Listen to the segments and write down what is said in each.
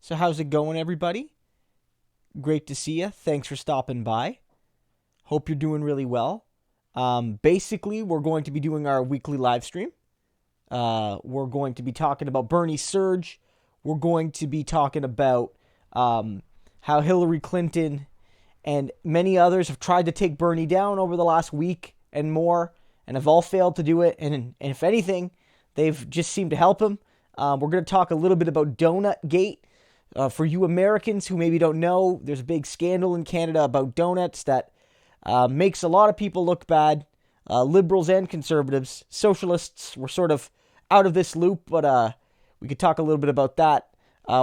So how's it going, everybody? Great to see you. Thanks for stopping by. Hope you're doing really well. Basically, we're going to be doing our weekly live stream. We're going to be talking about Bernie's surge. We're going to be talking about how Hillary Clinton and many others have tried to take Bernie down over the last week and more, and have all failed to do it. And if anything, they've just seemed to help him. We're going to talk a little bit about Doughnut Gate. For you Americans who maybe don't know, there's a big scandal in Canada about donuts that makes a lot of people look bad. Liberals and conservatives, socialists were sort of out of this loop, but we could talk a little bit about that.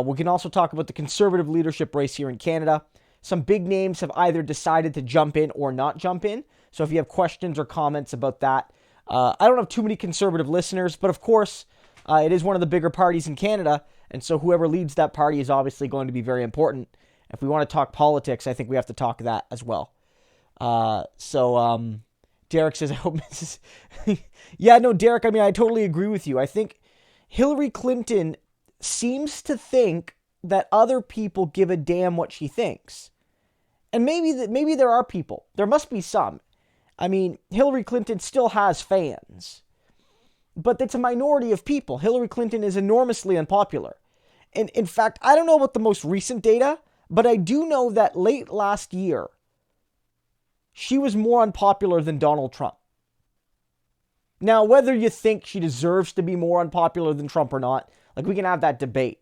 We can also talk about the conservative leadership race here in Canada. Some big names have either decided to jump in or not jump in. So if you have questions or comments about that, I don't have too many conservative listeners, but of course, it is one of the bigger parties in Canada. And so whoever leads that party is obviously going to be very important. If we want to talk politics, I think we have to talk that as well. Derek says, I hope Mrs. Yeah, no, Derek, I mean, I totally agree with you. I think Hillary Clinton seems to think that other people give a damn what she thinks. And maybe there are people. There must be some. I mean, Hillary Clinton still has fans. But it's a minority of people. Hillary Clinton is enormously unpopular. And in fact, I don't know about the most recent data, but I do know that late last year, she was more unpopular than Donald Trump. Now, whether you think she deserves to be more unpopular than Trump or not, like, we can have that debate,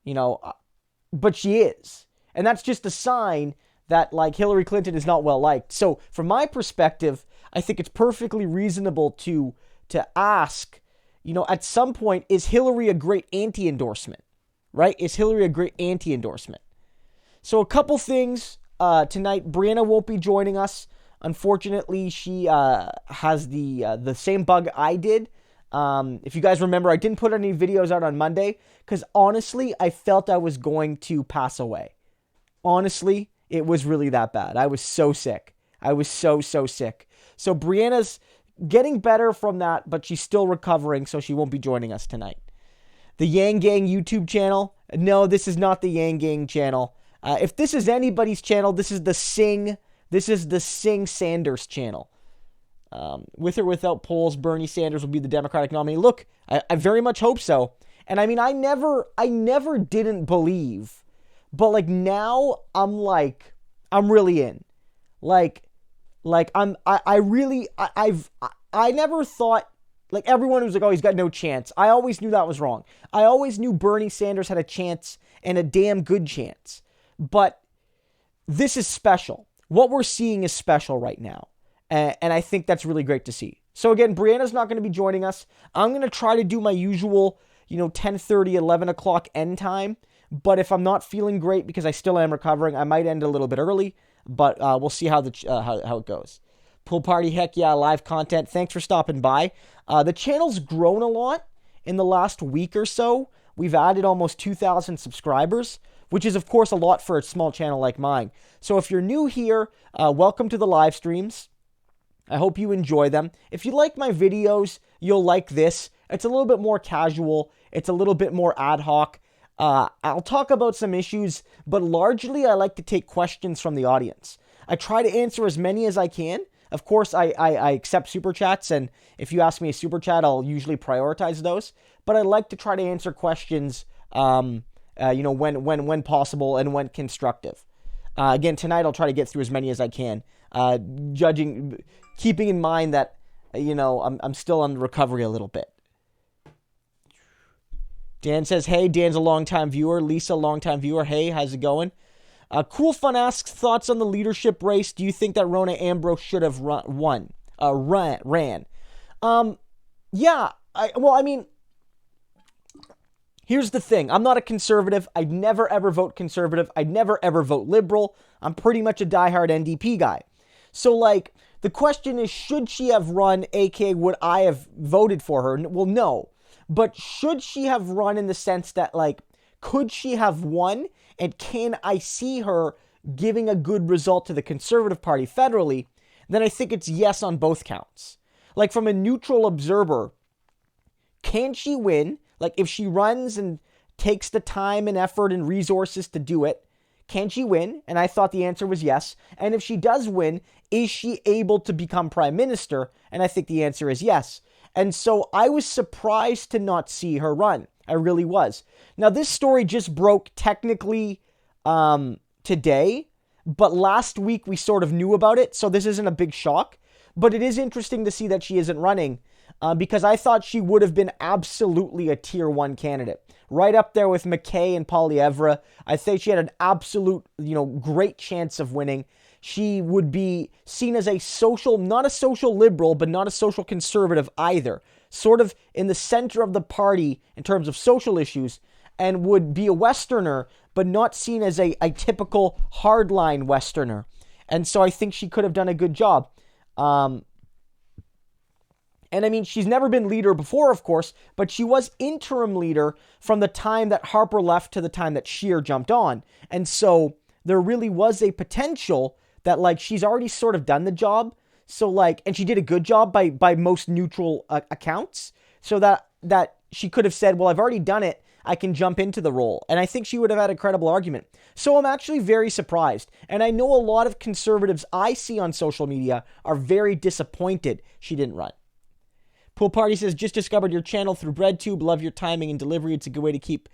but she is. And that's just a sign that, like, Hillary Clinton is not well liked. So from my perspective, I think it's perfectly reasonable to ask, at some point, is Hillary a great anti-endorsement, right? Is Hillary a great anti-endorsement? So a couple things tonight. Brianna won't be joining us. Unfortunately, she has the same bug I did. If you guys remember, I didn't put any videos out on Monday because honestly, I felt I was going to pass away. Honestly, it was really that bad. I was so sick. I was so sick. So Brianna's getting better from that, but she's still recovering, so she won't be joining us tonight. The Yang Gang YouTube channel. No, this is not the Yang Gang channel. If this is anybody's channel, this is the Sing Sanders channel. With or without polls, Bernie Sanders will be the Democratic nominee. Look, I very much hope so. And I mean, I never didn't believe, but like now I'm really in. I never thought, like, everyone was like, oh, he's got no chance. I always knew that was wrong. I always knew Bernie Sanders had a chance and a damn good chance. But this is special. What we're seeing is special right now. And I think that's really great to see. So again, Brianna's not going to be joining us. I'm going to try to do my usual, 10:30, 11 o'clock end time. But if I'm not feeling great because I still am recovering, I might end a little bit early. But we'll see how it goes. Pool party, heck yeah, live content. Thanks for stopping by. The channel's grown a lot in the last week or so. We've added almost 2,000 subscribers, which is, of course, a lot for a small channel like mine. So if you're new here, welcome to the live streams. I hope you enjoy them. If you like my videos, you'll like this. It's a little bit more casual. It's a little bit more ad hoc. I'll talk about some issues, but largely I like to take questions from the audience. I try to answer as many as I can. Of course, I accept super chats, and if you ask me a super chat, I'll usually prioritize those. But I like to try to answer questions, when possible and when constructive. Again, tonight I'll try to get through as many as I can. Keeping in mind that, I'm still on recovery a little bit. Dan says, hey, Dan's a longtime viewer. Lisa, longtime viewer. Hey, how's it going? Cool Fun asks, thoughts on the leadership race. Do you think that Rona Ambrose should have ran? Here's the thing. I'm not a conservative. I'd never, ever vote conservative. I'd never, ever vote liberal. I'm pretty much a diehard NDP guy. So, the question is, should she have run, aka would I have voted for her? Well, no. But should she have run in the sense that, could she have won? And can I see her giving a good result to the Conservative Party federally? Then I think it's yes on both counts. From a neutral observer, can she win? If she runs and takes the time and effort and resources to do it, can she win? And I thought the answer was yes. And if she does win, is she able to become prime minister? And I think the answer is yes. And so I was surprised to not see her run. I really was. Now, this story just broke technically today, but last week we sort of knew about it, so this isn't a big shock. But it is interesting to see that she isn't running because I thought she would have been absolutely a tier 1 candidate. Right up there with MacKay and Poilievre. I think she had an absolute, great chance of winning. She would be seen as not a social liberal, but not a social conservative either. Sort of in the center of the party in terms of social issues, and would be a Westerner, but not seen as a typical hardline Westerner. And so I think she could have done a good job. And I mean, she's never been leader before, of course, but she was interim leader from the time that Harper left to the time that Scheer jumped on. And so there really was a potential that, she's already sort of done the job. So, and she did a good job by most neutral accounts. So that she could have said, well, I've already done it. I can jump into the role. And I think she would have had a credible argument. So I'm actually very surprised. And I know a lot of conservatives I see on social media are very disappointed she didn't run. Pool Party says, just discovered your channel through BreadTube. Love your timing and delivery. It's a good way to keep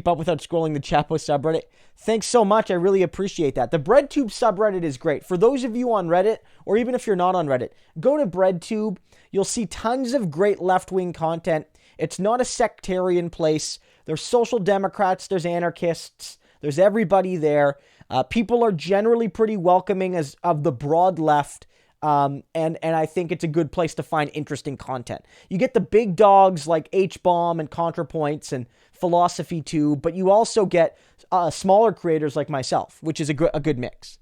up without scrolling the Chapo subreddit. Thanks so much. I really appreciate that. The BreadTube subreddit is great. For those of you on Reddit, or even if you're not on Reddit, go to BreadTube. You'll see tons of great left-wing content. It's not a sectarian place. There's social democrats, there's anarchists, there's everybody there. People are generally pretty welcoming of the broad left. And I think it's a good place to find interesting content. You get the big dogs like H-Bomb and ContraPoints and Philosophy Tube, but you also get smaller creators like myself, which is a good mix.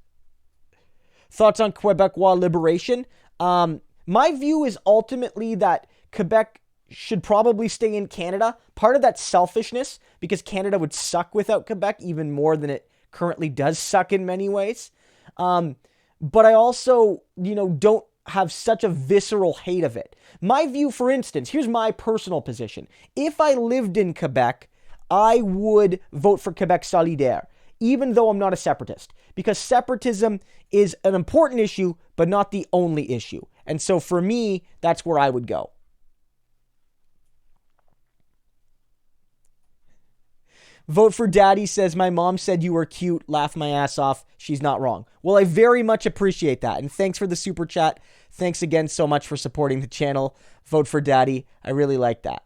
Thoughts on Quebecois liberation? My view is ultimately that Quebec should probably stay in Canada. Part of that selfishness, because Canada would suck without Quebec even more than it currently does suck in many ways. But I also, don't have such a visceral hate of it. My view, for instance, here's my personal position. If I lived in Quebec, I would vote for Quebec Solidaire, even though I'm not a separatist, because separatism is an important issue, but not the only issue. And so for me, that's where I would go. Vote for Daddy says, my mom said you were cute. Laugh my ass off. She's not wrong. Well, I very much appreciate that. And thanks for the super chat. Thanks again so much for supporting the channel. Vote for Daddy. I really like that.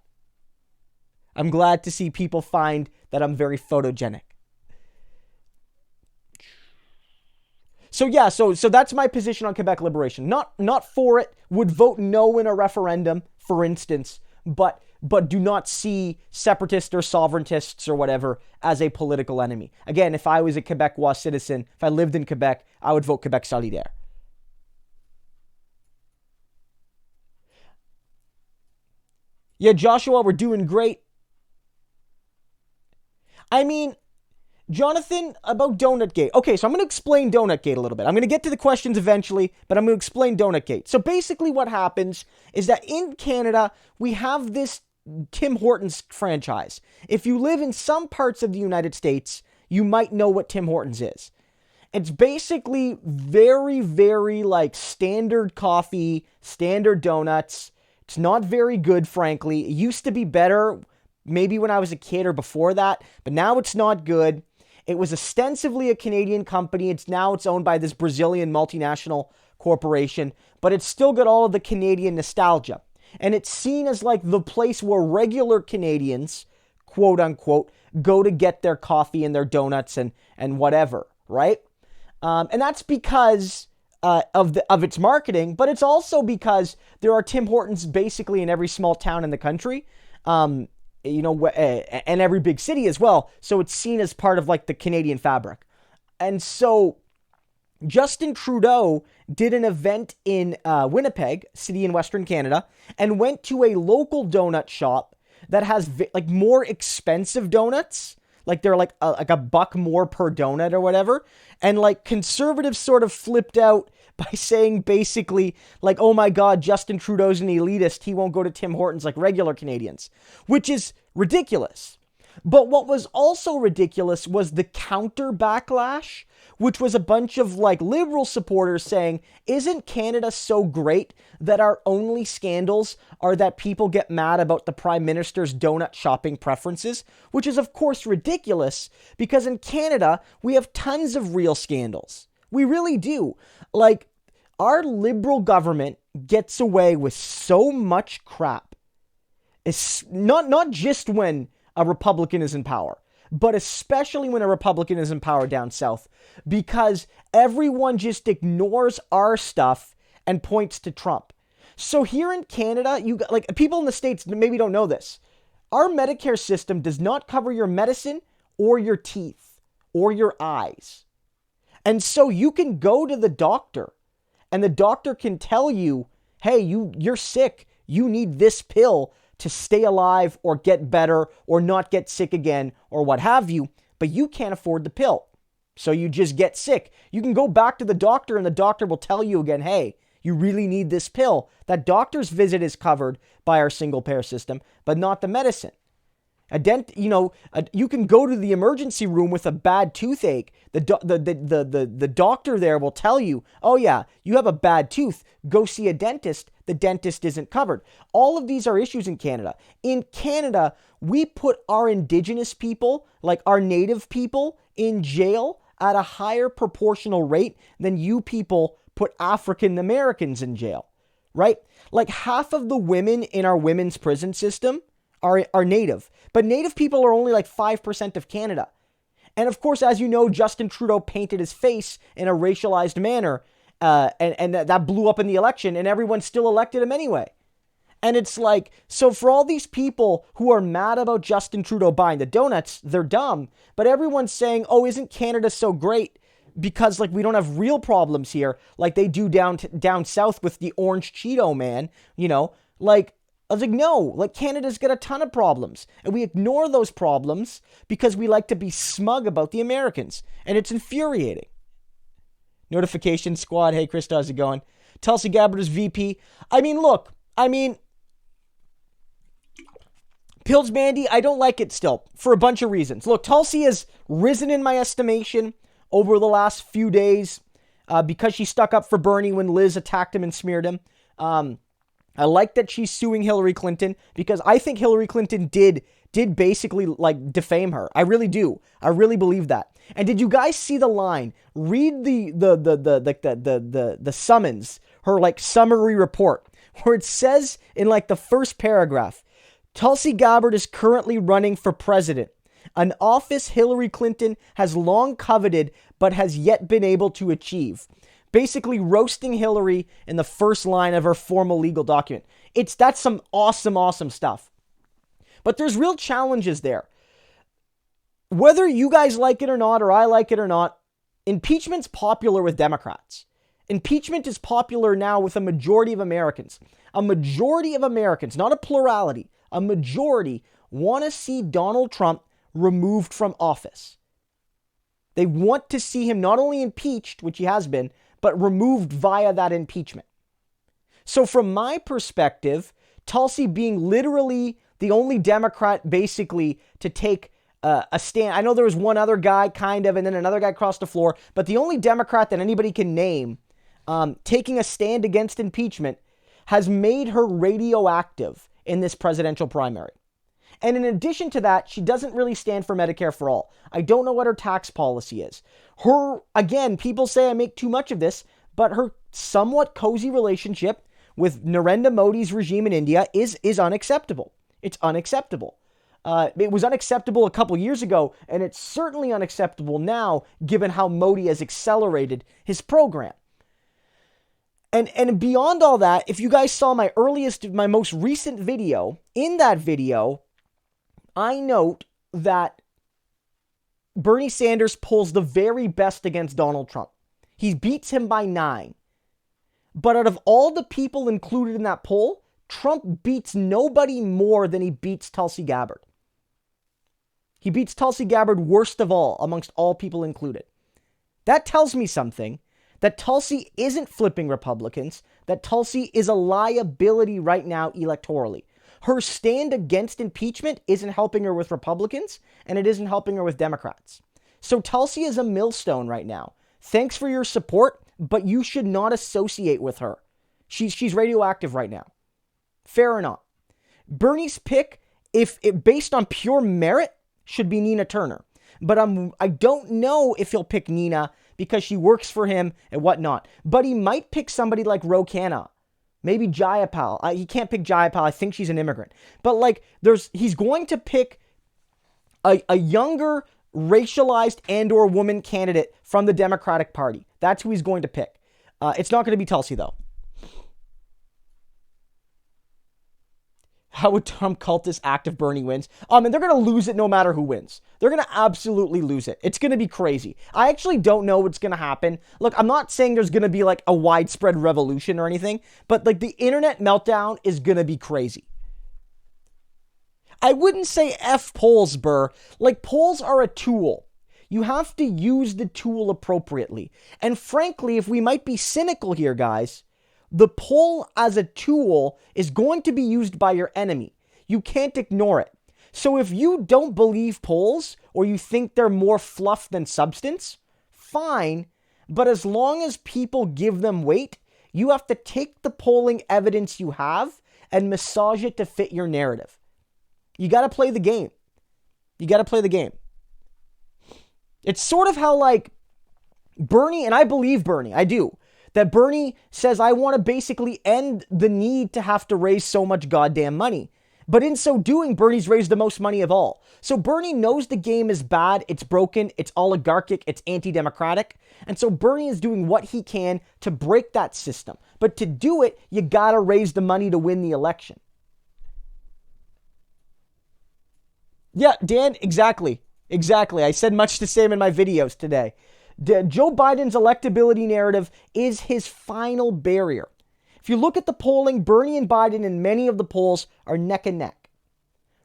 I'm glad to see people find that I'm very photogenic. So yeah, so that's my position on Quebec liberation. Not for it. Would vote no in a referendum, for instance, but do not see separatists or sovereigntists or whatever as a political enemy. Again, if I was a Quebecois citizen, if I lived in Quebec, I would vote Quebec Solidaire. Yeah, Joshua, we're doing great. I mean, Jonathan, about Doughnut Okay, so I'm going to explain Doughnut a little bit. I'm going to get to the questions eventually, but I'm going to explain Doughnut So basically what happens is that in Canada, we have this Tim Hortons franchise. If you live in some parts of the United States, you might know what Tim Hortons is. It's basically very, very standard coffee, standard donuts. It's not very good, frankly. It used to be better, maybe when I was a kid or before that, but now it's not good. It was ostensibly a Canadian company. It's owned by this Brazilian multinational corporation, but it's still got all of the Canadian nostalgia. And it's seen as the place where regular Canadians, quote unquote, go to get their coffee and their donuts and whatever, right? And that's because of its marketing, but it's also because there are Tim Hortons basically in every small town in the country, and every big city as well. So it's seen as part of the Canadian fabric. And so Justin Trudeau did an event in Winnipeg, city in Western Canada, and went to a local donut shop that has more expensive donuts. They're a buck more per donut or whatever. And conservatives sort of flipped out by saying basically oh my God, Justin Trudeau's an elitist. He won't go to Tim Hortons like regular Canadians, which is ridiculous. But what was also ridiculous was the counter backlash, which was a bunch of like liberal supporters saying, isn't Canada so great that our only scandals are that people get mad about the Prime Minister's donut shopping preferences? Which is of course ridiculous, because in Canada, we have tons of real scandals. We really do. Like, our liberal government gets away with so much crap. It's not just when a Republican is in power, but especially when a Republican is in power down south, because everyone just ignores our stuff and points to Trump. So here in Canada, you got, like, people in the States maybe don't know this. Our Medicare system does not cover your medicine or your teeth or your eyes. And so you can go to the doctor and the doctor can tell you, hey, you're sick. You need this pill to stay alive or get better or not get sick again or what have you, but you can't afford the pill. So you just get sick. You can go back to the doctor and the doctor will tell you again, hey, you really need this pill. That doctor's visit is covered by our single payer system, but not the medicine. You can go to the emergency room with a bad toothache. The doctor there will tell you, oh yeah, you have a bad tooth. Go see a dentist. The dentist isn't covered. All of these are issues in Canada. In Canada, we put our Indigenous people, like our Native people, in jail at a higher proportional rate than you people put African Americans in jail, right? Like half of the women in our women's prison system are Native. But Native people are only like 5% of Canada. And of course, as you know, Justin Trudeau painted his face in a racialized manner, and that blew up in the election, and everyone still elected him anyway. And it's like, so for all these people who are mad about Justin Trudeau buying the donuts, they're dumb. But everyone's saying, oh, isn't Canada so great? Because like we don't have real problems here like they do down south with the orange Cheeto man, like, I was like, no, like Canada's got a ton of problems and we ignore those problems because we like to be smug about the Americans, and it's infuriating. Notification squad. Hey, Krista, how's it going? Tulsi Gabbard is VP. Pills Mandy, I don't like it still for a bunch of reasons. Look, Tulsi has risen in my estimation over the last few days because she stuck up for Bernie when Liz attacked him and smeared him. I like that she's suing Hillary Clinton because I think Hillary Clinton did basically like defame her. I really do. I really believe that. And did you guys see the line? Read the summons, her like summary report, where it says in like the first paragraph, Tulsi Gabbard is currently running for president, an office Hillary Clinton has long coveted but has yet been able to achieve. Basically roasting Hillary in the first line of her formal legal document. That's some awesome stuff. But there's real challenges there. Whether you guys like it or not, or I like it or not, impeachment's popular with Democrats. Impeachment is popular now with a majority of Americans. A majority of Americans, not a plurality, a majority want to see Donald Trump removed from office. They want to see him not only impeached, which he has been, but removed via that impeachment. So from my perspective, Tulsi being literally the only Democrat basically to take a stand. I know there was one other guy kind of, and then another guy crossed the floor, but the only Democrat that anybody can name taking a stand against impeachment has made her radioactive in this presidential primary. And in addition to that, she doesn't really stand for Medicare for all. I don't know what her tax policy is. Again, people say I make too much of this, but her somewhat cozy relationship with Narendra Modi's regime in India is unacceptable. It's unacceptable. It was unacceptable a couple years ago, and it's certainly unacceptable now, given how Modi has accelerated his program. And beyond all that, if you guys saw my most recent video, in that video, I note that Bernie Sanders pulls the very best against Donald Trump. He beats him by 9. But out of all the people included in that poll, Trump beats nobody more than he beats Tulsi Gabbard. He beats Tulsi Gabbard worst of all amongst all people included. That tells me something, that Tulsi isn't flipping Republicans, that Tulsi is a liability right now electorally. her stand against impeachment isn't helping her with Republicans, and it isn't helping her with Democrats. So Tulsi is a millstone right now. Thanks for your support, but you should not associate with her. She's radioactive right now. Fair or not. Bernie's pick, if it based on pure merit, should be Nina Turner. But I don't know if he'll pick Nina because she works for him and whatnot. But he might pick somebody like Rona. Maybe Jayapal. He can't pick Jayapal. I think she's an immigrant. But like, he's going to pick a younger, racialized and/or woman candidate from the Democratic Party. That's who he's going to pick. It's not going to be Tulsi, though. How would Trump cultists act if Bernie wins? And they're going to lose it no matter who wins. They're going to absolutely lose it. It's going to be crazy. I actually don't know what's going to happen. Look, I'm not saying there's going to be like a widespread revolution or anything, but like the internet meltdown is going to be crazy. I wouldn't say F polls, Burr. Like, polls are a tool. You have to use the tool appropriately. And frankly, if we might be cynical here, guys, the poll as a tool is going to be used by your enemy. You can't ignore it. So if you don't believe polls or you think they're more fluff than substance, fine. But as long as people give them weight, you have to take the polling evidence you have and massage it to fit your narrative. You got to play the game. You got to play the game. It's sort of how like Bernie, and I believe Bernie, I do. That Bernie says, I want to basically end the need to have to raise so much goddamn money. But in so doing, Bernie's raised the most money of all. So Bernie knows the game is bad, it's broken, it's oligarchic, it's anti-democratic. And so Bernie is doing what he can to break that system. But to do it, you gotta raise the money to win the election. Yeah, Dan, exactly. Exactly. I said much the same in my videos today. Joe Biden's electability narrative is his final barrier. If you look at the polling, Bernie and Biden in many of the polls are neck and neck,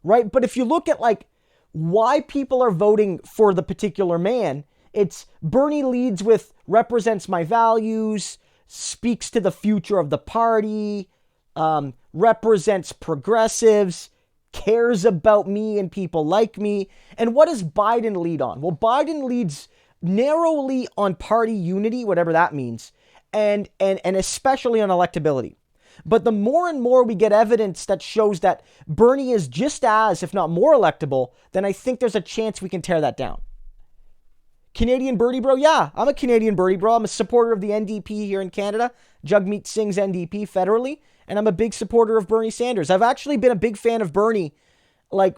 right? But if you look at like why people are voting for the particular man, it's Bernie leads with represents my values, speaks to the future of the party, represents progressives, cares about me and people like me. And what does Biden lead on? Well, Biden leads narrowly on party unity, whatever that means, and especially on electability. But the more and more we get evidence that shows that Bernie is just as, if not more electable, then I think there's a chance we can tear that down. Canadian Birdie Bro? Yeah, I'm a Canadian Birdie Bro. I'm a supporter of the NDP here in Canada, Jagmeet Singh's NDP federally, and I'm a big supporter of Bernie Sanders. I've actually been a big fan of Bernie, like,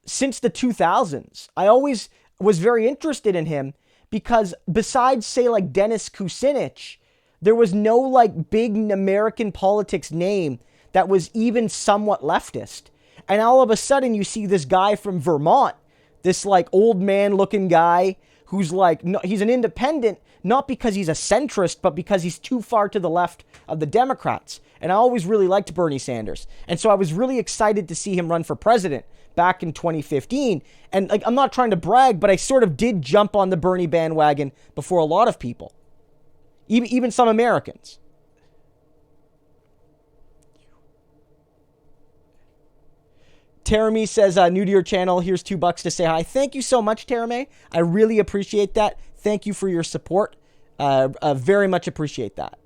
since the 2000s. I always was very interested in him because besides, say, like Dennis Kucinich, there was no, like, big American politics name that was even somewhat leftist. And all of a sudden, you see this guy from Vermont, this, like, old man-looking guy who's, like, no, he's an independent, not because he's a centrist, but because he's too far to the left of the Democrats. And I always really liked Bernie Sanders. And so I was really excited to see him run for president back in 2015. And, like, I'm not trying to brag, but I sort of did jump on the Bernie bandwagon before a lot of people. Even some Americans. Terame says, new to your channel, here's $2 to say hi. Thank you so much, Terame. I really appreciate that. Thank you for your support. Very much appreciate that.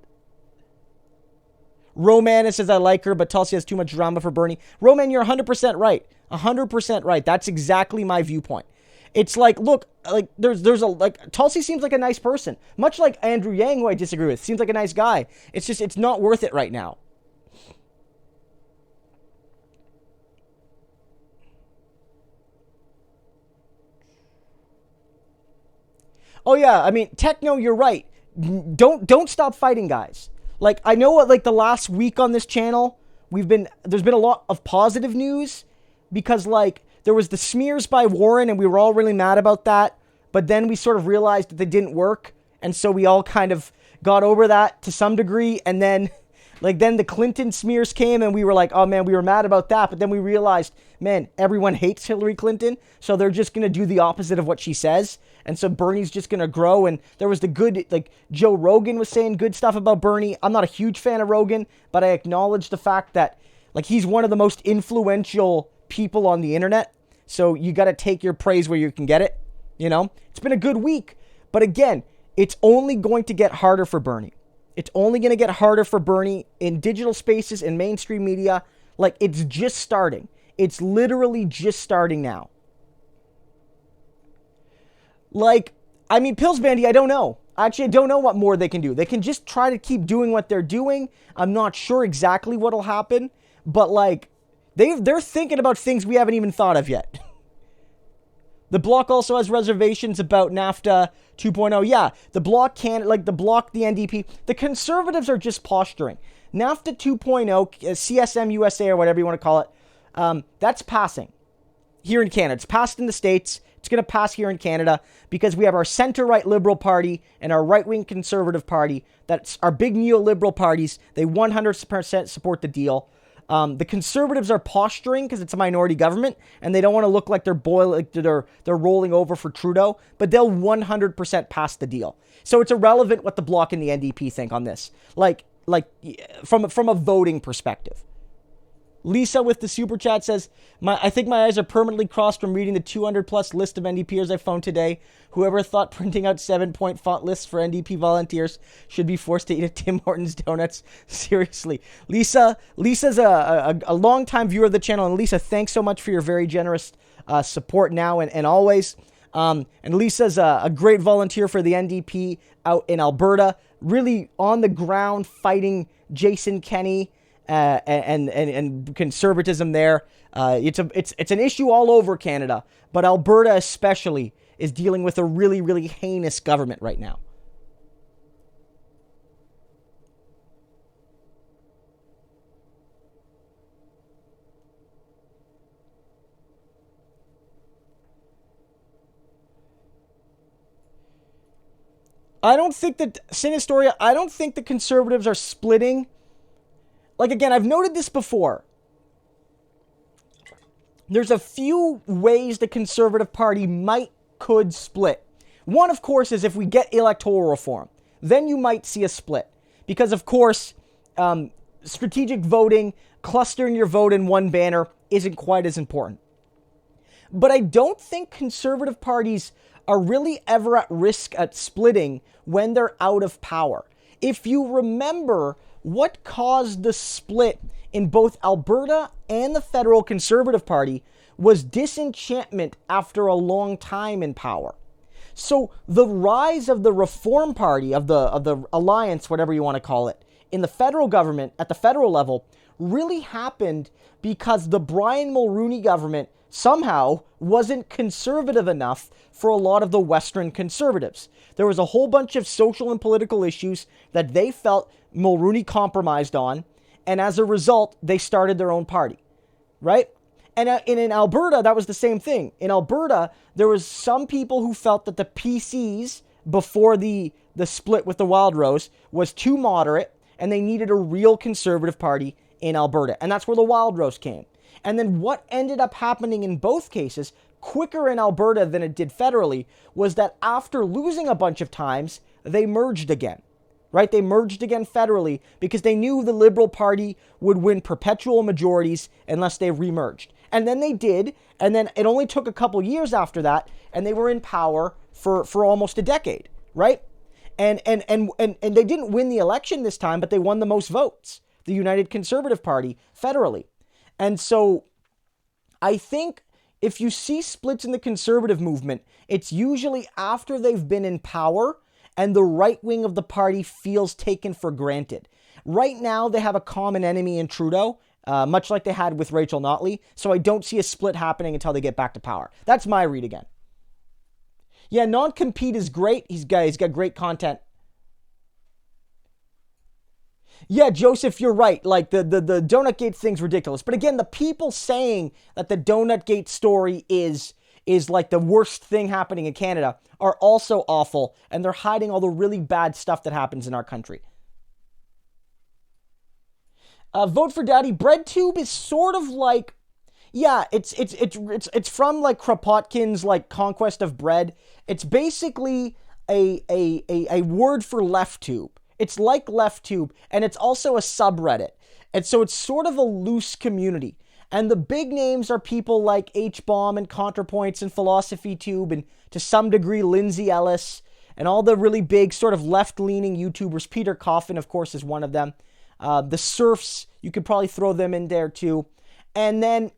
Roman says, I like her, but Tulsi has too much drama for Bernie. Roman, you're 100% right. 100% right. That's exactly my viewpoint. It's like, look, like there's a, like, Tulsi seems like a nice person. Much like Andrew Yang, who I disagree with. Seems like a nice guy. It's just, it's not worth it right now. Oh yeah, I mean, Techno, you're right. Don't stop fighting, guys. Like, I know what, like, the last week on this channel, there's been a lot of positive news because, like, there was the smears by Warren and we were all really mad about that. But then we sort of realized that they didn't work. And so we all kind of got over that to some degree. And then, like, then the Clinton smears came and we were like, oh man, we were mad about that. But then we realized, man, everyone hates Hillary Clinton. So they're just going to do the opposite of what she says. And so Bernie's just going to grow. And there was the good, like, Joe Rogan was saying good stuff about Bernie. I'm not a huge fan of Rogan, but I acknowledge the fact that, Like, he's one of the most influential people on the internet. So you got to take your praise where you can get it. You know, it's been a good week. But again, it's only going to get harder for Bernie. It's only going to get harder for Bernie in digital spaces, in mainstream media. Like, it's just starting. It's literally just starting now. Like, I mean, Pills Bandy, I don't know. Actually, I don't know what more they can do. They can just try to keep doing what they're doing. I'm not sure exactly what'll happen. But, like, they're thinking about things we haven't even thought of yet. The Bloc also has reservations about NAFTA 2.0. Yeah, the Bloc can't, like the Bloc, the NDP. The Conservatives are just posturing. NAFTA 2.0, CSM USA or whatever you want to call it, that's passing here in Canada. It's passed in the States. It's going to pass here in Canada because we have our center-right Liberal Party and our right-wing Conservative Party. That's our big neoliberal parties. They 100% support the deal. The Conservatives are posturing because it's a minority government and they don't want to look like they're rolling over for Trudeau, but they'll 100% pass the deal. So it's irrelevant what the Bloc and the NDP think on this. Like from a voting perspective. Lisa with the super chat says, I think my eyes are permanently crossed from reading the 200 plus list of NDPers I found today. Whoever thought printing out 7-point font lists for NDP volunteers should be forced to eat at Tim Hortons donuts. Seriously. Lisa's a longtime viewer of the channel. And Lisa, thanks so much for your very generous support now and always. And Lisa's a great volunteer for the NDP out in Alberta. Really on the ground fighting Jason Kenney. And conservatism there. It's an issue all over Canada, but Alberta especially is dealing with a really, really heinous government right now. I don't think that Sinistoria, I don't think the Conservatives are splitting. Like, again, I've noted this before. There's a few ways the Conservative Party could split. One, of course, is if we get electoral reform. Then you might see a split. Because, of course, strategic voting, clustering your vote in one banner isn't quite as important. But I don't think Conservative parties are really ever at risk at splitting when they're out of power. If you remember, what caused the split in both Alberta and the federal Conservative Party was disenchantment after a long time in power. So the rise of the Reform Party, of the alliance, whatever you want to call it, in the federal government, at the federal level, really happened because the Brian Mulroney government somehow wasn't conservative enough for a lot of the Western Conservatives. There was a whole bunch of social and political issues that they felt Mulroney compromised on, and as a result, they started their own party, right? And in Alberta, that was the same thing. In Alberta, there was some people who felt that the PCs, before the split with the Wild Rose, was too moderate, and they needed a real conservative party in Alberta. And that's where the Wild Rose came. And then what ended up happening in both cases, quicker in Alberta than it did federally, was that after losing a bunch of times, they merged again, right? They merged again federally because they knew the Liberal Party would win perpetual majorities unless they remerged. And then they did, and then it only took a couple years after that, and they were in power for almost a decade, right? And they didn't win the election this time, but they won the most votes, the United Conservative Party, federally. And so I think if you see splits in the conservative movement, it's usually after they've been in power and the right wing of the party feels taken for granted. Right now, they have a common enemy in Trudeau, much like they had with Rachel Notley. So I don't see a split happening until they get back to power. That's my read again. Yeah, non-compete is great. He's got great content. Yeah, Joseph, you're right. Like, the Donut Gate thing's ridiculous. But again, the people saying that the Donut Gate story is like the worst thing happening in Canada are also awful. And they're hiding all the really bad stuff that happens in our country. Vote for Daddy. BreadTube is sort of like, yeah, it's from like Kropotkin's like Conquest of Bread. It's basically a word for LeftTube. It's like LeftTube, and it's also a subreddit. And so it's sort of a loose community. And the big names are people like H-Bomb and ContraPoints and Philosophy Tube and to some degree Lindsay Ellis and all the really big sort of left-leaning YouTubers. Peter Coffin, of course, is one of them. The Surfs, you could probably throw them in there too. And then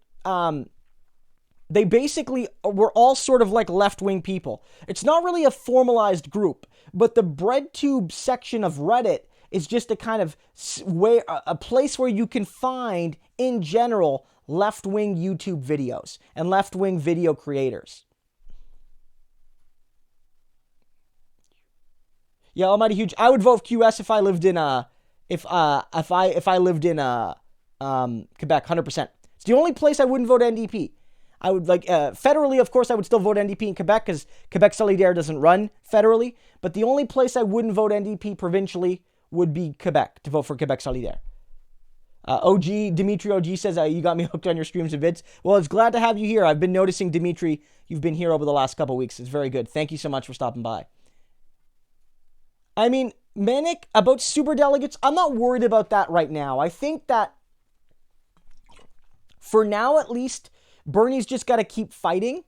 they basically were all sort of like left-wing people. It's not really a formalized group, but the BreadTube section of Reddit is just a kind of a place where you can find, in general, left-wing YouTube videos and left-wing video creators. Yeah, Almighty Huge. I would vote QS if I lived in if I lived in Quebec, 100%. It's the only place I wouldn't vote NDP. I would federally, of course, I would still vote NDP in Quebec because Quebec Solidaire doesn't run federally. But the only place I wouldn't vote NDP provincially would be Quebec, to vote for Quebec Solidaire. Dimitri OG says, you got me hooked on your streams and vids. Well, it's glad to have you here. I've been noticing, Dimitri, you've been here over the last couple weeks. It's very good. Thank you so much for stopping by. I mean, Manic, about superdelegates, I'm not worried about that right now. I think that, for now at least, Bernie's just got to keep fighting.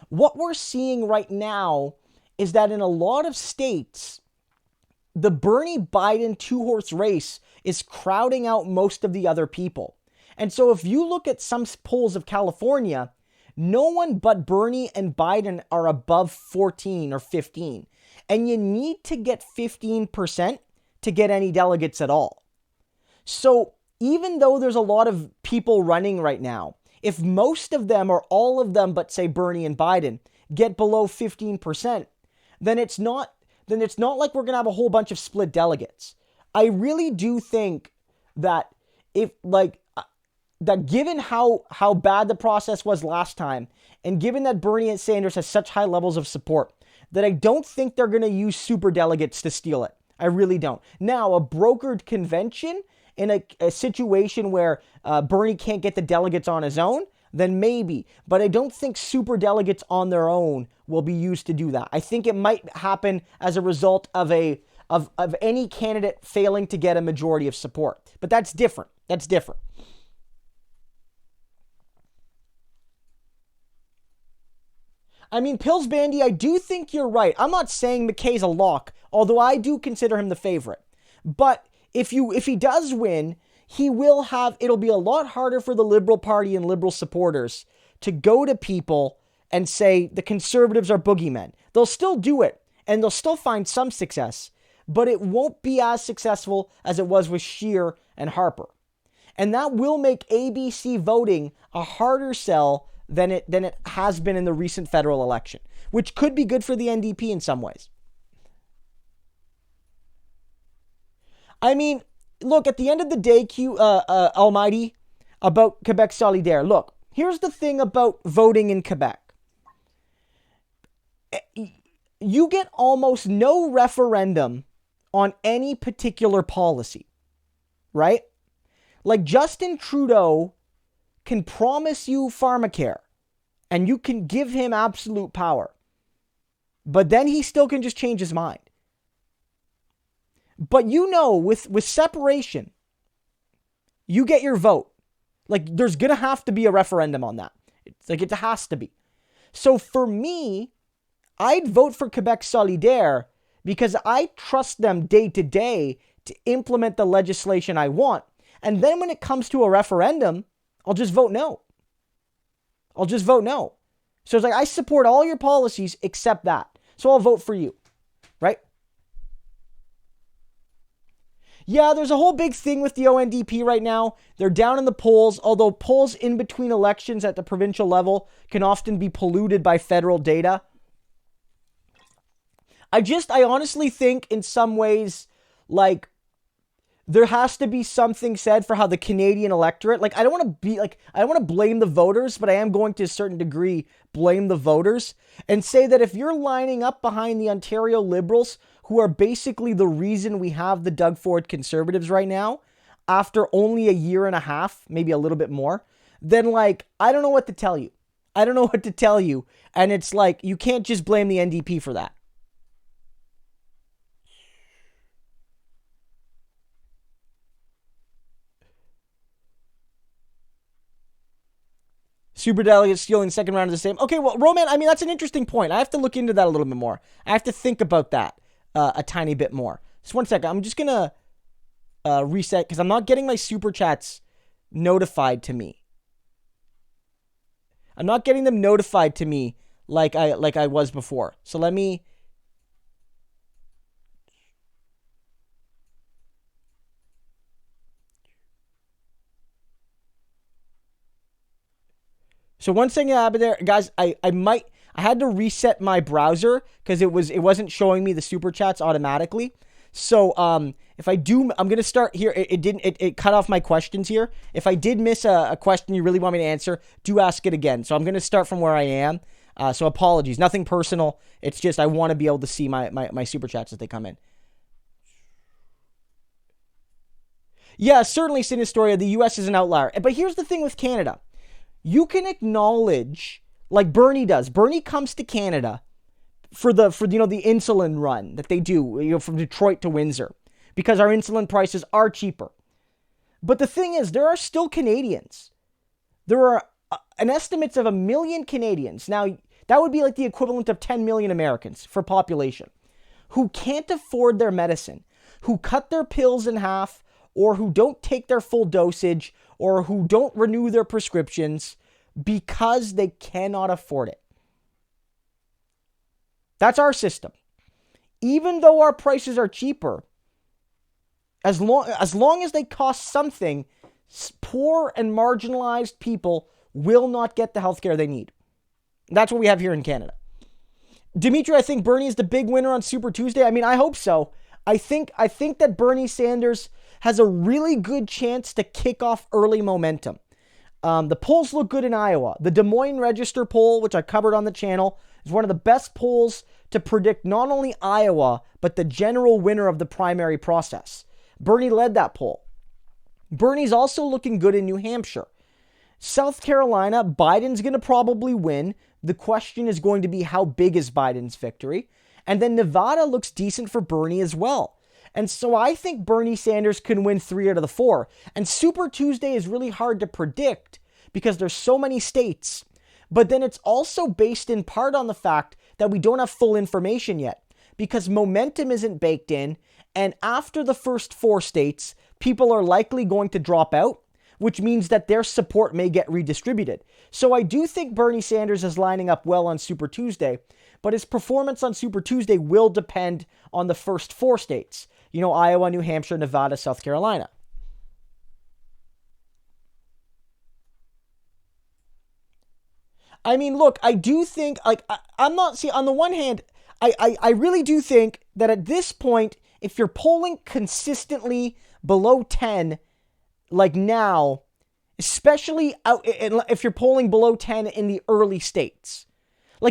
What we're seeing right now is that in a lot of states, the Bernie-Biden two-horse race is crowding out most of the other people. And so if you look at some polls of California, no one but Bernie and Biden are above 14 or 15. And you need to get 15% to get any delegates at all. So even though there's a lot of people running right now, if most of them or all of them but say Bernie and Biden get below 15%, then it's not like we're going to have a whole bunch of split delegates. I really do think that that given how bad the process was last time, and given that Bernie and Sanders has such high levels of support, that I don't think they're going to use super delegates to steal it. I really don't. Now, a brokered convention in a situation where Bernie can't get the delegates on his own, then maybe. But I don't think super delegates on their own will be used to do that. I think it might happen as a result of any candidate failing to get a majority of support. But that's different. That's different. I mean, Pills Bandy, I do think you're right. I'm not saying MacKay's a lock, although I do consider him the favorite. But if he does win, it'll be a lot harder for the Liberal Party and Liberal supporters to go to people and say the Conservatives are boogeymen. They'll still do it, and they'll still find some success, but it won't be as successful as it was with Scheer and Harper. And that will make ABC voting a harder sell than it has been in the recent federal election, which could be good for the NDP in some ways. I mean, look, at the end of the day, Almighty, about Quebec Solidaire, look, here's the thing about voting in Quebec. You get almost no referendum on any particular policy, right? Like Justin Trudeau can promise you pharmacare and you can give him absolute power, but then he still can just change his mind. But with separation, you get your vote. Like, there's going to have to be a referendum on that. It's like, it has to be. So for me, I'd vote for Quebec Solidaire because I trust them day to day to implement the legislation I want. And then when it comes to a referendum, I'll just vote no. So it's like, I support all your policies except that. So I'll vote for you, right? Yeah, there's a whole big thing with the ONDP right now. They're down in the polls, although polls in between elections at the provincial level can often be polluted by federal data. I honestly think in some ways, like, there has to be something said for how the Canadian electorate, I don't want to blame the voters, but I am going to a certain degree blame the voters and say that if you're lining up behind the Ontario Liberals, who are basically the reason we have the Doug Ford Conservatives right now, after only a year and a half, maybe a little bit more, then I don't know what to tell you. And it's like, you can't just blame the NDP for that. Super delegate stealing second round is the same. Okay, well, Roman, I mean, that's an interesting point. I have to look into that a little bit more. I have to think about that a tiny bit more. Just one second. I'm just going to reset because I'm not getting my super chats notified to me. I'm not getting them notified to me like I was before. So let me... So one thing that happened there, guys, I had to reset my browser because it wasn't showing me the super chats automatically. So if I do, I'm gonna start here. It cut off my questions here. If I did miss a question you really want me to answer, do ask it again. So I'm gonna start from where I am. So apologies, nothing personal. It's just I want to be able to see my super chats as they come in. Yeah, certainly, Sinistoria, the U.S. is an outlier. But here's the thing with Canada. You can acknowledge, like Bernie does. Bernie comes to Canada for the insulin run that they do, from Detroit to Windsor, because our insulin prices are cheaper. But the thing is, there are still Canadians. There are an estimates of 1 million Canadians. Now, that would be like the equivalent of 10 million Americans for population who can't afford their medicine, who cut their pills in half, or who don't take their full dosage, or who don't renew their prescriptions because they cannot afford it. That's our system. Even though our prices are cheaper, as long as they cost something, poor and marginalized people will not get the healthcare they need. That's what we have here in Canada. Dimitri, I think Bernie is the big winner on Super Tuesday. I mean, I hope so. I think that Bernie Sanders has a really good chance to kick off early momentum. The polls look good in Iowa. The Des Moines Register poll, which I covered on the channel, is one of the best polls to predict not only Iowa, but the general winner of the primary process. Bernie led that poll. Bernie's also looking good in New Hampshire. South Carolina, Biden's going to probably win. The question is going to be, how big is Biden's victory? And then Nevada looks decent for Bernie as well. And so I think Bernie Sanders can win 3 out of the 4. And Super Tuesday is really hard to predict because there's so many states. But then it's also based in part on the fact that we don't have full information yet because momentum isn't baked in. And after the first 4 states, people are likely going to drop out, which means that their support may get redistributed. So I do think Bernie Sanders is lining up well on Super Tuesday, but his performance on Super Tuesday will depend on the first 4 states. Iowa, New Hampshire, Nevada, South Carolina. I mean, look, I do think, I'm not, on the one hand, I really do think that at this point, if you're polling consistently below 10, like now, especially if you're polling below 10 in the early states,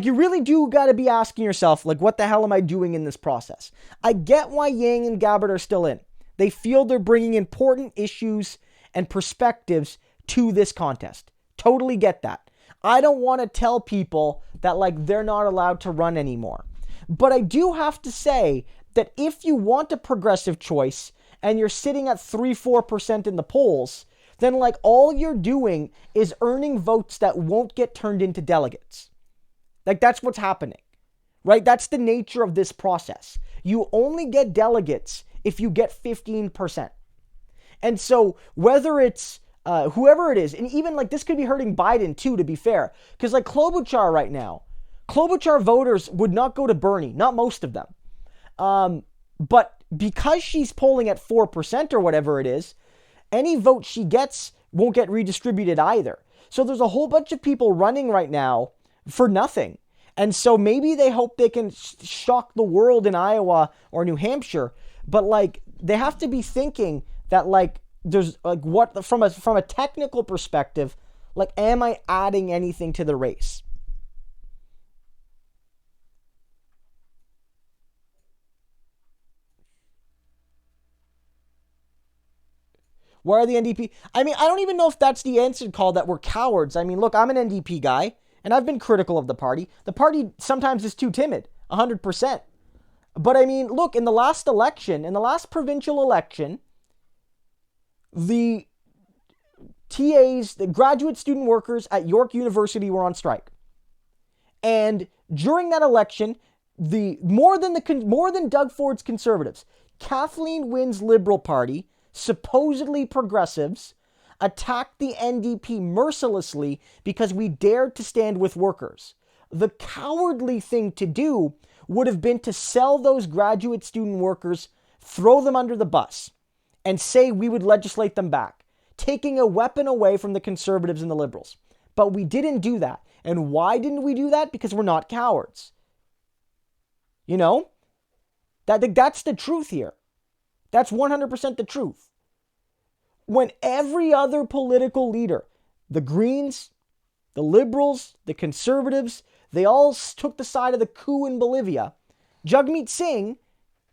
you really do got to be asking yourself, what the hell am I doing in this process? I get why Yang and Gabbard are still in. They feel they're bringing important issues and perspectives to this contest. Totally get that. I don't want to tell people that, they're not allowed to run anymore. But I do have to say that if you want a progressive choice and you're sitting at 3-4% in the polls, then, all you're doing is earning votes that won't get turned into delegates. That's what's happening, right? That's the nature of this process. You only get delegates if you get 15%. And so whether it's whoever it is, and even this could be hurting Biden too, to be fair, because Klobuchar right now, Klobuchar voters would not go to Bernie, not most of them. But because she's polling at 4% or whatever it is, any vote she gets won't get redistributed either. So there's a whole bunch of people running right now for nothing. And so maybe they hope they can shock the world in Iowa or New Hampshire, but they have to be thinking that there's what from a technical perspective, am I adding anything to the race? Where are the NDP? I mean, I don't even know if that's the answer call, that we're cowards. I mean, look, I'm an NDP guy, and I've been critical of the party. The party sometimes is too timid, 100%. But I mean, look, in the last provincial election, the TAs, the graduate student workers at York University were on strike. And during that election, more than Doug Ford's Conservatives, Kathleen Wynne's Liberal Party, supposedly progressives, attacked the NDP mercilessly because we dared to stand with workers. The cowardly thing to do would have been to sell those graduate student workers, throw them under the bus, and say we would legislate them back, taking a weapon away from the Conservatives and the Liberals. But we didn't do that. And why didn't we do that? Because we're not cowards. You know? That's the truth here. That's 100% the truth. When every other political leader, the Greens, the Liberals, the Conservatives, they all took the side of the coup in Bolivia, Jagmeet Singh,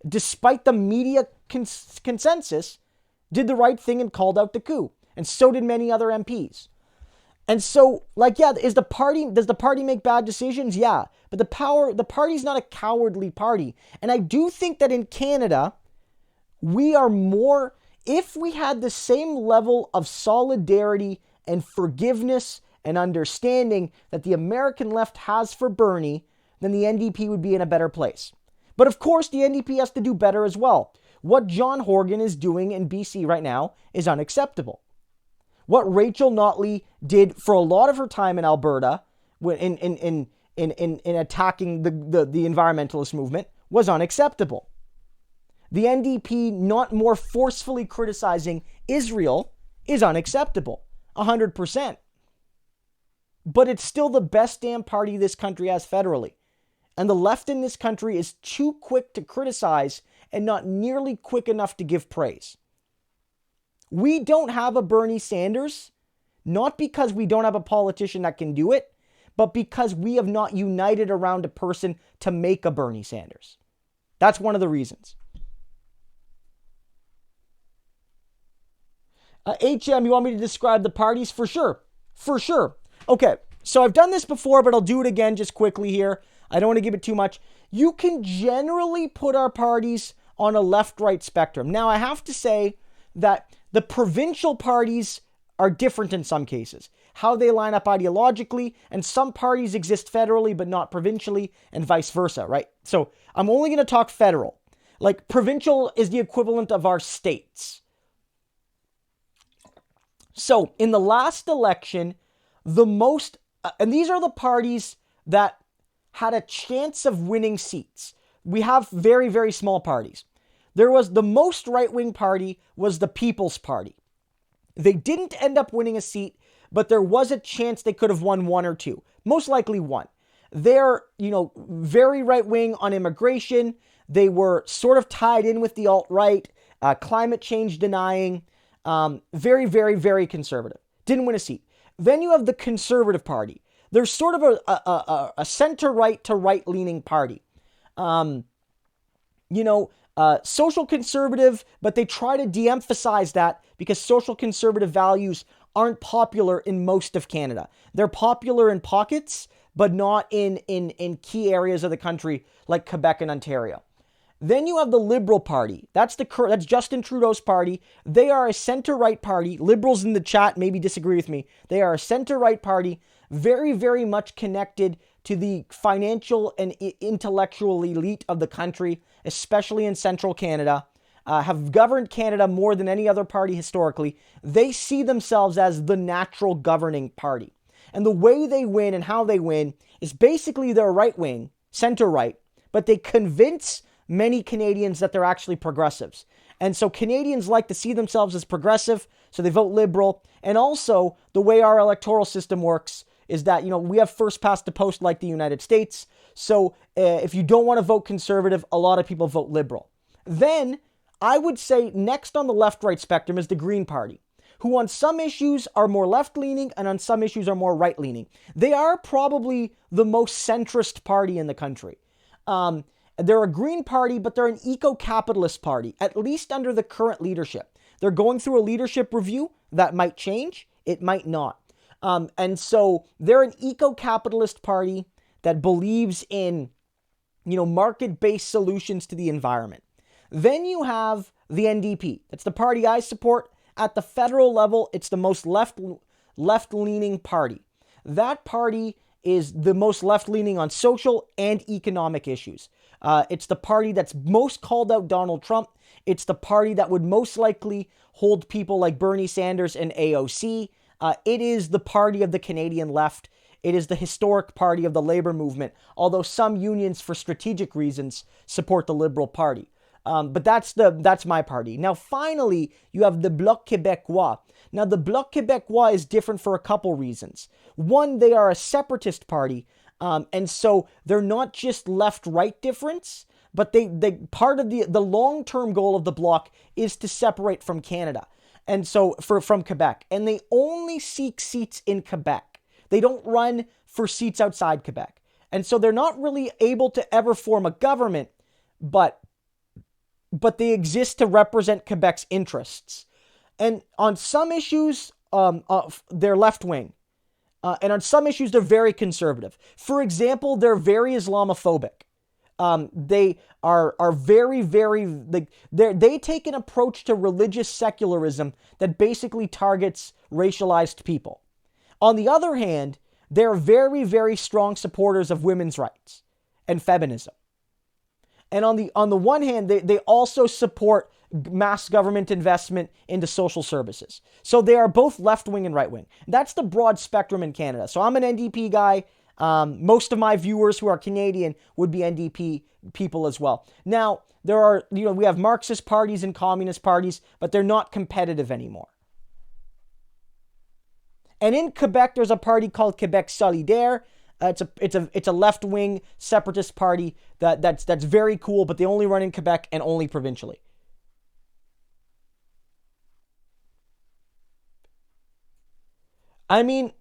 despite the media consensus, did the right thing and called out the coup. And so did many other MPs. And so, does the party make bad decisions? Yeah. But the party's not a cowardly party. And I do think that in Canada, we are more, if we had the same level of solidarity and forgiveness and understanding that the American left has for Bernie, then the NDP would be in a better place. But of course, the NDP has to do better as well. What John Horgan is doing in BC right now is unacceptable. What Rachel Notley did for a lot of her time in Alberta in attacking the environmentalist movement was unacceptable. The NDP not more forcefully criticizing Israel is unacceptable, 100%. But it's still the best damn party this country has federally. And the left in this country is too quick to criticize and not nearly quick enough to give praise. We don't have a Bernie Sanders, not because we don't have a politician that can do it, but because we have not united around a person to make a Bernie Sanders. That's one of the reasons. HM, you want me to describe the parties? For sure. For sure. Okay, so I've done this before, but I'll do it again just quickly here. I don't want to give it too much. You can generally put our parties on a left-right spectrum. Now, I have to say that the provincial parties are different in some cases. How they line up ideologically, and some parties exist federally but not provincially, and vice versa, right? So I'm only going to talk federal. Like, provincial is the equivalent of our states. So in the last election, the most, and these are the parties that had a chance of winning seats. We have very, very small parties. There was the most right-wing party was the People's Party. They didn't end up winning a seat, but there was a chance they could have won one or two. Most likely one. They're, very right-wing on immigration. They were sort of tied in with the alt-right, climate change denying, very, very, very conservative. Didn't win a seat. Then you have the Conservative Party. They're sort of a center-right to right-leaning party. Social conservative, but they try to de-emphasize that because social conservative values aren't popular in most of Canada. They're popular in pockets, but not in key areas of the country like Quebec and Ontario. Then you have the Liberal Party. That's Justin Trudeau's party. They are a center-right party. Liberals in the chat maybe disagree with me. They are a center-right party, very, very much connected to the financial and intellectual elite of the country, especially in central Canada, have governed Canada more than any other party historically. They see themselves as the natural governing party. And the way they win and how they win is basically they're right-wing, center-right, but they convince many Canadians that they're actually progressives. And so Canadians like to see themselves as progressive, so they vote Liberal. And also, the way our electoral system works is that, we have first past the post like the United States. So if you don't want to vote Conservative, a lot of people vote Liberal. Then, I would say next on the left-right spectrum is the Green Party, who on some issues are more left-leaning and on some issues are more right-leaning. They are probably the most centrist party in the country. They're a Green Party, but they're an eco-capitalist party, at least under the current leadership. They're going through a leadership review that might change. It might not. And so they're an eco-capitalist party that believes in, market-based solutions to the environment. Then you have the NDP. That's the party I support. At the federal level, it's the most left-leaning party. That party is the most left-leaning on social and economic issues. It's the party that's most called out Donald Trump. It's the party that would most likely hold people like Bernie Sanders and AOC. It is the party of the Canadian left. It is the historic party of the labor movement, although some unions, for strategic reasons, support the Liberal Party. But that's my party. Now, finally, you have the Bloc Québécois. Now, the Bloc Québécois is different for a couple reasons. One, they are a separatist party, and so they're not just left-right difference, but they part of the long-term goal of the Bloc is to separate from Canada, and so from Quebec, and they only seek seats in Quebec. They don't run for seats outside Quebec, and so they're not really able to ever form a government, but they exist to represent Quebec's interests. And on some issues, they're left-wing. And on some issues, they're very conservative. For example, they're very Islamophobic. They are very, very, they take an approach to religious secularism that basically targets racialized people. On the other hand, they're very, very strong supporters of women's rights and feminism. And on the one hand, they also support mass government investment into social services. So they are both left-wing and right-wing. That's the broad spectrum in Canada. So I'm an NDP guy. Most of my viewers who are Canadian would be NDP people as well. Now, there are, we have Marxist parties and communist parties, but they're not competitive anymore. And in Quebec, there's a party called Québec Solidaire. It's a left-wing separatist party that's very cool, but they only run in Quebec and only provincially. I mean,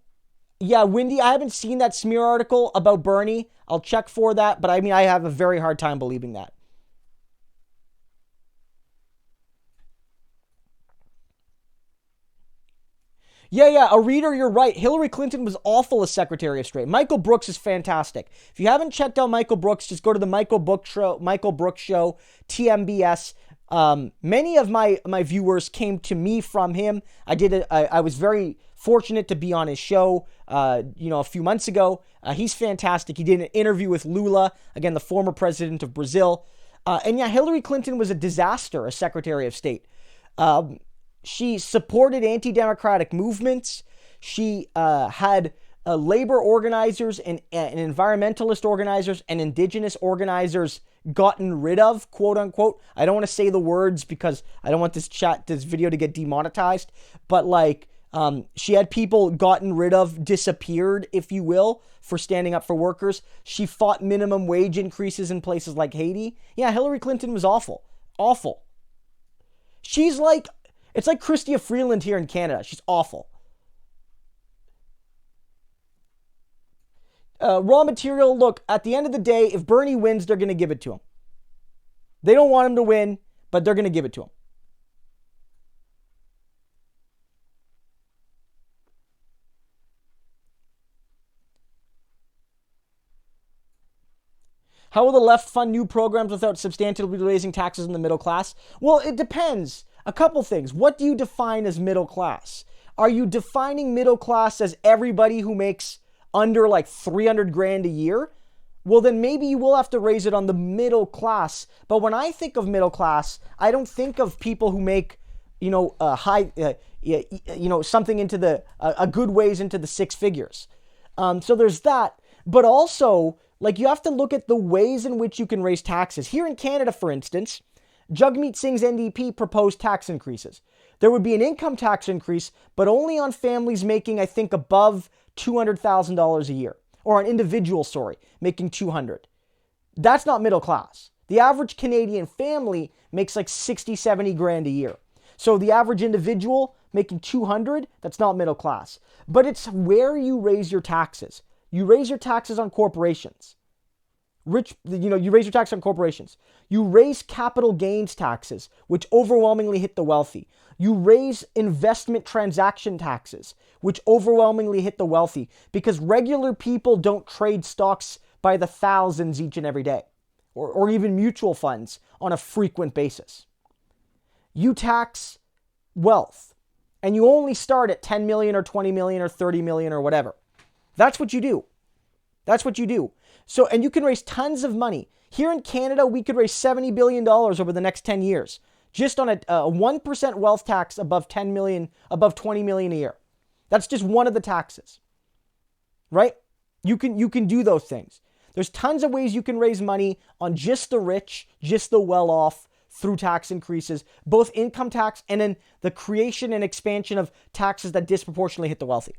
yeah, Windy, I haven't seen that smear article about Bernie. I'll check for that, but I mean, I have a very hard time believing that. Yeah, a reader, you're right. Hillary Clinton was awful as Secretary of State. Michael Brooks is fantastic. If you haven't checked out Michael Brooks, just go to the Michael Brooks Show, TMBS. Many of my viewers came to me from him. I was very fortunate to be on his show, a few months ago. He's fantastic. He did an interview with Lula, again, the former president of Brazil. And yeah, Hillary Clinton was a disaster as Secretary of State. She supported anti-democratic movements. She had labor organizers and environmentalist organizers and indigenous organizers gotten rid of, quote unquote. I don't want to say the words because I don't want this video to get demonetized, but she had people gotten rid of, disappeared, if you will, for standing up for workers. She fought minimum wage increases in places like Haiti. Yeah, Hillary Clinton was awful. Awful. It's like Chrystia Freeland here in Canada. She's awful. Raw material, look, at the end of the day, if Bernie wins, they're going to give it to him. They don't want him to win, but they're going to give it to him. How will the left fund new programs without substantially raising taxes on the middle class? Well, it depends. A couple things. What do you define as middle class? Are you defining middle class as everybody who makes under $300 grand a year? Well, then maybe you will have to raise it on the middle class. But when I think of middle class, I don't think of people who make, something into a good ways into the six figures. So there's that. But also, you have to look at the ways in which you can raise taxes. Here in Canada, for instance, Jagmeet Singh's NDP proposed tax increases. There would be an income tax increase, but only on families making, I think, above $200,000 a year. Or on individuals, making $200,000. That's not middle class. The average Canadian family makes $60,000-70,000 grand a year. So the average individual making $200,000, that's not middle class. But it's where you raise your taxes. You raise your taxes on corporations. You raise your tax on corporations. You raise capital gains taxes, which overwhelmingly hit the wealthy. You raise investment transaction taxes, which overwhelmingly hit the wealthy, because regular people don't trade stocks by the thousands each and every day, or even mutual funds on a frequent basis. You tax wealth. and you only start at 10 million or 20 million or 30 million or whatever. That's what you do. That's what you do. So, and you can raise tons of money. Here in Canada, we could raise $70 billion over the next 10 years, just on a 1% wealth tax above 10 million, above 20 million a year. That's just one of the taxes, right? You can do those things. There's tons of ways you can raise money on just the rich, just the well-off, through tax increases, both income tax and then the creation and expansion of taxes that disproportionately hit the wealthy.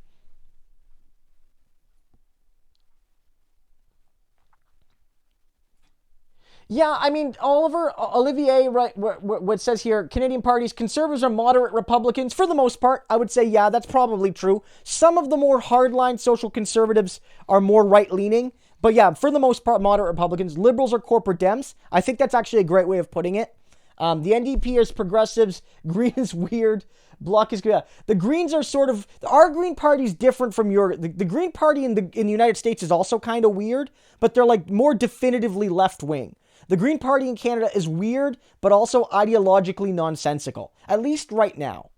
Yeah, I mean, Olivier, right, what says here, Canadian parties, conservatives are moderate Republicans. For the most part, I would say, yeah, that's probably true. Some of the more hardline social conservatives are more right-leaning. But yeah, for the most part, moderate Republicans. Liberals are corporate Dems. I think that's actually a great way of putting it. The NDP is progressives. Green is weird. Bloc is good. The Greens are sort of, our Green Party is different from the Green Party in the United States is also kind of weird, but they're like more definitively left-wing. The Green Party in Canada is weird, but also ideologically nonsensical, at least right now.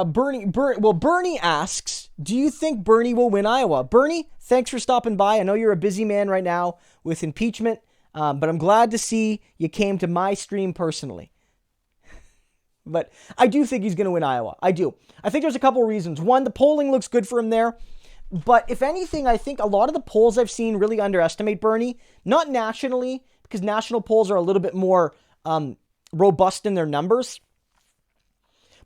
Bernie asks, do you think Bernie will win Iowa? Bernie, thanks for stopping by. I know you're a busy man right now with impeachment, but I'm glad to see you came to my stream personally. But I do think he's going to win Iowa. I do. I think there's a couple reasons. One, the polling looks good for him there. But if anything, I think a lot of the polls I've seen really underestimate Bernie. Not nationally, because national polls are a little bit more robust in their numbers.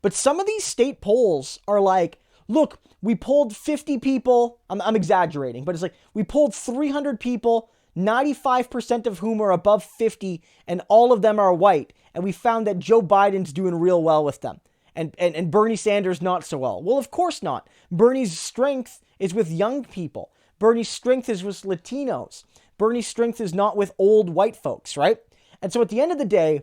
But some of these state polls are like, look, we polled 50 people. I'm exaggerating, but it's like we polled 300 people, 95% of whom are above 50, and all of them are white. And we found that Joe Biden's doing real well with them. And Bernie Sanders not so well. Well, of course not. Bernie's strength is with young people. Bernie's strength is with Latinos. Bernie's strength is not with old white folks, right? And so at the end of the day,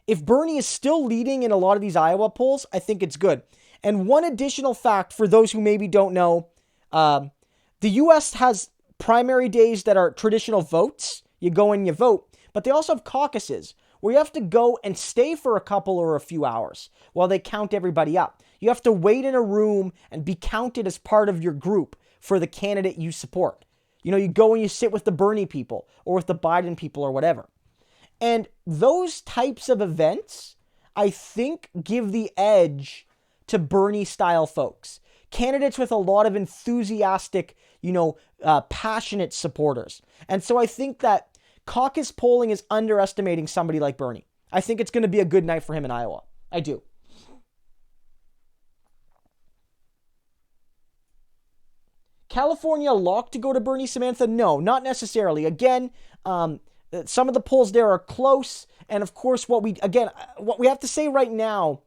if Bernie is still leading in a lot of these Iowa polls, I think it's good. And one additional fact for those who maybe don't know, the U.S. has primary days that are traditional votes. You go and you vote. But they also have caucuses where you have to go and stay for a couple or a few hours while they count everybody up. You have to wait in a room and be counted as part of your group for the candidate you support. You know, you go and you sit with the Bernie people or with the Biden people or whatever. And those types of events, I think, give the edge to Bernie-style folks. Candidates with a lot of enthusiastic, passionate supporters. And so I think that caucus polling is underestimating somebody like Bernie. I think it's going to be a good night for him in Iowa. I do. California locked to go to Bernie, Samantha? No, not necessarily. Again, some of the polls there are close. And of course, what we have to say right now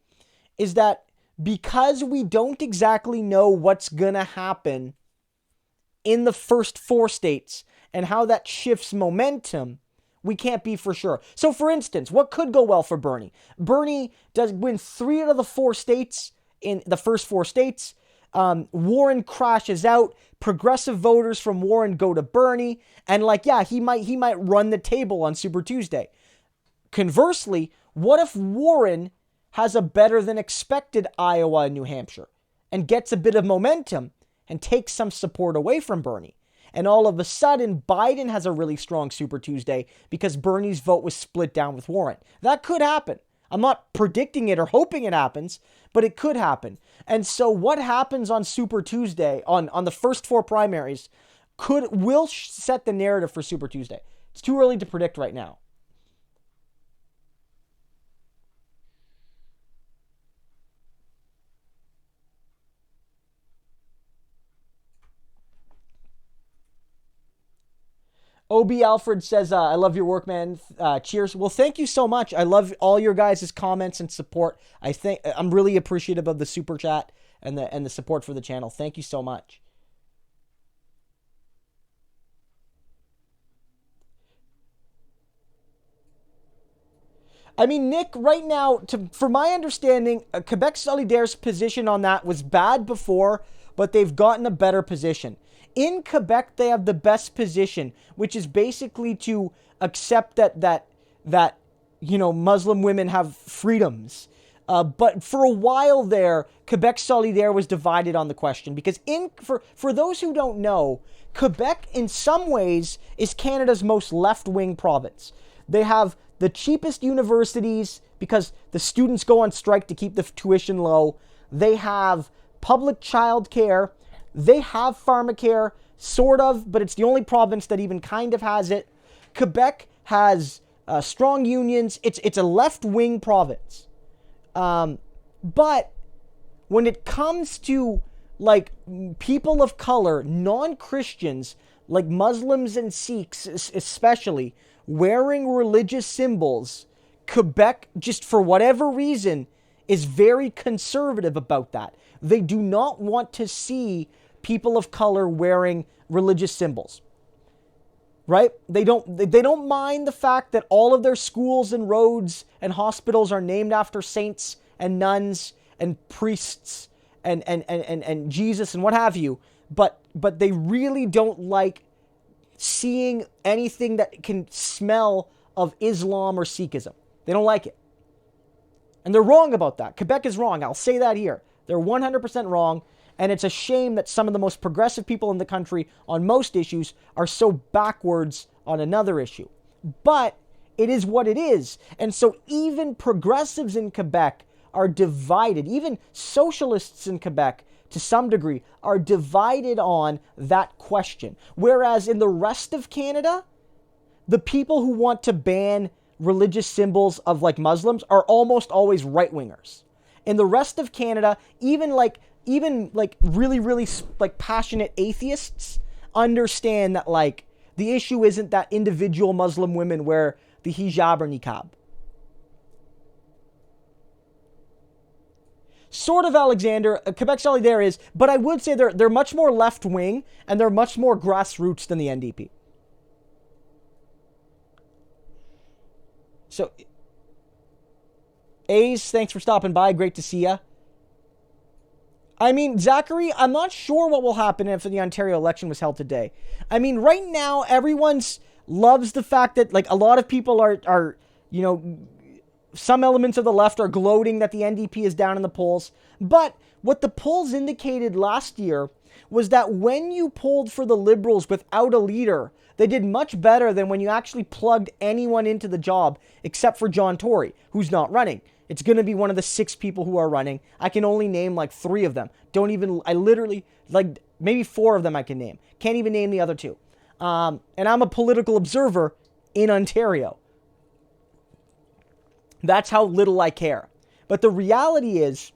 is that because we don't exactly know what's going to happen in the first four states and how that shifts momentum, we can't be for sure. So for instance, what could go well for Bernie? Bernie does win 3 out of the 4 states in the first 4 states. Warren crashes out. Progressive voters from Warren go to Bernie. And he might run the table on Super Tuesday. Conversely, what if Warren has a better than expected Iowa and New Hampshire and gets a bit of momentum and takes some support away from Bernie? And all of a sudden, Biden has a really strong Super Tuesday because Bernie's vote was split down with Warren. That could happen. I'm not predicting it or hoping it happens, but it could happen. And so what happens on Super Tuesday, on the first 4 primaries, will set the narrative for Super Tuesday. It's too early to predict right now. OB Alfred says, I love your work, man. Cheers. Well, thank you so much. I love all your guys' comments and support. I'm really appreciative of the super chat and the support for the channel. Thank you so much. I mean, Nick, right now, for my understanding, Quebec Solidaire's position on that was bad before, but they've gotten a better position. In Quebec, they have the best position, which is basically to accept that Muslim women have freedoms. But for a while there, Quebec Solidaire was divided on the question because for those who don't know, Quebec in some ways is Canada's most left-wing province. They have the cheapest universities because the students go on strike to keep the tuition low. They have public childcare. They have pharmacare, sort of, but it's the only province that even kind of has it. Quebec has strong unions. It's a left-wing province. But when it comes to like people of color, non-Christians, like Muslims and Sikhs especially, wearing religious symbols, Quebec, just for whatever reason, is very conservative about that. They do not want to see people of color wearing religious symbols. Right? They don't mind the fact that all of their schools and roads and hospitals are named after saints and nuns and priests and Jesus and what have you. But they really don't like seeing anything that can smell of Islam or Sikhism. They don't like it. And they're wrong about that. Quebec is wrong. I'll say that here. They're 100% wrong. And it's a shame that some of the most progressive people in the country on most issues are so backwards on another issue. But it is what it is. And so even progressives in Quebec are divided. Even socialists in Quebec, to some degree, are divided on that question. Whereas in the rest of Canada, the people who want to ban religious symbols of like Muslims are almost always right-wingers. In the rest of Canada, even really, really like passionate atheists understand that like the issue isn't that individual Muslim women wear the hijab or niqab. Sort of, Alexander. Quebec Solidaire is, but I would say they're much more left-wing and they're much more grassroots than the NDP. So, A's, thanks for stopping by. Great to see ya. I mean, Zachary, I'm not sure what will happen if the Ontario election was held today. I mean, right now, everyone's loves the fact that, like, a lot of people are some elements of the left are gloating that the NDP is down in the polls. But what the polls indicated last year was that when you polled for the Liberals without a leader, they did much better than when you actually plugged anyone into the job, except for John Tory, who's not running. It's going to be one of the 6 people who are running. I can only name like 3 of them. Maybe 4 of them I can name. Can't even name the other 2. And I'm a political observer in Ontario. That's how little I care. But the reality is,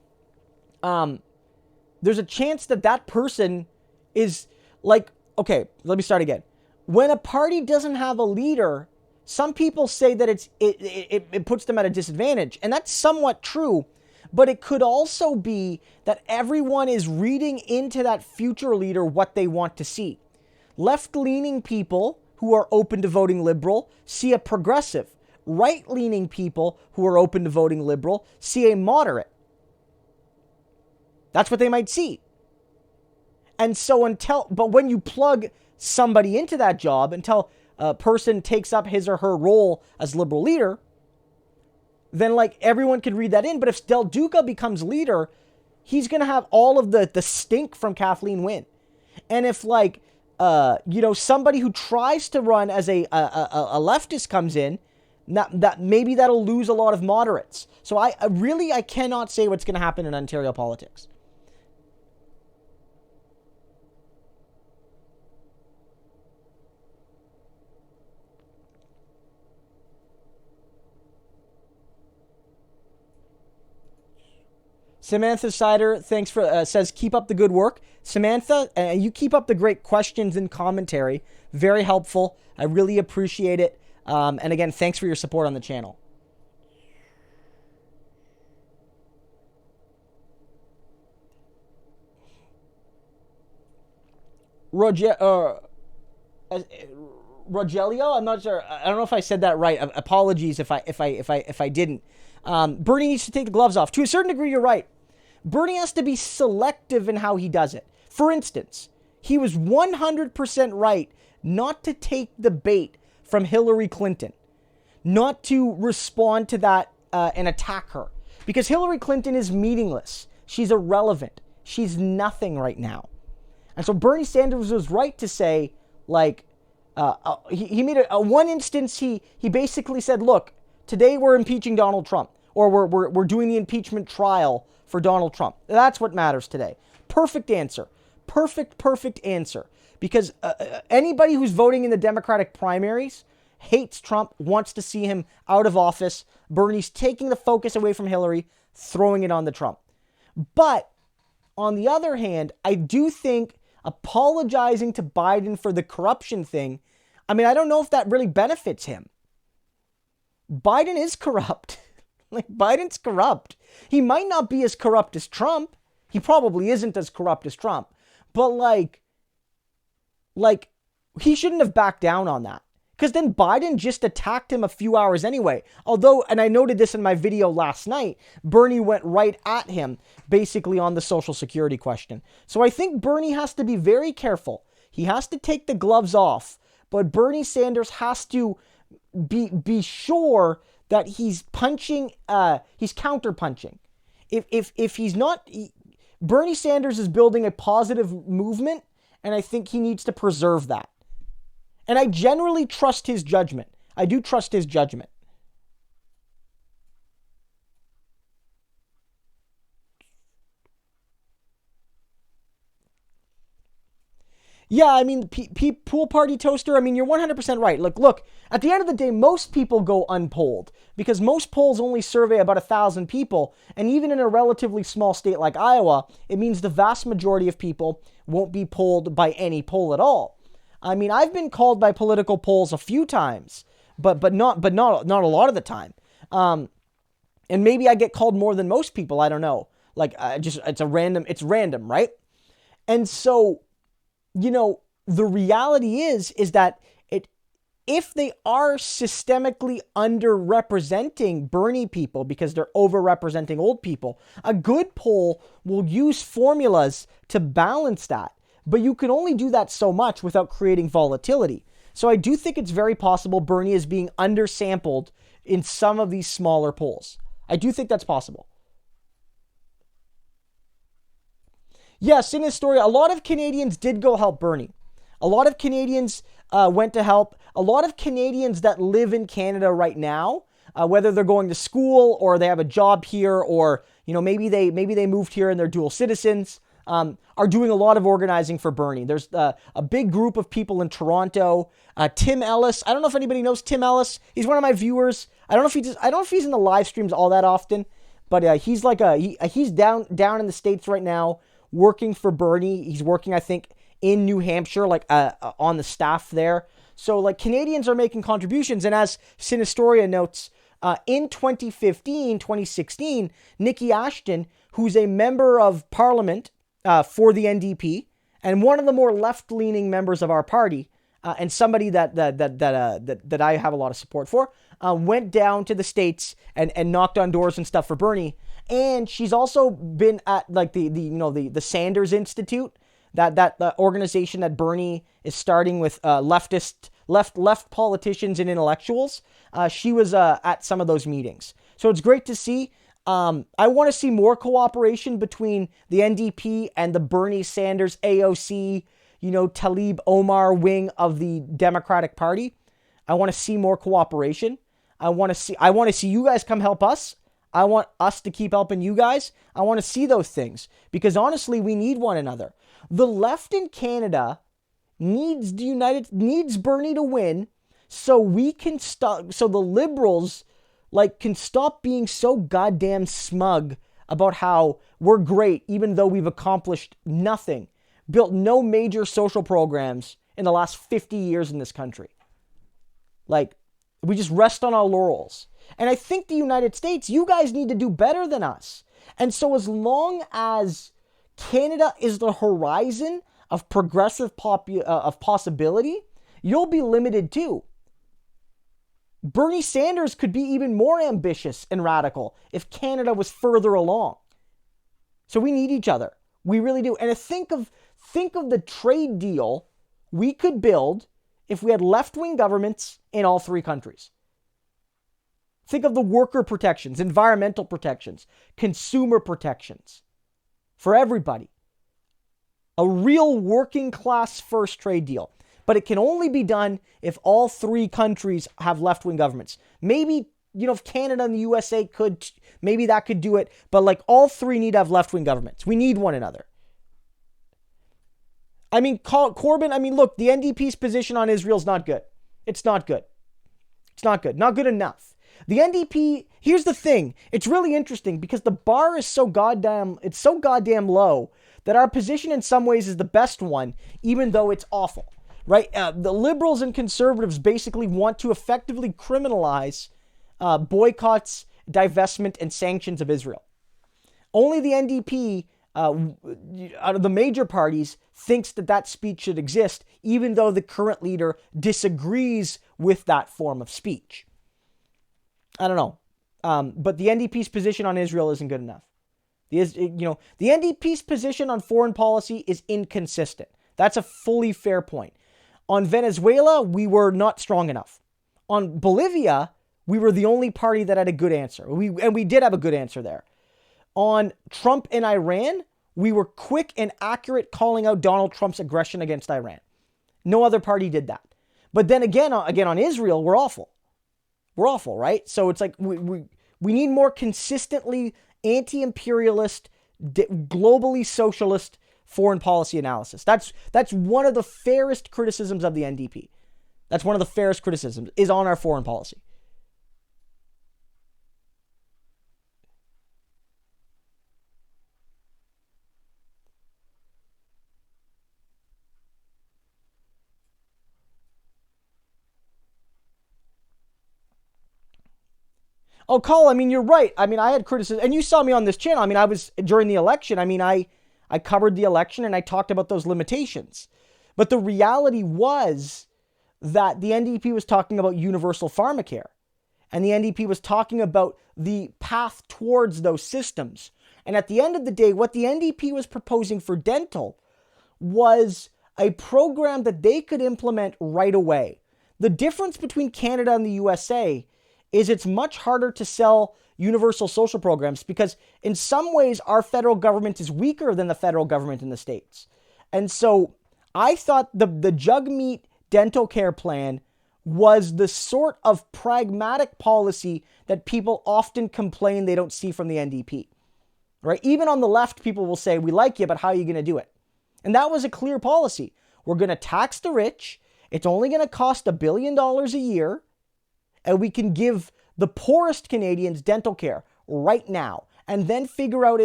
there's a chance that person is like, okay, let me start again. When a party doesn't have a leader, some people say that it puts them at a disadvantage. And that's somewhat true. But it could also be that everyone is reading into that future leader what they want to see. Left-leaning people who are open to voting Liberal see a progressive. Right-leaning people who are open to voting Liberal see a moderate. That's what they might see. And so but when you plug somebody into that job until a person takes up his or her role as Liberal leader, then like everyone could read that in. But if Del Duca becomes leader, he's going to have all of the stink from Kathleen Wynne. And if somebody who tries to run as a leftist comes in, maybe that'll lose a lot of moderates. So I cannot say what's going to happen in Ontario politics. Samantha Sider, thanks for, says, keep up the good work. Samantha, you keep up the great questions and commentary. Very helpful. I really appreciate it. And again, thanks for your support on the channel. Rogelio, I'm not sure. I don't know if I said that right. Apologies if I didn't. Bernie needs to take the gloves off. To a certain degree, you're right. Bernie has to be selective in how he does it. For instance, he was 100% right not to take the bait from Hillary Clinton, not to respond to that and attack her, because Hillary Clinton is meaningless. She's irrelevant. She's nothing right now. And so Bernie Sanders was right to say, like, he made a one instance, he basically said, look, today we're impeaching Donald Trump, or we're doing the impeachment trial for Donald Trump. That's what matters today. Perfect answer. Perfect answer. Because anybody who's voting in the Democratic primaries hates Trump, wants to see him out of office. Bernie's taking the focus away from Hillary, throwing it on the Trump. But on the other hand, I do think apologizing to Biden for the corruption thing, I mean, I don't know if that really benefits him. Biden is corrupt. Like, Biden's corrupt. He might not be as corrupt as Trump. He probably isn't as corrupt as Trump. But like he shouldn't have backed down on that. Because then Biden just attacked him a few hours anyway. Although, and I noted this in my video last night, Bernie went right at him, basically on the Social Security question. So I think Bernie has to be very careful. He has to take the gloves off. But Bernie Sanders has to be sure that he's punching, he's counter-punching. If he's not, Bernie Sanders is building a positive movement, and I think he needs to preserve that. And I generally trust his judgment. I do trust his judgment. Yeah, I mean, pool party toaster, I mean, you're 100% right. Look, at the end of the day, most people go unpolled because most polls only survey about 1,000 people. And even in a relatively small state like Iowa, it means the vast majority of people won't be polled by any poll at all. I mean, I've been called by political polls a few times, but not a lot of the time. And maybe I get called more than most people. I don't know. Like, it's random, right? And so, you know, the reality is that if they are systemically underrepresenting Bernie people because they're overrepresenting old people, a good poll will use formulas to balance that. But you can only do that so much without creating volatility. So I do think it's very possible Bernie is being undersampled in some of these smaller polls. I do think that's possible. Yes, in his story, a lot of Canadians did go help Bernie. A lot of Canadians went to help. A lot of Canadians that live in Canada right now, whether they're going to school or they have a job here, or you know maybe they moved here and they're dual citizens, are doing a lot of organizing for Bernie. There's a big group of people in Toronto. Tim Ellis. I don't know if anybody knows Tim Ellis. He's one of my viewers. I don't know if he's in the live streams all that often, but he's like he's down in the States right now, working for Bernie. He's working, I think, in New Hampshire, like on the staff there. So like Canadians are making contributions. And as Sinistoria notes, in 2016, Nikki Ashton, who's a member of parliament for the NDP and one of the more left-leaning members of our party, and somebody that I have a lot of support for, went down to the States and knocked on doors and stuff for Bernie. And she's also been at like the Sanders Institute, that organization that Bernie is starting with left politicians and intellectuals. She was at some of those meetings. So it's great to see. I want to see more cooperation between the NDP and the Bernie Sanders AOC, Talib Omar wing of the Democratic Party. I want to see more cooperation. I want to see you guys come help us. I want us to keep helping you guys. I want to see those things because honestly, we need one another. The left in Canada needs Bernie to win so we can stop, so the liberals can stop being so goddamn smug about how we're great even though we've accomplished nothing, built no major social programs in the last 50 years in this country. Like, we just rest on our laurels. And I think the United States, you guys need to do better than us. And so as long as Canada is the horizon of progressive of possibility, you'll be limited too. Bernie Sanders could be even more ambitious and radical if Canada was further along. So we need each other. We really do. And think of the trade deal we could build if we had left-wing governments in all three countries. Think of the worker protections, environmental protections, consumer protections for everybody. A real working class first trade deal. But it can only be done if all three countries have left-wing governments. Maybe, if Canada and the USA could, maybe that could do it. But like all three need to have left-wing governments. We need one another. I mean, Corbyn, look, the NDP's position on Israel is not good. It's not good. It's not good. Not good enough. The NDP, here's the thing. It's really interesting because the bar is so goddamn low that our position in some ways is the best one, even though it's awful, right? The liberals and conservatives basically want to effectively criminalize boycotts, divestment, and sanctions of Israel. Only the NDP, out of the major parties, thinks that speech should exist, even though the current leader disagrees with that form of speech. I don't know. But the NDP's position on Israel isn't good enough. The NDP's position on foreign policy is inconsistent. That's a fully fair point. On Venezuela, we were not strong enough. On Bolivia, we were the only party that had a good answer. We did have a good answer there. On Trump and Iran, we were quick and accurate calling out Donald Trump's aggression against Iran. No other party did that. But then again on Israel, we're awful. We're awful, right? So it's like we need more consistently anti-imperialist, globally socialist foreign policy analysis. That's one of the fairest criticisms of the NDP. That's one of the fairest criticisms is on our foreign policy. Oh, Cole, you're right. I had criticism, and you saw me on this channel. I was, during the election, I covered the election and I talked about those limitations. But the reality was that the NDP was talking about universal pharmacare. And the NDP was talking about the path towards those systems. And at the end of the day, what the NDP was proposing for dental was a program that they could implement right away. The difference between Canada and the USA is it's much harder to sell universal social programs because in some ways our federal government is weaker than the federal government in the States. And so I thought the Jugmeat dental care plan was the sort of pragmatic policy that people often complain they don't see from the NDP, right? Even on the left, people will say, we like you, but how are you going to do it? And that was a clear policy. We're going to tax the rich. It's only going to cost $1 billion a year. And we can give the poorest Canadians dental care right now and then figure out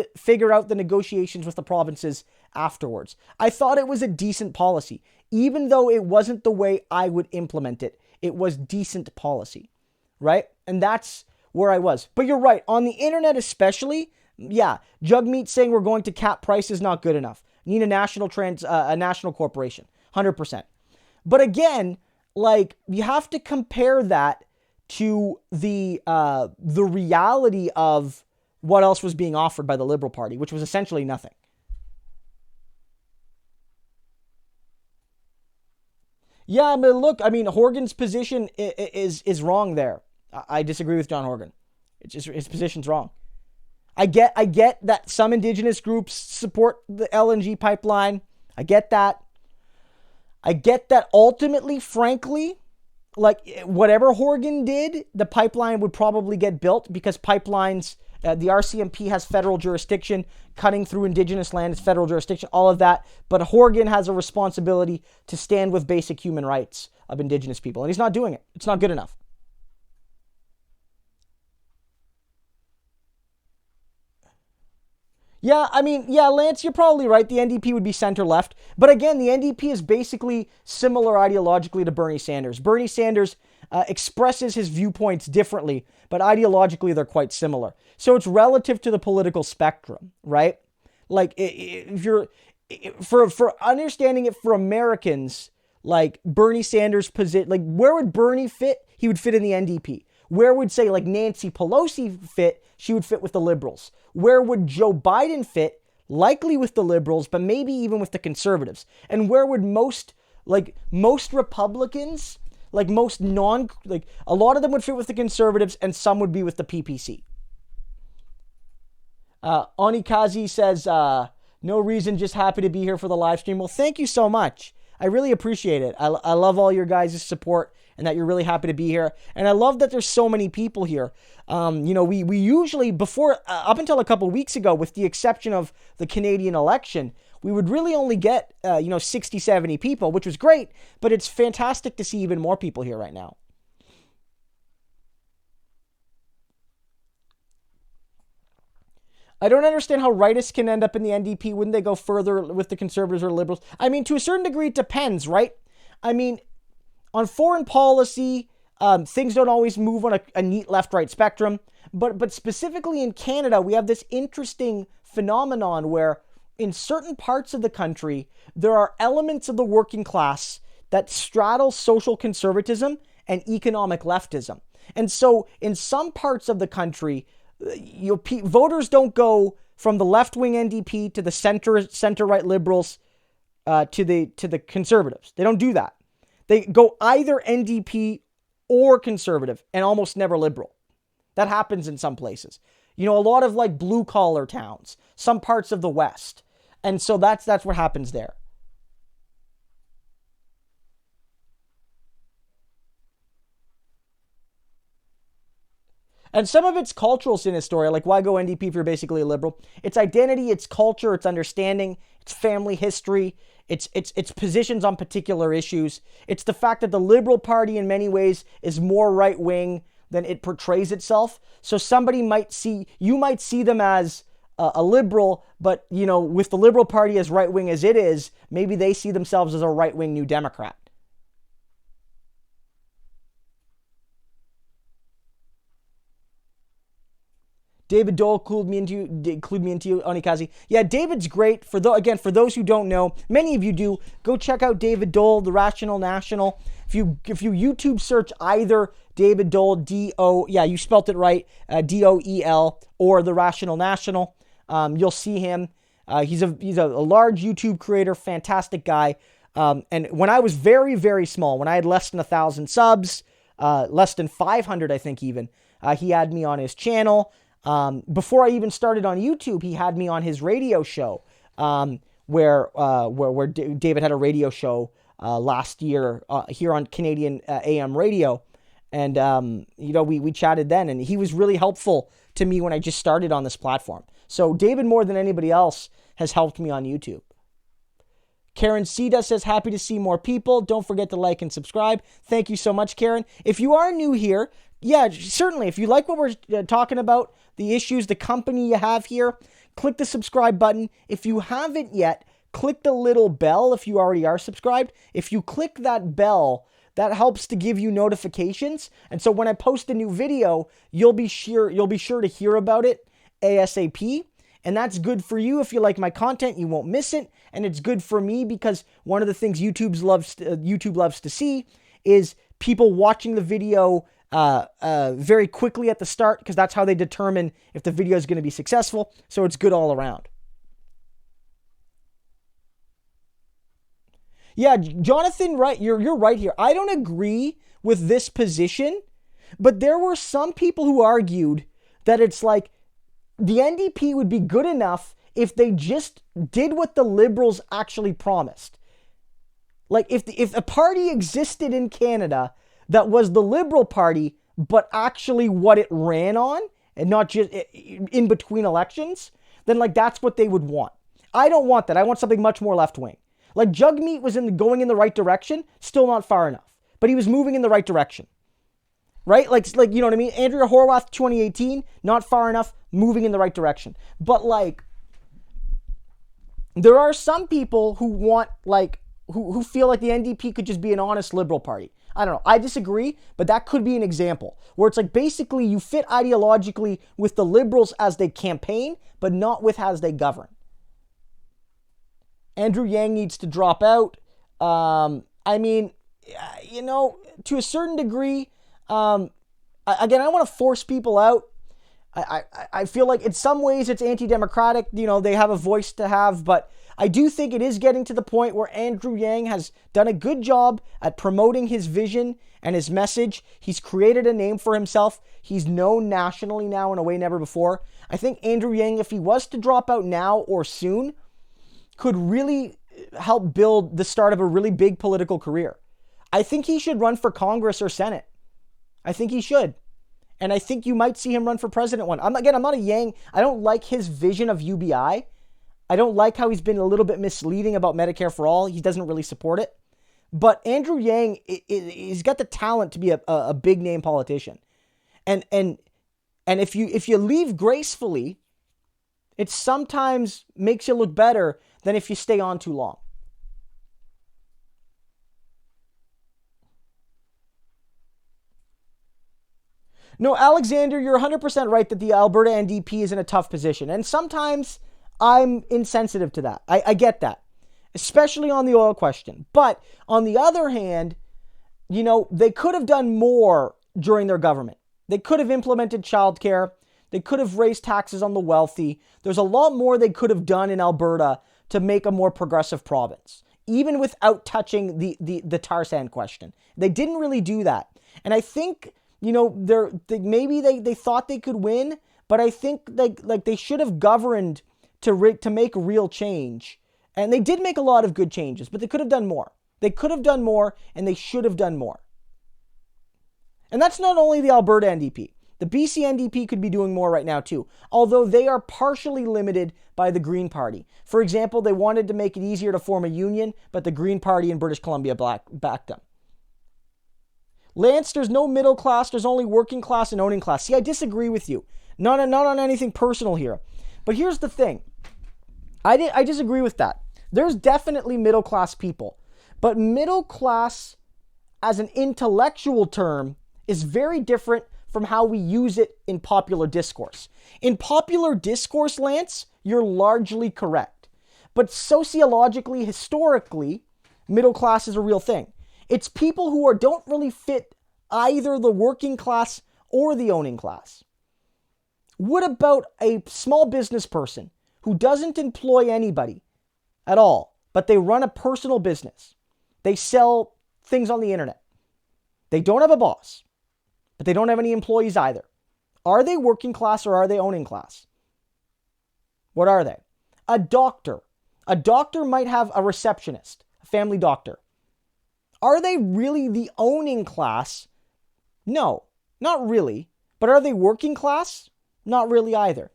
the negotiations with the provinces afterwards. I thought it was a decent policy. Even though it wasn't the way I would implement it, it was decent policy, right? And that's where I was. But you're right. On the internet especially, yeah, Jugmeat saying we're going to cap price is not good enough. Need a national corporation, 100%. But again, you have to compare that to the reality of what else was being offered by the Liberal Party, which was essentially nothing. Yeah, look, Horgan's position is wrong there. I disagree with John Horgan. It's just his position's wrong. I get that some Indigenous groups support the LNG pipeline. I get that. I get that ultimately, frankly, whatever Horgan did, the pipeline would probably get built because pipelines, the RCMP has federal jurisdiction, cutting through Indigenous land is federal jurisdiction, all of that. But Horgan has a responsibility to stand with basic human rights of Indigenous people, and he's not doing it. It's not good enough. Yeah, I mean, yeah, Lance, you're probably right. The NDP would be center-left. But again, the NDP is basically similar ideologically to Bernie Sanders. Bernie Sanders expresses his viewpoints differently, but ideologically they're quite similar. So it's relative to the political spectrum, right? Like, if you're... For understanding it for Americans, like Bernie Sanders' position, like where would Bernie fit? He would fit in the NDP. Where would, say, like Nancy Pelosi fit? She would fit with the Liberals. Where would Joe Biden fit? Likely with the Liberals, but maybe even with the Conservatives. And where would most Republicans, a lot of them would fit with the Conservatives and some would be with the PPC. Onikazi says, no reason, just happy to be here for the live stream. Well, thank you so much. I really appreciate it. I love all your guys' support and that you're really happy to be here. And I love that there's so many people here. We usually, before, up until a couple weeks ago, with the exception of the Canadian election, we would really only get, 60, 70 people, which was great. But it's fantastic to see even more people here right now. I don't understand how rightists can end up in the NDP. Wouldn't they go further with the Conservatives or Liberals? I mean, to a certain degree, it depends, right? I mean, on foreign policy, things don't always move on a neat left-right spectrum. But specifically in Canada, we have this interesting phenomenon where in certain parts of the country, there are elements of the working class that straddle social conservatism and economic leftism. And so in some parts of the country, voters don't go from the left-wing NDP to the center-right Liberals to the Conservatives. They don't do that. They go either NDP or Conservative and almost never Liberal. That happens in some places. A lot of like blue-collar towns, some parts of the West. And so that's what happens there. And some of it's cultural sin story, like why go NDP if you're basically a liberal? It's identity, it's culture, it's understanding, it's family history, it's positions on particular issues. It's the fact that the Liberal Party in many ways is more right-wing than it portrays itself. So you might see them as a liberal, but, with the Liberal Party as right-wing as it is, maybe they see themselves as a right-wing New Democrat. David Dole clued me into you, Onikazi. Yeah, David's great. For those who don't know, many of you do, go check out David Dole, The Rational National. If you YouTube search either David Dole, you spelt it right, Doel, or The Rational National, you'll see him. He's a large YouTube creator, fantastic guy. And when I was very, very small, when I had less than 1,000 subs, less than 500, I think even, he had me on his channel. Before I even started on YouTube, he had me on his radio show, where David had a radio show last year here on Canadian AM radio, and we chatted then, and he was really helpful to me when I just started on this platform. So David, more than anybody else, has helped me on YouTube. Karen Sita says, happy to see more people. Don't forget to like and subscribe. Thank you so much, Karen. If you are new here, yeah, certainly. If you like what we're talking about, the issues, the company you have here, click the subscribe button. If you haven't yet, click the little bell if you already are subscribed. If you click that bell, that helps to give you notifications. And so when I post a new video, you'll be sure to hear about it ASAP. And that's good for you. If you like my content, you won't miss it. And it's good for me because one of the things YouTube loves to see is people watching the video very quickly at the start, because that's how they determine if the video is going to be successful. So it's good all around. Yeah, Jonathan, right? You're right here. I don't agree with this position, but there were some people who argued that it's like the NDP would be good enough if they just did what the Liberals actually promised. Like if a party existed in Canada that was the Liberal Party, but actually what it ran on, and not just in between elections, then like that's what they would want. I don't want that. I want something much more left-wing. Like Jugmeat was going in the right direction, still not far enough, but he was moving in the right direction. Right? Like you know what I mean? Andrea Horwath, 2018, not far enough, moving in the right direction. But like There are some people who want, like, who feel like the NDP could just be an honest liberal party. I don't know. I disagree, but that could be an example where it's like basically you fit ideologically with the liberals as they campaign, but not with as they govern. Andrew Yang needs to drop out. I mean, you know, to a certain degree, again, I don't want to force people out. I feel like in some ways it's anti-democratic. You know, they have a voice to have, but I do think it is getting to the point where Andrew Yang has done a good job at promoting his vision and his message. He's created a name for himself. He's known nationally now in a way never before. I think Andrew Yang, if he was to drop out now or soon, could really help build the start of a really big political career. I think he should run for Congress or Senate. I think he should. And I think you might see him run for president one. I'm not a Yang. I don't like his vision of UBI. I don't like how he's been a little bit misleading about Medicare for All. He doesn't really support it. But Andrew Yang, he's got the talent to be a big name politician. And if you leave gracefully, it sometimes makes you look better than if you stay on too long. No, Alexander, you're 100% right that the Alberta NDP is in a tough position. And sometimes I'm insensitive to that. I get that, especially on the oil question. But on the other hand, you know, they could have done more during their government. They could have implemented childcare. They could have raised taxes on the wealthy. There's a lot more they could have done in Alberta to make a more progressive province, even without touching the tar sand question. They didn't really do that. And I think, you know, maybe they thought they could win, but I think like they should have governed to make real change. And they did make a lot of good changes, but they could have done more. They could have done more, and they should have done more. And that's not only the Alberta NDP. The BC NDP could be doing more right now too, although they are partially limited by the Green Party. For example, they wanted to make it easier to form a union, but the Green Party in British Columbia backed them. Lance, there's no middle class, there's only working class and owning class. See, I disagree with you. Not on anything personal here. But here's the thing. I disagree with that. There's definitely middle class people. But middle class as an intellectual term is very different from how we use it in popular discourse. In popular discourse, Lance, you're largely correct. But sociologically, historically, middle class is a real thing. It's people who don't really fit either the working class or the owning class. What about a small business person who doesn't employ anybody at all, but they run a personal business? They sell things on the internet. They don't have a boss, but they don't have any employees either. Are they working class or are they owning class? What are they? A doctor. A doctor might have a receptionist, a family doctor. Are they really the owning class? No, not really. But are they working class? Not really either.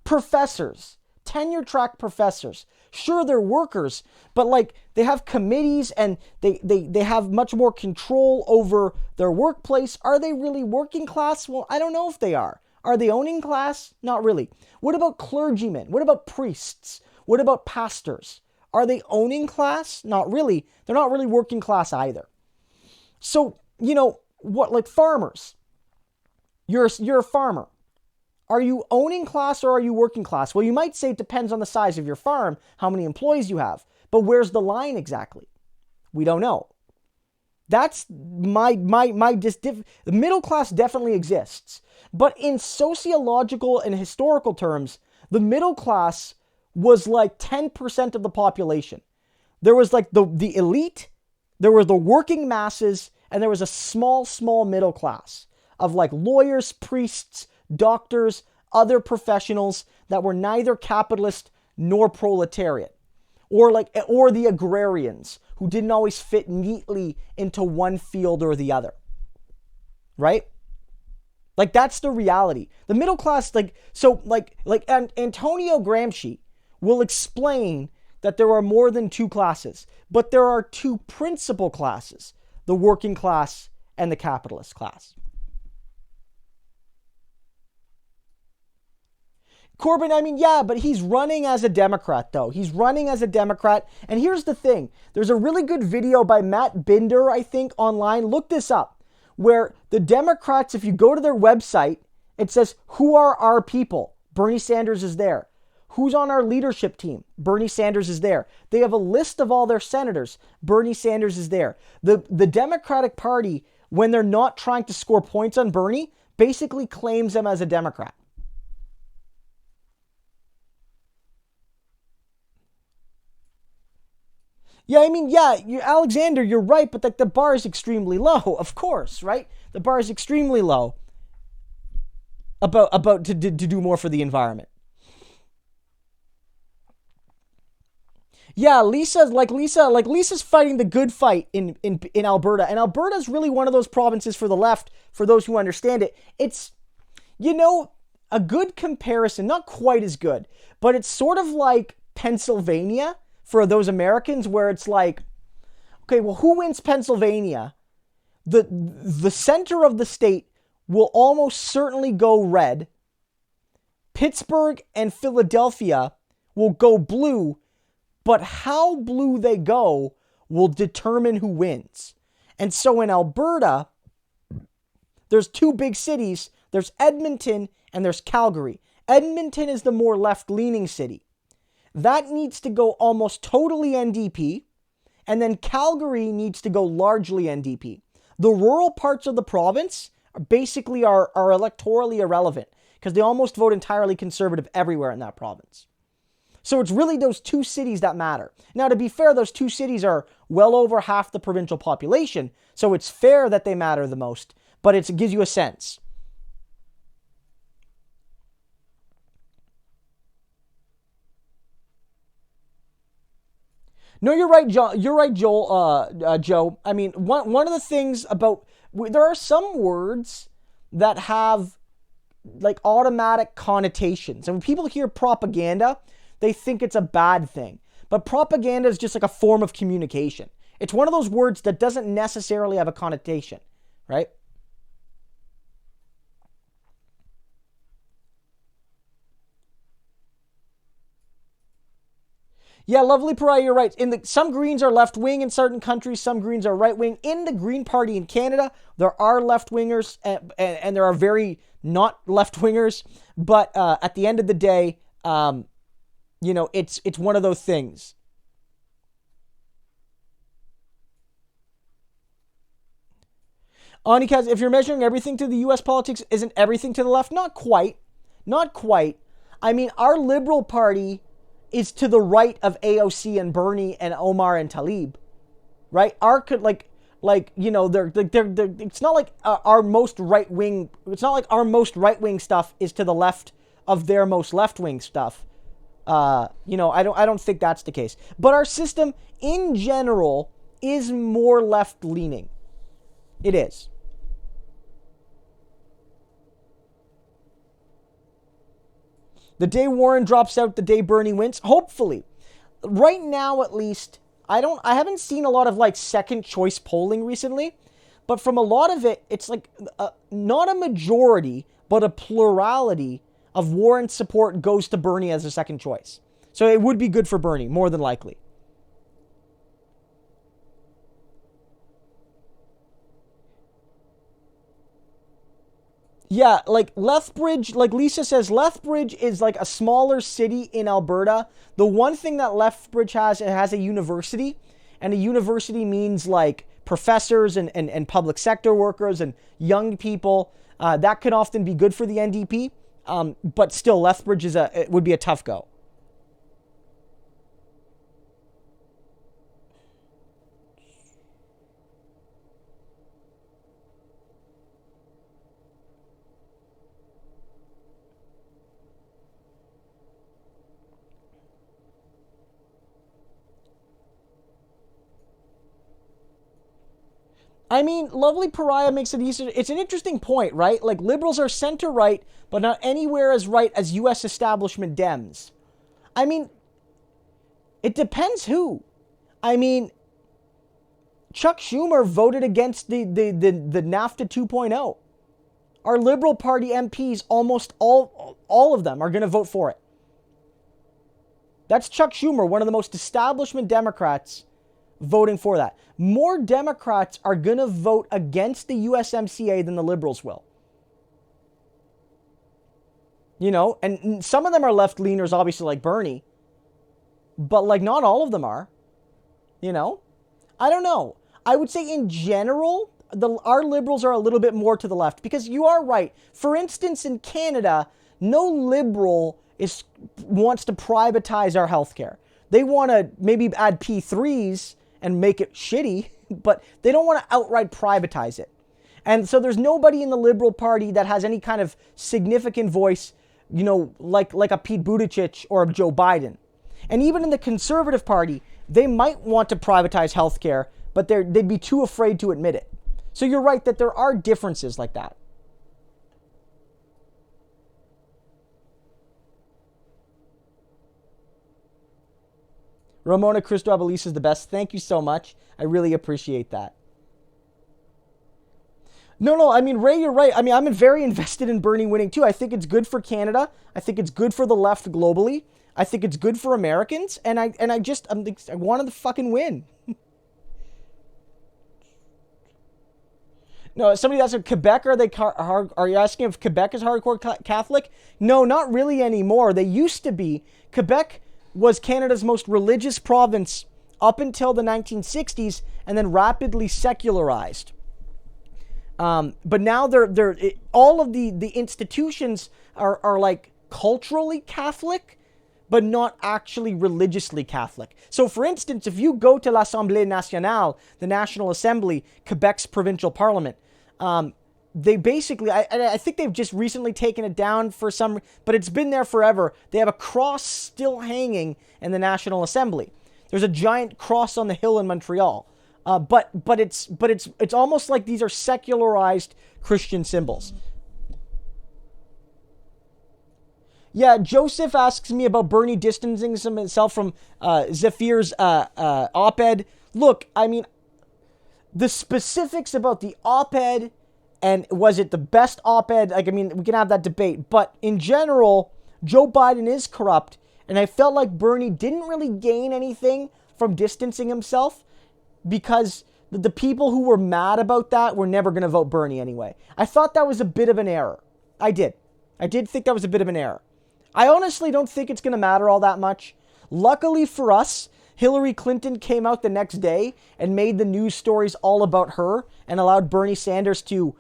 Professors, tenure track professors. Sure, they're workers, but like they have committees and they have much more control over their workplace. Are they really working class? Well, I don't know if they are. Are they owning class? Not really. What about clergymen? What about priests? What about pastors? Are they owning class? Not really. They're not really working class either. So, you know, what, like farmers? You're a farmer. Are you owning class or are you working class? Well, you might say it depends on the size of your farm, how many employees you have. But where's the line exactly? We don't know. That's the middle class definitely exists. But in sociological and historical terms, the middle class was like 10% of the population. There was like the elite, there were the working masses, and there was a small middle class of like lawyers, priests, doctors, other professionals that were neither capitalist nor proletariat, or the agrarians who didn't always fit neatly into one field or the other. Right? Like that's the reality. The middle class, Antonio Gramsci will explain that there are more than two classes, but there are two principal classes, the working class and the capitalist class. Corbyn, I mean, yeah, but he's running as a Democrat, though. He's running as a Democrat. And here's the thing. There's a really good video by Matt Binder, I think, online. Look this up. Where the Democrats, if you go to their website, it says, who are our people? Bernie Sanders is there. Who's on our leadership team? Bernie Sanders is there. They have a list of all their senators. Bernie Sanders is there. The Democratic Party, when they're not trying to score points on Bernie, basically claims him as a Democrat. Yeah, I mean, yeah, Alexander, you're right, but like the bar is extremely low, of course, right? The bar is extremely low about to do more for the environment. Yeah, Lisa's fighting the good fight in Alberta. And Alberta's really one of those provinces for the left, for those who understand it. It's, a good comparison, not quite as good, but it's sort of like Pennsylvania for those Americans, where it's like, okay, well, who wins Pennsylvania? The center of the state will almost certainly go red. Pittsburgh and Philadelphia will go blue. But how blue they go will determine who wins. And so in Alberta, there's two big cities. There's Edmonton and there's Calgary. Edmonton is the more left-leaning city. That needs to go almost totally NDP. And then Calgary needs to go largely NDP. The rural parts of the province basically are electorally irrelevant because they almost vote entirely conservative everywhere in that province. So it's really those two cities that matter. Now, to be fair, those two cities are well over half the provincial population, so it's fair that they matter the most, but it gives you a sense. No, you're right, Joe. You're right, Joe. I mean, one of the things about, there are some words that have like automatic connotations, and when people hear propaganda, they think it's a bad thing. But propaganda is just like a form of communication. It's one of those words that doesn't necessarily have a connotation, right? Yeah, lovely Pariah, you're right. Some Greens are left-wing in certain countries, some Greens are right-wing. In the Green Party in Canada, there are left-wingers and there are very not left-wingers. But at the end of the day, it's one of those things. Anikaz, if you're measuring everything to the U.S. politics, isn't everything to the left? Not quite. Not quite. I mean, our Liberal Party is to the right of AOC and Bernie and Omar and Tlaib, right? They're it's not like our most right wing. It's not like our most right wing stuff is to the left of their most left wing stuff. I don't think that's the case. But our system in general is more left leaning. It is. The day Warren drops out, the day Bernie wins. Hopefully. Right now, at least, I haven't seen a lot of like second choice polling recently, but from a lot of it, it's like not a majority, but a plurality of Warren's support goes to Bernie as a second choice. So it would be good for Bernie, more than likely. Yeah, like Lethbridge, like Lisa says, Lethbridge is like a smaller city in Alberta. The one thing that Lethbridge has, it has a university. And a university means like professors and public sector workers and young people. That can often be good for the NDP. But still, Lethbridge it would be a tough go. I mean, Lovely Pariah makes it easier. It's an interesting point, right? Like, liberals are center-right, but not anywhere as right as U.S. establishment Dems. I mean, it depends who. I mean, Chuck Schumer voted against the NAFTA 2.0. our Liberal Party MPs, almost all of them are going to vote for it. That's Chuck Schumer, one of the most establishment Democrats, voting for that. More Democrats are going to vote against the USMCA than the Liberals will. You know, and some of them are left-leaners, obviously, like Bernie. But, like, not all of them are. You know? I don't know. I would say in general, our Liberals are a little bit more to the left. Because you are right. For instance, in Canada, no Liberal wants to privatize our healthcare. They want to maybe add P3s and make it shitty, but they don't want to outright privatize it. And so there's nobody in the Liberal Party that has any kind of significant voice, you know, like a Pete Buttigieg or a Joe Biden. And even in the Conservative Party, they might want to privatize healthcare, but they'd be too afraid to admit it. So you're right that there are differences like that. Ramona Cristobal is the best. Thank you so much. I really appreciate that. No, I mean, Ray, you're right. I mean, I'm very invested in Bernie winning too. I think it's good for Canada. I think it's good for the left globally. I think it's good for Americans. And I wanted to fucking win. No, somebody asked if Quebec, are you asking if Quebec is hardcore Catholic? No, not really anymore. They used to be. Quebec was Canada's most religious province up until the 1960s and then rapidly secularized. But now all of the institutions are like culturally Catholic, but not actually religiously Catholic. So for instance, if you go to l'Assemblée nationale, the National Assembly, Quebec's provincial parliament, they basically, I think they've just recently taken it down but it's been there forever. They have a cross still hanging in the National Assembly. There's a giant cross on the hill in Montreal. But it's almost like these are secularized Christian symbols. Yeah, Joseph asks me about Bernie distancing himself from Zephyr's op-ed. Look, I mean, the specifics about the op-ed and was it the best op-ed? Like, I mean, we can have that debate. But in general, Joe Biden is corrupt. And I felt like Bernie didn't really gain anything from distancing himself because the people who were mad about that were never going to vote Bernie anyway. I thought that was a bit of an error. I did think that was a bit of an error. I honestly don't think it's going to matter all that much. Luckily for us, Hillary Clinton came out the next day and made the news stories all about her and allowed Bernie Sanders to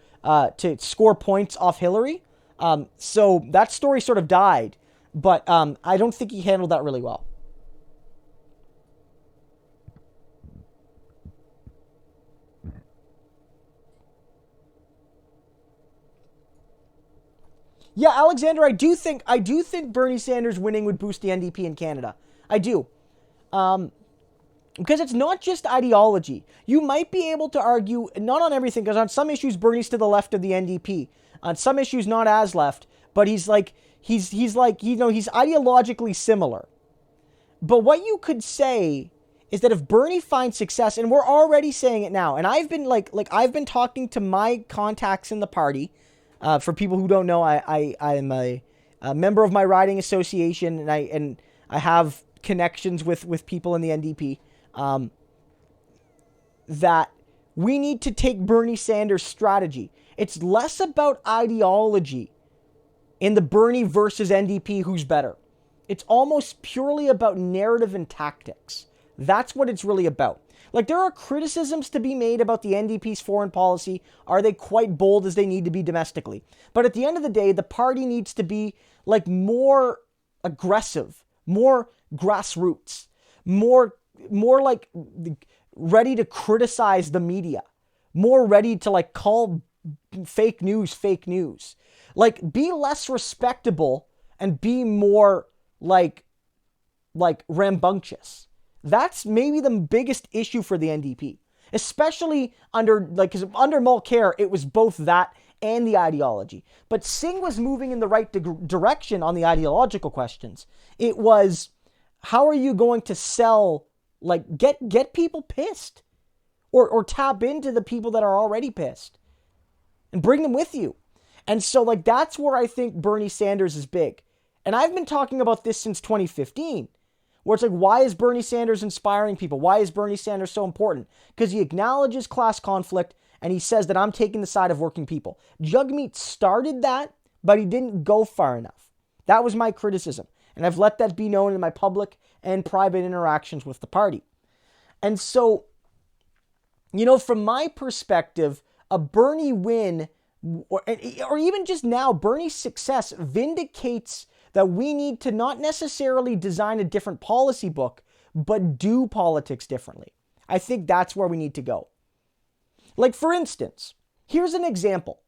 score points off Hillary. So that story sort of died, but I don't think he handled that really well. Yeah, Alexander, I do think Bernie Sanders winning would boost the NDP in Canada. I do. Because it's not just ideology. You might be able to argue, not on everything, because on some issues, Bernie's to the left of the NDP. On some issues, not as left, but he's ideologically similar. But what you could say is that if Bernie finds success, and we're already saying it now, and I've been I've been talking to my contacts in the party. For people who don't know, I am a member of my riding association, and I have connections with people in the NDP. That we need to take Bernie Sanders' strategy. It's less about ideology in the Bernie versus NDP who's better. It's almost purely about narrative and tactics. That's what it's really about. Like, there are criticisms to be made about the NDP's foreign policy. Are they quite bold as they need to be domestically? But at the end of the day, the party needs to be, like, more aggressive, more grassroots, more like ready to criticize the media, more ready to, like, call fake news. Like, be less respectable and be more, like rambunctious. That's maybe the biggest issue for the NDP, especially because under Mulcair, it was both that and the ideology. But Singh was moving in the right direction on the ideological questions. It was, how are you going to sell, like, get people pissed or tap into the people that are already pissed and bring them with you. And so, like, that's where I think Bernie Sanders is big. And I've been talking about this since 2015, where it's like, why is Bernie Sanders inspiring people? Why is Bernie Sanders so important? Because he acknowledges class conflict and he says that I'm taking the side of working people. Jagmeet started that, but he didn't go far enough. That was my criticism. And I've let that be known in my public and private interactions with the party. And so, you know, from my perspective, a Bernie win, or even just now, Bernie's success vindicates that we need to not necessarily design a different policy book, but do politics differently. I think that's where we need to go. Like, for instance, here's an example.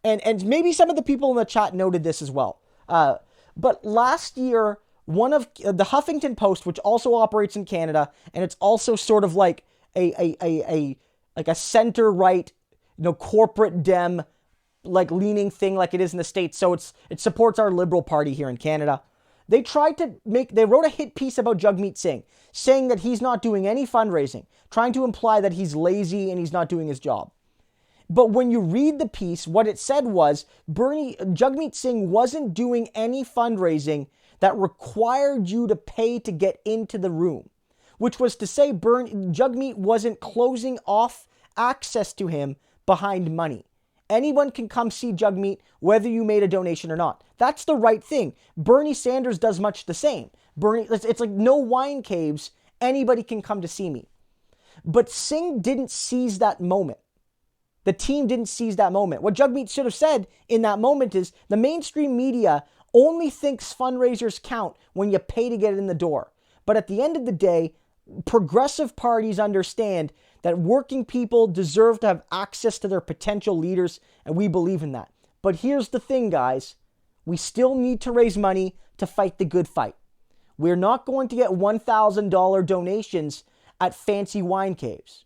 And maybe some of the people in the chat noted this as well. But last year, one of the Huffington Post, which also operates in Canada, and it's also sort of like a center right, you know, corporate dem like leaning thing like it is in the States. So it supports our Liberal Party here in Canada. They wrote a hit piece about Jagmeet Singh, saying that he's not doing any fundraising, trying to imply that he's lazy and he's not doing his job. But when you read the piece, what it said was Jagmeet Singh wasn't doing any fundraising that required you to pay to get into the room, which was to say Jagmeet wasn't closing off access to him behind money. Anyone can come see Jagmeet whether you made a donation or not. That's the right thing. Bernie Sanders does much the same. It's like no wine caves. Anybody can come to see me. But Singh didn't seize that moment. The team didn't seize that moment. What Jagmeet should have said in that moment is the mainstream media only thinks fundraisers count when you pay to get in the door. But at the end of the day, progressive parties understand that working people deserve to have access to their potential leaders, and we believe in that. But here's the thing, guys. We still need to raise money to fight the good fight. We're not going to get $1,000 donations at fancy wine caves.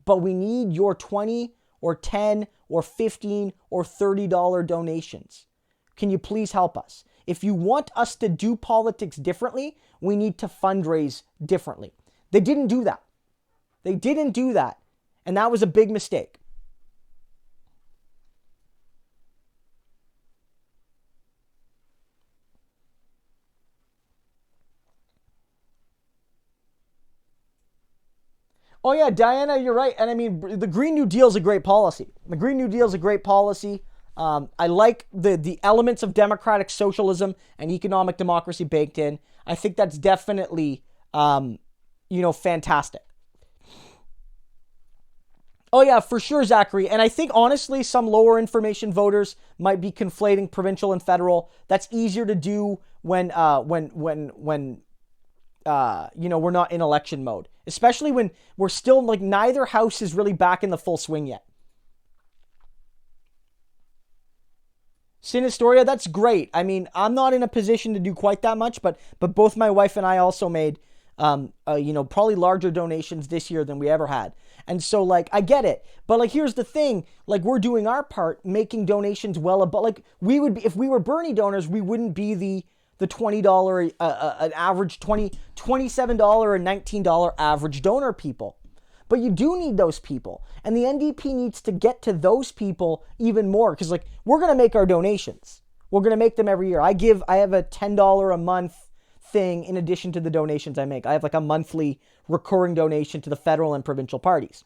But we need your $20 or $10 or $15 or $30 donations. Can you please help us? If you want us to do politics differently, we need to fundraise differently. They didn't do that. They didn't do that. And that was a big mistake. Oh yeah, Diana, you're right. And I mean, the Green New Deal is a great policy. The Green New Deal is a great policy. I like the elements of democratic socialism and economic democracy baked in. I think that's definitely, fantastic. Oh yeah, for sure, Zachary. And I think honestly, some lower information voters might be conflating provincial and federal. That's easier to do when we're not in election mode, especially when we're still like neither house is really back in the full swing yet. Sinistoria, that's great. I mean, I'm not in a position to do quite that much, but both my wife and I also made, probably larger donations this year than we ever had. And so, like, I get it. But, like, here's the thing. Like, we're doing our part, making donations well above. Like, we would be, if we were Bernie donors, we wouldn't be the $20, an average $27 and $19 average donor people. But you do need those people. And the NDP needs to get to those people even more. Because, like, we're going to make our donations. We're going to make them every year. I have a $10 a month thing in addition to the donations I make. I have like a monthly recurring donation to the federal and provincial parties.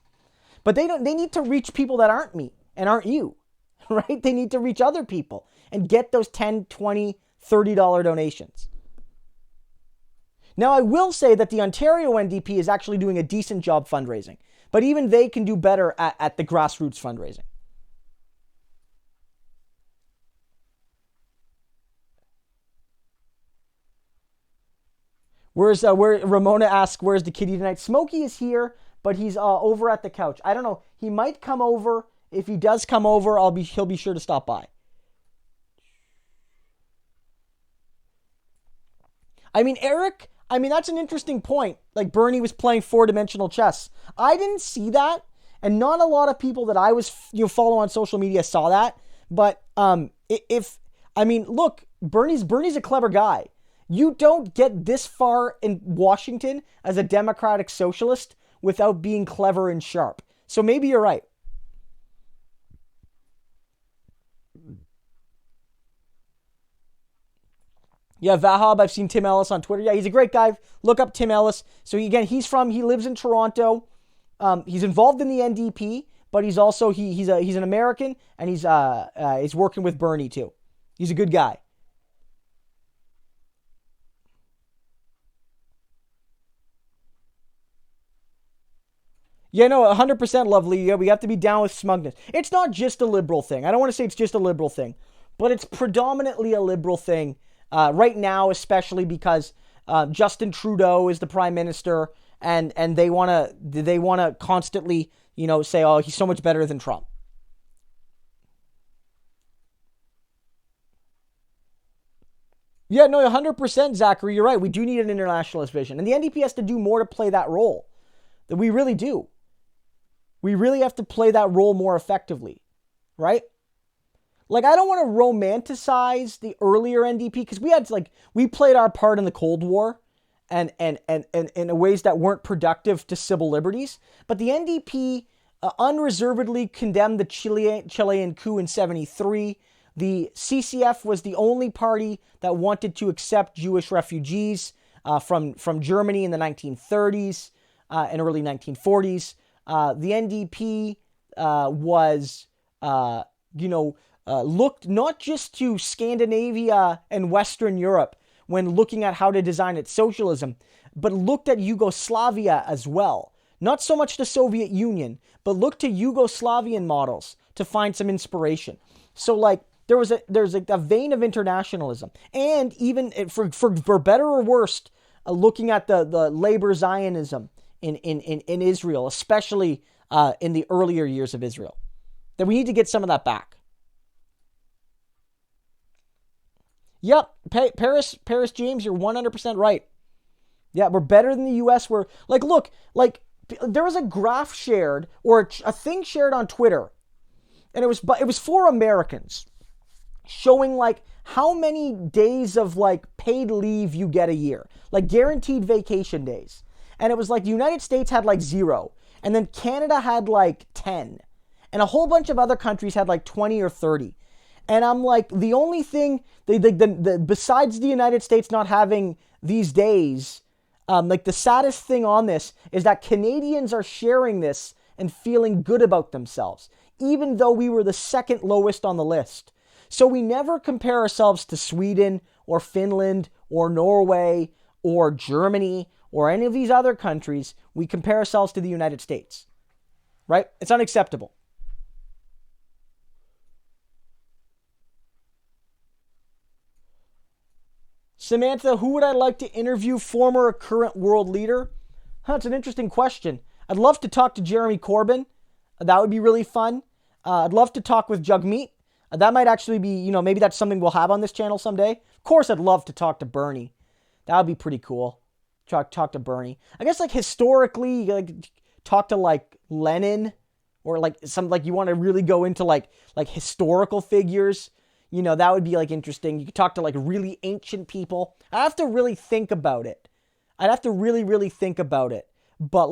But they need to reach people that aren't me and aren't you, right? They need to reach other people and get those $10, $20, $30 donations. Now, I will say that the Ontario NDP is actually doing a decent job fundraising, but even they can do better at the grassroots fundraising. Where Ramona asks, where's the kitty tonight? Smokey is here, but he's over at the couch. I don't know. He might come over. If he does come over, he'll be sure to stop by. I mean, Eric, that's an interesting point. Like Bernie was playing four-dimensional chess. I didn't see that, and not a lot of people that I was follow on social media saw that. But look, Bernie's a clever guy. You don't get this far in Washington as a democratic socialist without being clever and sharp. So maybe you're right. Yeah, Vahab, I've seen Tim Ellis on Twitter. Yeah, he's a great guy. Look up Tim Ellis. So again, he lives in Toronto. He's involved in the NDP, but he's also he's an American, and he's working with Bernie too. He's a good guy. Yeah, no, 100% lovely. Yeah, we have to be down with smugness. It's not just a liberal thing. I don't want to say it's just a liberal thing, but it's predominantly a liberal thing right now, especially because Justin Trudeau is the prime minister, and they wanna constantly say, oh, he's so much better than Trump. Yeah, no, 100%, Zachary. You're right. We do need an internationalist vision, and the NDP has to do more to play that role. That we really do. We really have to play that role more effectively, right? Like, I don't want to romanticize the earlier NDP because we played our part in the Cold War and in ways that weren't productive to civil liberties. But the NDP unreservedly condemned the Chilean coup in '73. The CCF was the only party that wanted to accept Jewish refugees from Germany in the 1930s and early 1940s. The NDP looked not just to Scandinavia and Western Europe when looking at how to design its socialism, but looked at Yugoslavia as well. Not so much the Soviet Union, but looked to Yugoslavian models to find some inspiration. So there's a vein of internationalism, and even for better or worse, looking at the labor Zionism in Israel, especially in the earlier years of Israel, that we need to get some of that back. Yep, Paris James, you're 100% right. Yeah, we're better than the U.S. We're there was a graph shared or a thing shared on Twitter, and it was for Americans, showing how many days of paid leave you get a year, guaranteed vacation days. And it was the United States had 0, and then Canada had 10, and a whole bunch of other countries had 20 or 30. And I'm the only thing besides the United States not having these days, the saddest thing on this is that Canadians are sharing this and feeling good about themselves, even though we were the second lowest on the list. So we never compare ourselves to Sweden or Finland or Norway or Germany or any of these other countries. We compare ourselves to the United States, right? It's unacceptable. Samantha, who would I like to interview, former or current world leader? That's an interesting question. I'd love to talk to Jeremy Corbyn. That would be really fun. I'd love to talk with Jagmeet. That might actually be, maybe that's something we'll have on this channel someday. Of course, I'd love to talk to Bernie. That would be pretty cool. Talk to Bernie. I guess historically, talk to Lenin, or you want to really go into historical figures. That would be interesting. You could talk to really ancient people. I have to really think about it. I'd have to really, really think about it. But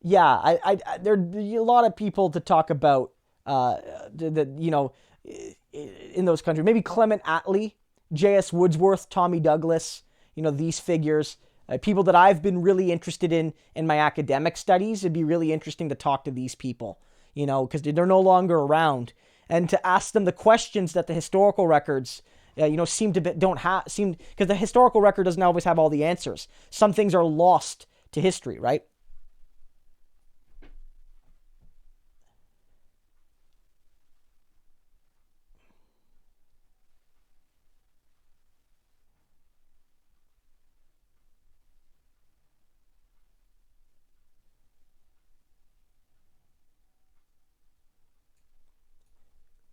yeah, there'd be a lot of people to talk about. In those countries, maybe Clement Attlee, J.S. Woodsworth, Tommy Douglas. These figures, people that I've been really interested in my academic studies. It'd be really interesting to talk to these people. Because they're no longer around. And to ask them the questions that the historical records, seem because the historical record doesn't always have all the answers. Some things are lost to history, right?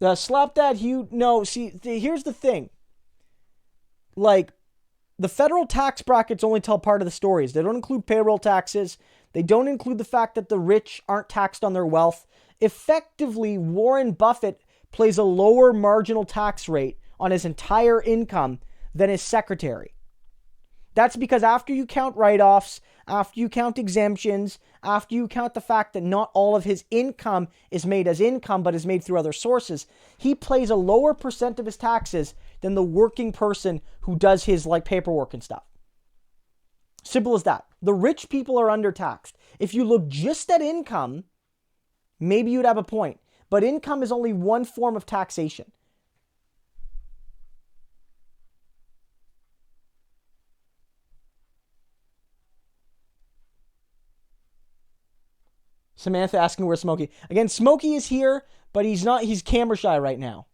The Slapdad Hugh, no, see, here's the thing. The federal tax brackets only tell part of the stories. They don't include payroll taxes. They don't include the fact that the rich aren't taxed on their wealth. Effectively, Warren Buffett pays a lower marginal tax rate on his entire income than his secretary. That's because after you count write-offs, after you count exemptions, after you count the fact that not all of his income is made as income but is made through other sources, he pays a lower percent of his taxes than the working person who does his like paperwork and stuff. Simple as that. The rich people are undertaxed. If you look just at income, maybe you'd have a point. But income is only one form of taxation. Samantha asking where's Smokey. Again, Smokey is here, but he's camera shy right now.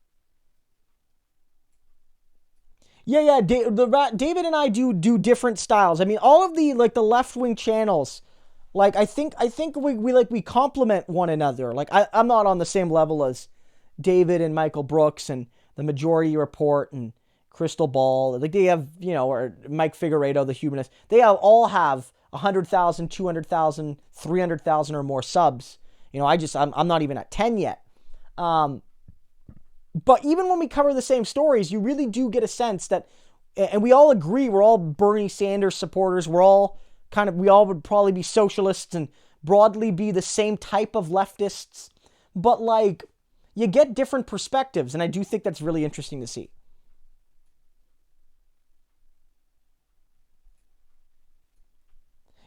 Yeah, David and I do different styles. I mean, all of the like the left-wing channels, like I think we complement one another. Like I'm not on the same level as David and Michael Brooks and the Majority Report and Crystal Ball. Like they have, or Mike Figueredo, the humanist. They all have 100,000, 200,000, 300,000 or more subs. I'm not even at 10 yet. But even when we cover the same stories, you really do get a sense that, and we all agree, we're all Bernie Sanders supporters. We all would probably be socialists and broadly be the same type of leftists. But like, you get different perspectives, and I do think that's really interesting to see.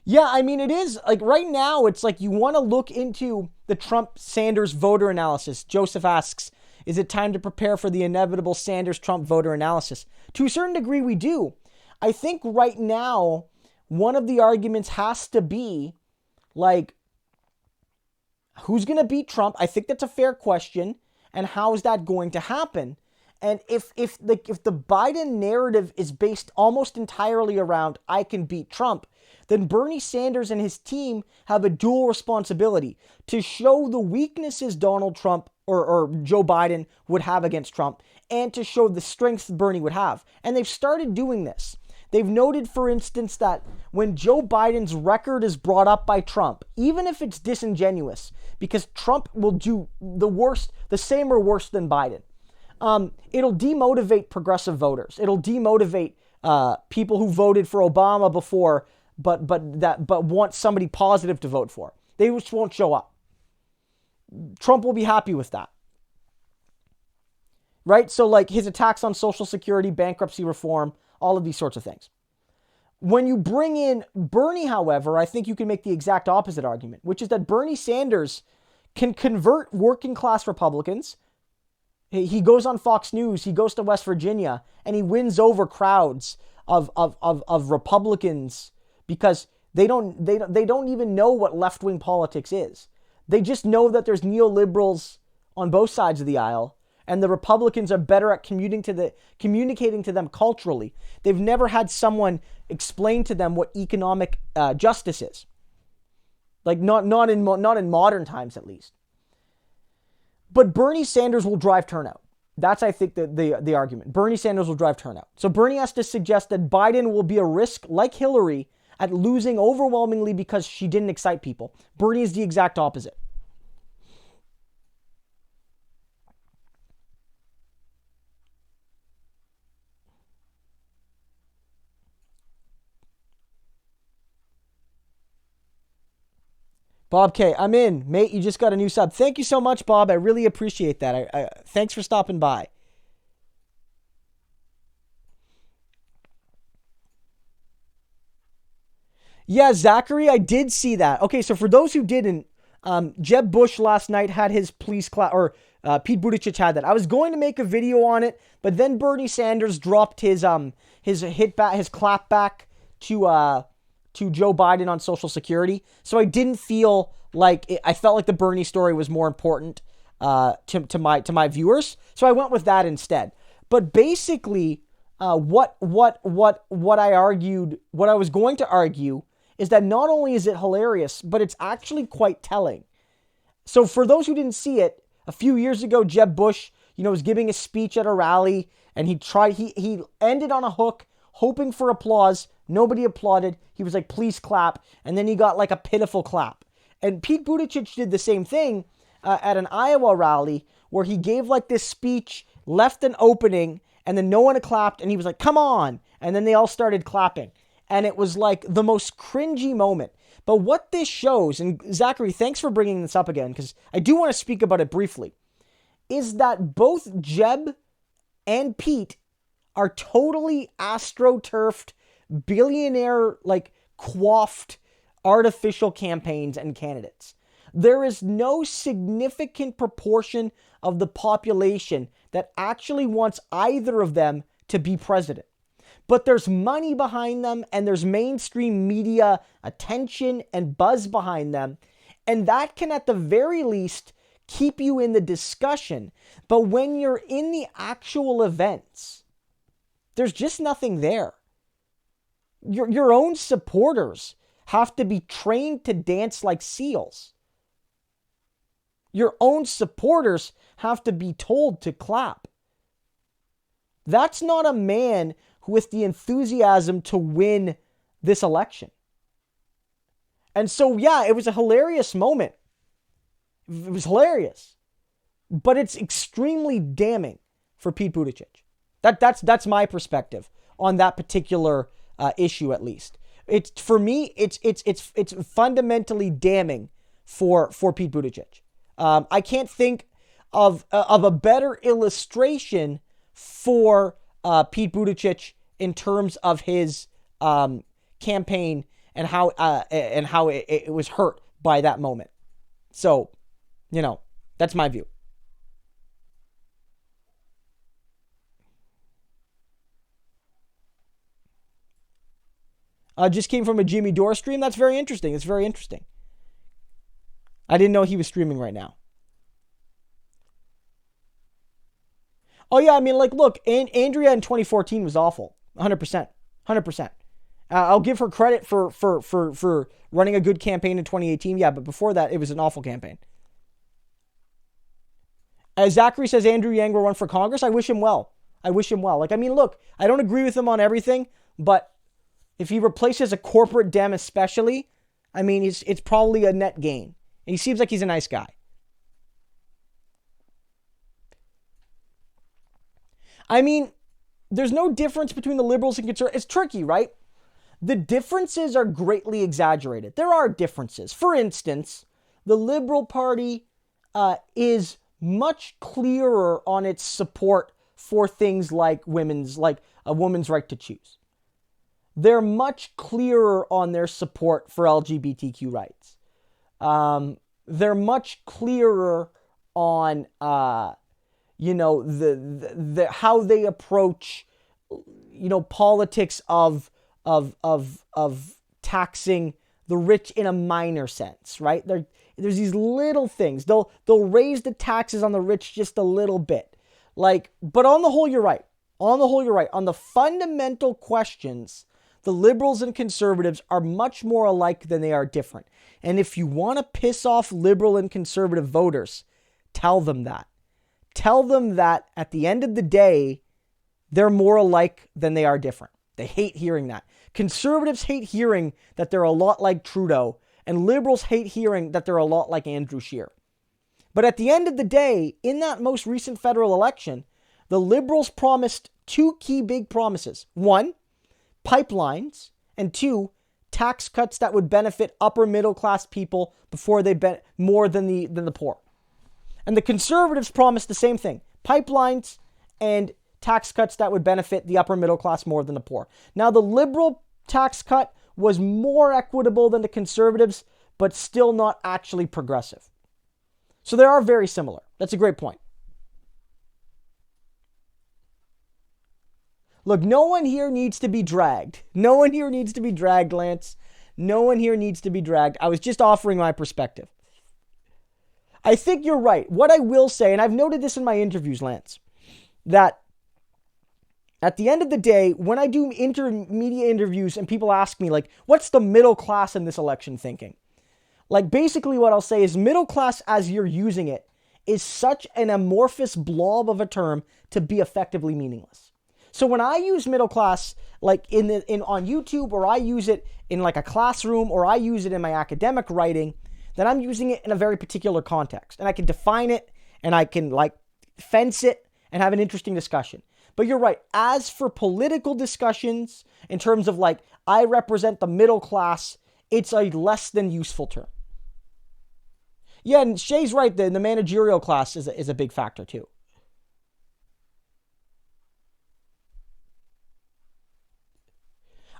Yeah, I mean, it is, like, right now, it's like you want to look into the Trump-Sanders voter analysis. Joseph asks, is it time to prepare for the inevitable Sanders-Trump voter analysis? To a certain degree, we do. I think right now, one of the arguments has to be, like, who's going to beat Trump? I think that's a fair question. And how is that going to happen? And if the Biden narrative is based almost entirely around I can beat Trump, then Bernie Sanders and his team have a dual responsibility to show the weaknesses Donald Trump or Joe Biden would have against Trump and to show the strengths Bernie would have. And they've started doing this. They've noted, for instance, that when Joe Biden's record is brought up by Trump, even if it's disingenuous, because Trump will do the same or worse than Biden, it'll demotivate progressive voters. It'll demotivate people who voted for Obama before, but want somebody positive to vote for. They just won't show up. Trump will be happy with that. Right? So like his attacks on Social Security, bankruptcy reform, all of these sorts of things. When you bring in Bernie, however, I think you can make the exact opposite argument, which is that Bernie Sanders can convert working class Republicans. He goes on Fox News, he goes to West Virginia, and he wins over crowds of Republicans because they don't even know what left-wing politics is. They just know that there's neoliberals on both sides of the aisle, and the Republicans are better at communicating to them culturally. They've never had someone explain to them what economic justice is. Like not in modern times, at least. But Bernie Sanders will drive turnout. That's, I think, the argument. Bernie Sanders will drive turnout. So Bernie has to suggest that Biden will be a risk, like Hillary, at losing overwhelmingly because she didn't excite people. Bernie is the exact opposite. Bob K, I'm in. Mate, you just got a new sub. Thank you so much, Bob. I really appreciate that. Thanks for stopping by. Yeah, Zachary, I did see that. Okay, so for those who didn't, Jeb Bush last night had his police class, or Pete Buttigieg had that. I was going to make a video on it, but then Bernie Sanders dropped his clap back to Joe Biden on Social Security. So I didn't feel like I felt like the Bernie story was more important to my viewers. So I went with that instead. But basically, what I argued, what I was going to argue, is that not only is it hilarious, but it's actually quite telling. So for those who didn't see it, a few years ago, Jeb Bush, was giving a speech at a rally, and he ended on a hook, hoping for applause. Nobody applauded. He was like, please clap. And then he got like a pitiful clap. And Pete Buttigieg did the same thing at an Iowa rally where he gave like this speech, left an opening, and then no one clapped. And he was like, come on. And then they all started clapping. And it was like the most cringy moment. But what this shows, and Zachary, thanks for bringing this up again, because I do want to speak about it briefly, is that both Jeb and Pete are totally astroturfed, billionaire, like, coiffed, artificial campaigns and candidates. There is no significant proportion of the population that actually wants either of them to be president. But there's money behind them, and there's mainstream media attention and buzz behind them. And that can, at the very least, keep you in the discussion. But when you're in the actual events, there's just nothing there. Your own supporters have to be trained to dance like seals. Your own supporters have to be told to clap. That's not a man with the enthusiasm to win this election. And so, yeah, it was a hilarious moment. It was hilarious. But it's extremely damning for Pete Buttigieg. That's my perspective on that particular issue, at least. For me, it's fundamentally damning for Pete Buttigieg. I can't think of a better illustration for Pete Buttigieg in terms of his campaign and how it was hurt by that moment. So, that's my view. Just came from a Jimmy Dore stream. That's very interesting. It's very interesting. I didn't know he was streaming right now. Oh, yeah, I mean, like, look, Andrea in 2014 was awful. 100%. 100%. I'll give her credit for running a good campaign in 2018. Yeah, but before that, it was an awful campaign. Zachary says Andrew Yang will run for Congress. I wish him well. Like, I mean, look, I don't agree with him on everything, but if he replaces a corporate Dem especially, I mean, it's probably a net gain. And he seems like he's a nice guy. I mean, there's no difference between the liberals and conservatives. It's tricky, right? The differences are greatly exaggerated. There are differences. For instance, the Liberal Party is much clearer on its support for things like a woman's right to choose. They're much clearer on their support for LGBTQ rights. They're much clearer on the how they approach politics of taxing the rich in a minor sense, right? There's these little things. They'll raise the taxes on the rich just a little bit. But on the whole, you're right. On the fundamental questions, the liberals and conservatives are much more alike than they are different. And if you want to piss off liberal and conservative voters, tell them that. Tell them that at the end of the day, they're more alike than they are different. They hate hearing that. Conservatives hate hearing that they're a lot like Trudeau, and liberals hate hearing that they're a lot like Andrew Scheer. But at the end of the day, in that most recent federal election, the liberals promised two key big promises. One, pipelines, and two, tax cuts that would benefit upper middle class people before they more than the poor. And the conservatives promised the same thing. Pipelines and tax cuts that would benefit the upper middle class more than the poor. Now, the liberal tax cut was more equitable than the conservatives, but still not actually progressive. So they are very similar. That's a great point. Look, no one here needs to be dragged. No one here needs to be dragged, Lance. No one here needs to be dragged. I was just offering my perspective. I think you're right. What I will say, and I've noted this in my interviews, Lance, that at the end of the day, when I do media interviews and people ask me, like, what's the middle class in this election thinking? Like, basically what I'll say is middle class, as you're using it, is such an amorphous blob of a term to be effectively meaningless. So when I use middle class, like on YouTube, or I use it in like a classroom, or I use it in my academic writing, then I'm using it in a very particular context. And I can define it, and I can like fence it and have an interesting discussion. But you're right. As for political discussions, in terms of like, I represent the middle class, it's a less than useful term. Yeah, and Shay's right. The managerial class is a big factor too.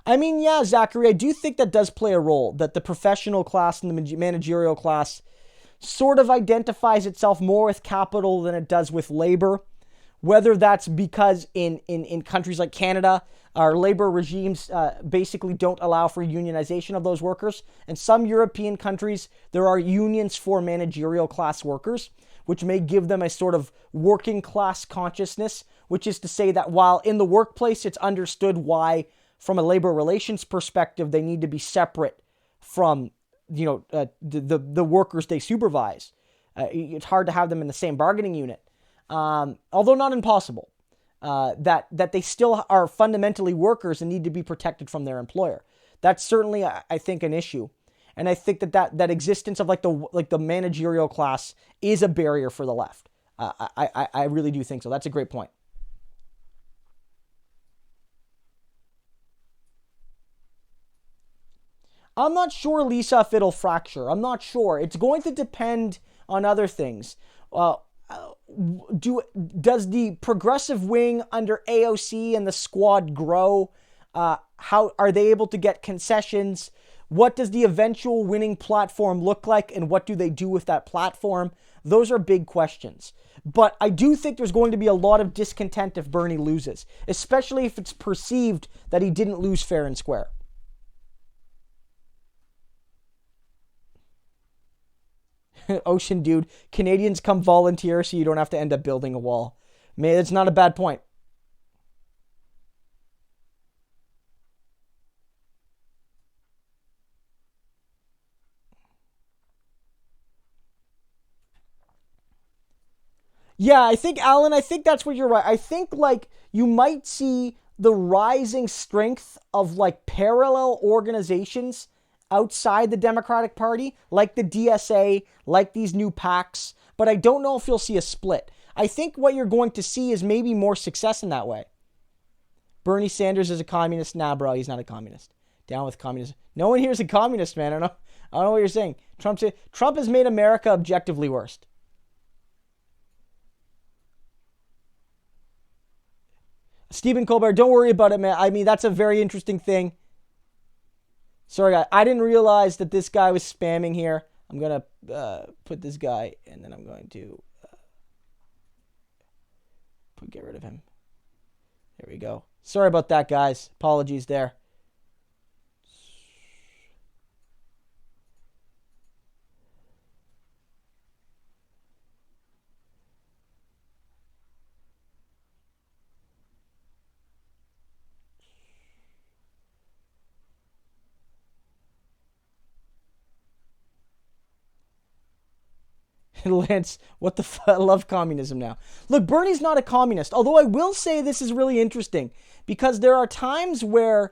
I mean, yeah, Zachary, I do think that does play a role, that the professional class and the managerial class sort of identifies itself more with capital than it does with labor. Whether that's because in countries like Canada, our labor regimes basically don't allow for unionization of those workers. In some European countries, there are unions for managerial class workers, which may give them a sort of working class consciousness, which is to say that while in the workplace it's understood why, from a labor relations perspective, they need to be separate from the workers they supervise. It's hard to have them in the same bargaining unit, although not impossible. That they still are fundamentally workers and need to be protected from their employer. That's certainly, I think, an issue, and I think that existence of the managerial class is a barrier for the left. I really do think so. That's a great point. I'm not sure, Lisa, if it'll fracture. I'm not sure. It's going to depend on other things. Does the progressive wing under AOC and the squad grow? How are they able to get concessions? What does the eventual winning platform look like, and what do they do with that platform? Those are big questions. But I do think there's going to be a lot of discontent if Bernie loses, especially if it's perceived that he didn't lose fair and square. Ocean dude, Canadians come volunteer so you don't have to end up building a wall. Man, that's not a bad point. Yeah, I think, Alan, I think that's what you're right. I think you might see the rising strength of parallel organizations outside the Democratic Party, like the DSA, like these new PACs, but I don't know if you'll see a split. I think what you're going to see is maybe more success in that way. Bernie Sanders is a communist. Nah, bro, he's not a communist. Down with communism. No one here is a communist, man. I don't know what you're saying. Trump has made America objectively worst. Stephen Colbert, don't worry about it, man. I mean, that's a very interesting thing. Sorry, I didn't realize that this guy was spamming here. I'm going to put this guy, and then I'm going to get rid of him. There we go. Sorry about that, guys. Apologies there. Lance, what the fuck? I love communism now. Look, Bernie's not a communist, although I will say this is really interesting because there are times where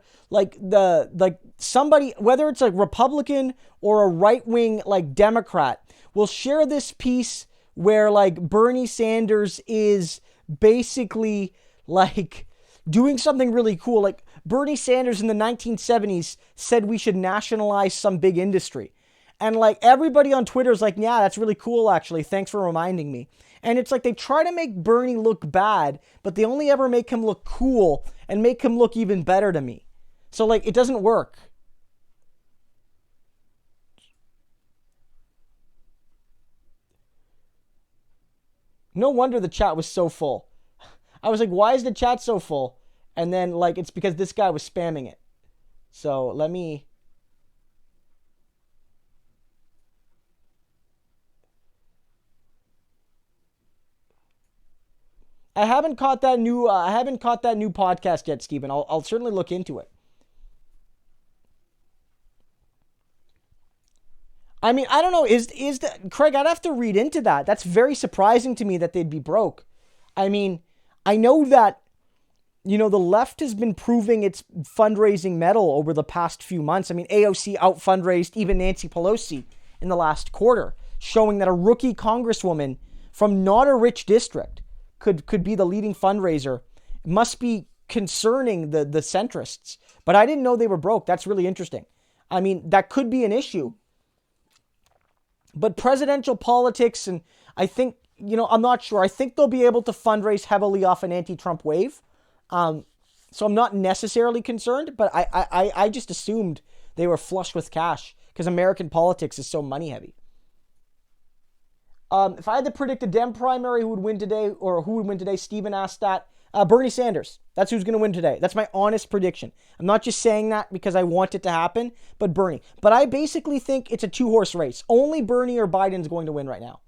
somebody, whether it's a Republican or a right-wing Democrat, will share this piece where Bernie Sanders is basically doing something really cool. Bernie Sanders in the 1970s said we should nationalize some big industry. And everybody on Twitter is yeah, that's really cool, actually. Thanks for reminding me. And it's they try to make Bernie look bad, but they only ever make him look cool and make him look even better to me. So it doesn't work. No wonder the chat was so full. I was why is the chat so full? And then it's because this guy was spamming it. So let me... I haven't caught that new podcast yet, Stephen. I'll certainly look into it. I mean, I don't know. Is Craig? I'd have to read into that. That's very surprising to me that they'd be broke. I mean, I know that the left has been proving its fundraising mettle over the past few months. I mean, AOC out fundraised even Nancy Pelosi in the last quarter, showing that a rookie congresswoman from not a rich district could be the leading fundraiser. It must be concerning the centrists. But I didn't know they were broke. That's really interesting. I mean, that could be an issue. But presidential politics, and I think, I'm not sure. I think they'll be able to fundraise heavily off an anti-Trump wave. So I'm not necessarily concerned, but I just assumed they were flush with cash because American politics is so money heavy. If I had to predict a Dem primary who would win today, Stephen asked that. Bernie Sanders. That's who's going to win today. That's my honest prediction. I'm not just saying that because I want it to happen, but Bernie. But I basically think it's a two-horse race. Only Bernie or Biden's going to win right now.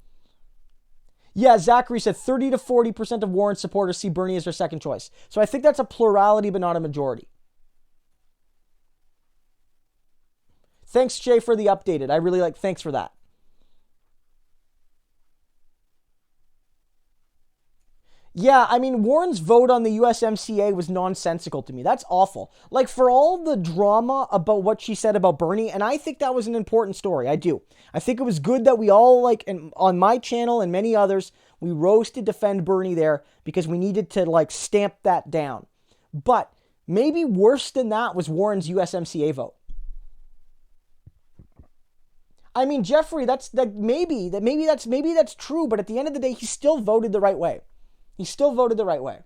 Yeah, Zachary said 30 to 40% of Warren supporters see Bernie as their second choice. So I think that's a plurality, but not a majority. Thanks, Jay, for the updated. I really thanks for that. Yeah, I mean, Warren's vote on the USMCA was nonsensical to me. That's awful. Like, for all the drama about what she said about Bernie, and I think that was an important story. I do. I think it was good that we all, and on my channel and many others, we rose to defend Bernie there because we needed to, stamp that down. But maybe worse than that was Warren's USMCA vote. I mean, Jeffrey, maybe that's true, but at the end of the day, he still voted the right way. He still voted the right way.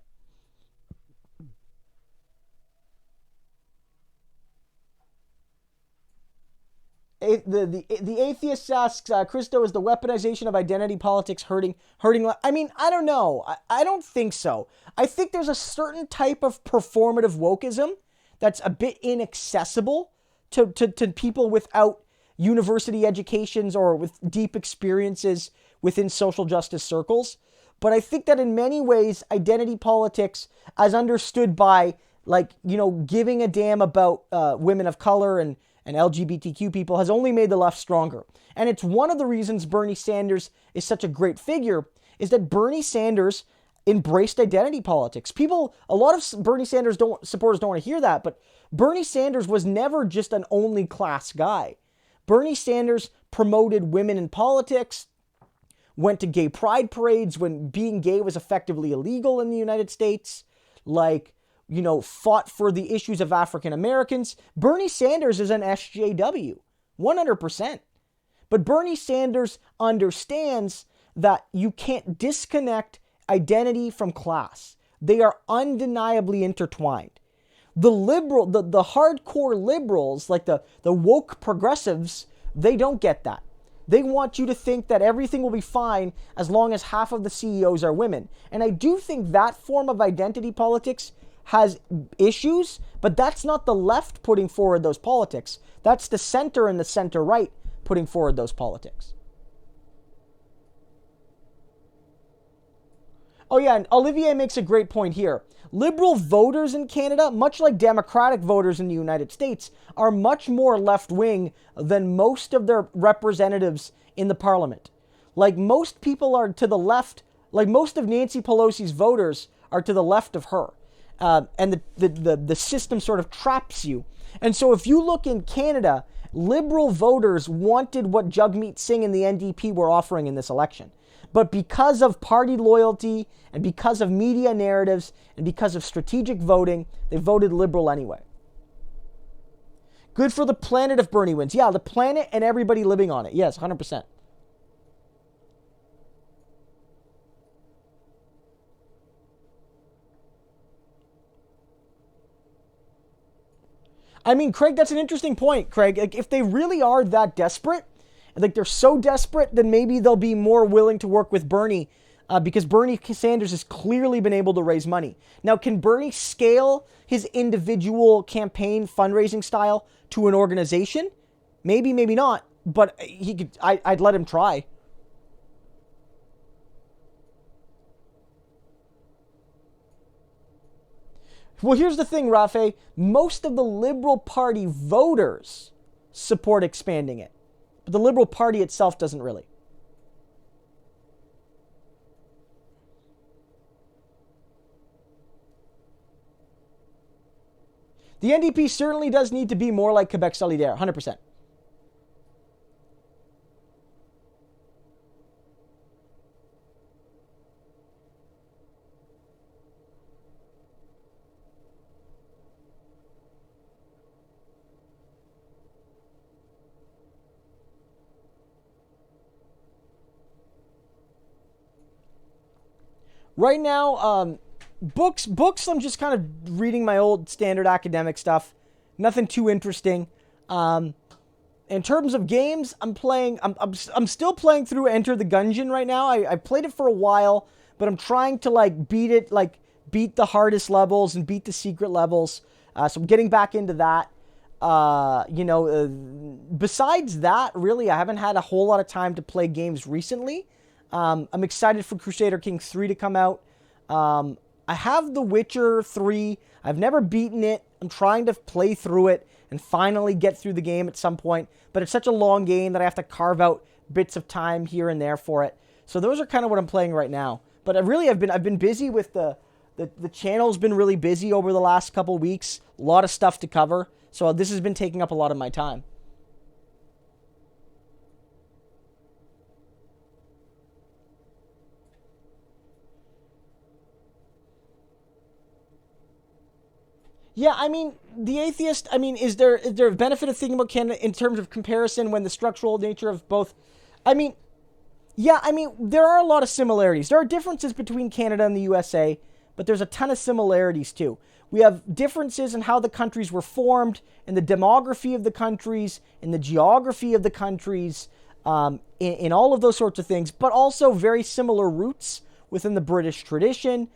The atheist asks, Christo, is the weaponization of identity politics hurting? I mean, I don't know. I don't think so. I think there's a certain type of performative wokeism that's a bit inaccessible to people without university educations or with deep experiences within social justice circles. But I think that in many ways, identity politics, as understood by, giving a damn about women of color and LGBTQ people, has only made the left stronger. And it's one of the reasons Bernie Sanders is such a great figure, is that Bernie Sanders embraced identity politics. A lot of Bernie Sanders supporters don't want to hear that, but Bernie Sanders was never just an only class guy. Bernie Sanders promoted women in politics, went to gay pride parades when being gay was effectively illegal in the United States, fought for the issues of African Americans. Bernie Sanders is an SJW, 100%. But Bernie Sanders understands that you can't disconnect identity from class. They are undeniably intertwined. The hardcore liberals, like the woke progressives, they don't get that. They want you to think that everything will be fine as long as half of the CEOs are women. And I do think that form of identity politics has issues, but that's not the left putting forward those politics. That's the center and the center-right putting forward those politics. Oh yeah, and Olivier makes a great point here. Liberal voters in Canada, much like Democratic voters in the United States, are much more left-wing than most of their representatives in the parliament. Most people are to the left, most of Nancy Pelosi's voters are to the left of her. And the system sort of traps you. And so if you look in Canada, liberal voters wanted what Jagmeet Singh and the NDP were offering in this election. But because of party loyalty and because of media narratives and because of strategic voting, they voted liberal anyway. Good for the planet if Bernie wins. Yeah, the planet and everybody living on it. Yes, 100%. I mean, Craig, that's an interesting point, Craig. If they really are that desperate, they're so desperate, then maybe they'll be more willing to work with Bernie because Bernie Sanders has clearly been able to raise money. Now, can Bernie scale his individual campaign fundraising style to an organization? Maybe, maybe not, but he could. I'd let him try. Well, here's the thing, Rafe. Most of the Liberal Party voters support expanding it. But the Liberal Party itself doesn't really. The NDP certainly does need to be more like Quebec Solidaire, 100%. Right now, Books. I'm just kind of reading my old standard academic stuff. Nothing too interesting. In terms of games, I'm still playing through Enter the Gungeon right now. I played it for a while, but I'm trying to like beat the hardest levels and beat the secret levels. So I'm getting back into that. Besides that, really, I haven't had a whole lot of time to play games recently. I'm excited for Crusader Kings 3 to come out. I have The Witcher 3. I've never beaten it. I'm trying to play through it and finally get through the game at some point. But it's such a long game that I have to carve out bits of time here and there for it. So those are kind of what I'm playing right now. But I've been busy with the channel's been really busy over the last couple weeks. A lot of stuff to cover. So this has been taking up a lot of my time. Yeah, I mean, the atheist, I mean, is there a benefit of thinking about Canada in terms of comparison when the structural nature of both, I mean, yeah, I mean, there are a lot of similarities. There are differences between Canada and the USA, but there's a ton of similarities too. We have differences in how the countries were formed, in the demography of the countries, in the geography of the countries, in all of those sorts of things, but also very similar roots within the British tradition,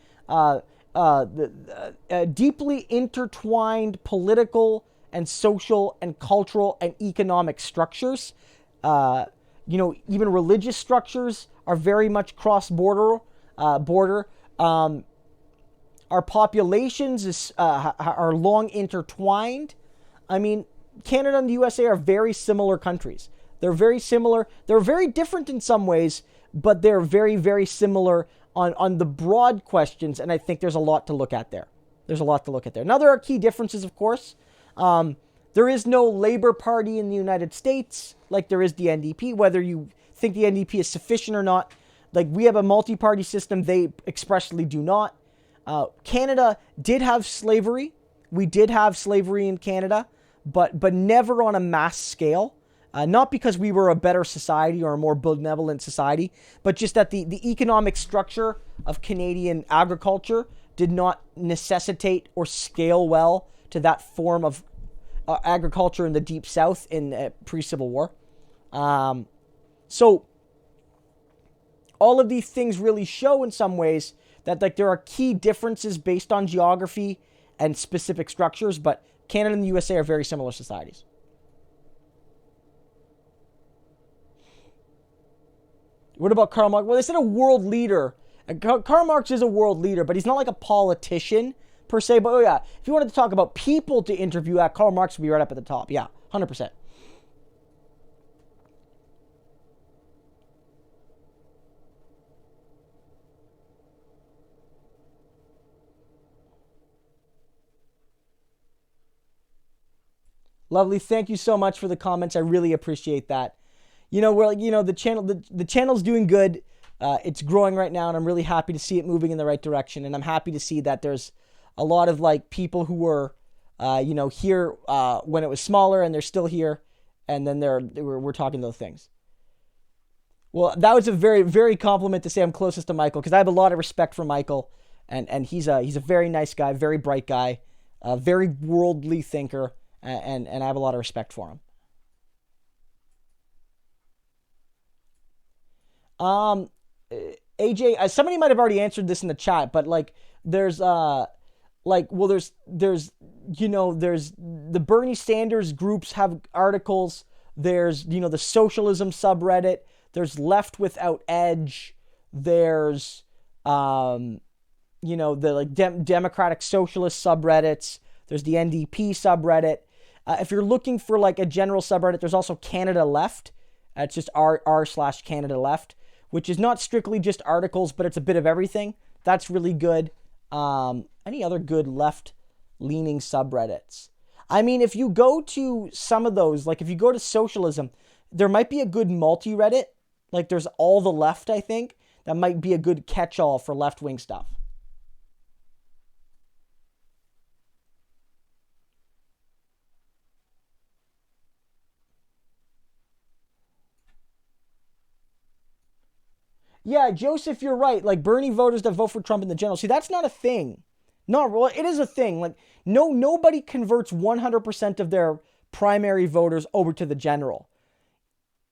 deeply intertwined political and social and cultural and economic structures. Even religious structures are very much cross-border. Our populations are long intertwined. I mean, Canada and the USA are very similar countries. They're very similar. They're very different in some ways, but they're very, very similar on the broad questions, and I think there's a lot to look at there. Now, there are key differences, of course. There is no Labour Party in the United States like there is the NDP, whether you think the NDP is sufficient or not. Like, we have a multi-party system. They expressly do not. Canada did have slavery. We did have slavery in Canada, but never on a mass scale. Not because we were a better society or a more benevolent society, but just that the economic structure of Canadian agriculture did not necessitate or scale well to that form of agriculture in the Deep South in pre-Civil War. So all of these things really show in some ways that like there are key differences based on geography and specific structures, but Canada and the USA are very similar societies. What about Karl Marx? Well, they said a world leader. Karl Marx is a world leader, but he's not like a politician per se. But oh yeah, if you wanted to talk about people to interview, Karl Marx would be right up at the top. Yeah, 100%. Lovely. Thank you so much for the comments. I really appreciate that. The channel's doing good. It's growing right now, and I'm really happy to see it moving in the right direction. And I'm happy to see that there's a lot of like people who were, here when it was smaller, and they're still here, and then we're talking those things. Well, that was a very, very compliment to say I'm closest to Michael, because I have a lot of respect for Michael, and he's a very nice guy, very bright guy, very worldly thinker, and I have a lot of respect for him. AJ, somebody might have already answered this in the chat, but like, there's the Bernie Sanders groups have articles. There's, the socialism subreddit. There's Left Without Edge. There's, the like Democratic Socialist subreddits. There's the NDP subreddit. If you're looking for like a general subreddit, there's also Canada Left. It's just r/Canada Left, which is not strictly just articles, but it's a bit of everything. That's really good. Any other good left-leaning subreddits? I mean, if you go to some of those, like if you go to socialism, there might be a good multi-Reddit. Like there's All the Left, I think. That might be a good catch-all for left-wing stuff. Yeah, Joseph, you're right. Like Bernie voters that vote for Trump in the general. See, that's not a thing. No, well, it is a thing. Like nobody converts 100% of their primary voters over to the general.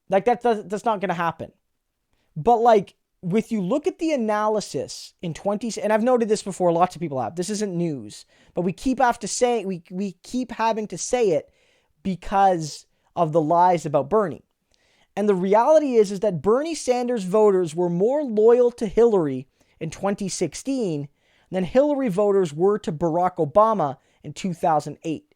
Like that's not going to happen. But like with you look at the analysis in 20, and I've noted this before, lots of people have. This isn't news, but we keep having to say it because of the lies about Bernie. And the reality is that Bernie Sanders voters were more loyal to Hillary in 2016 than Hillary voters were to Barack Obama in 2008.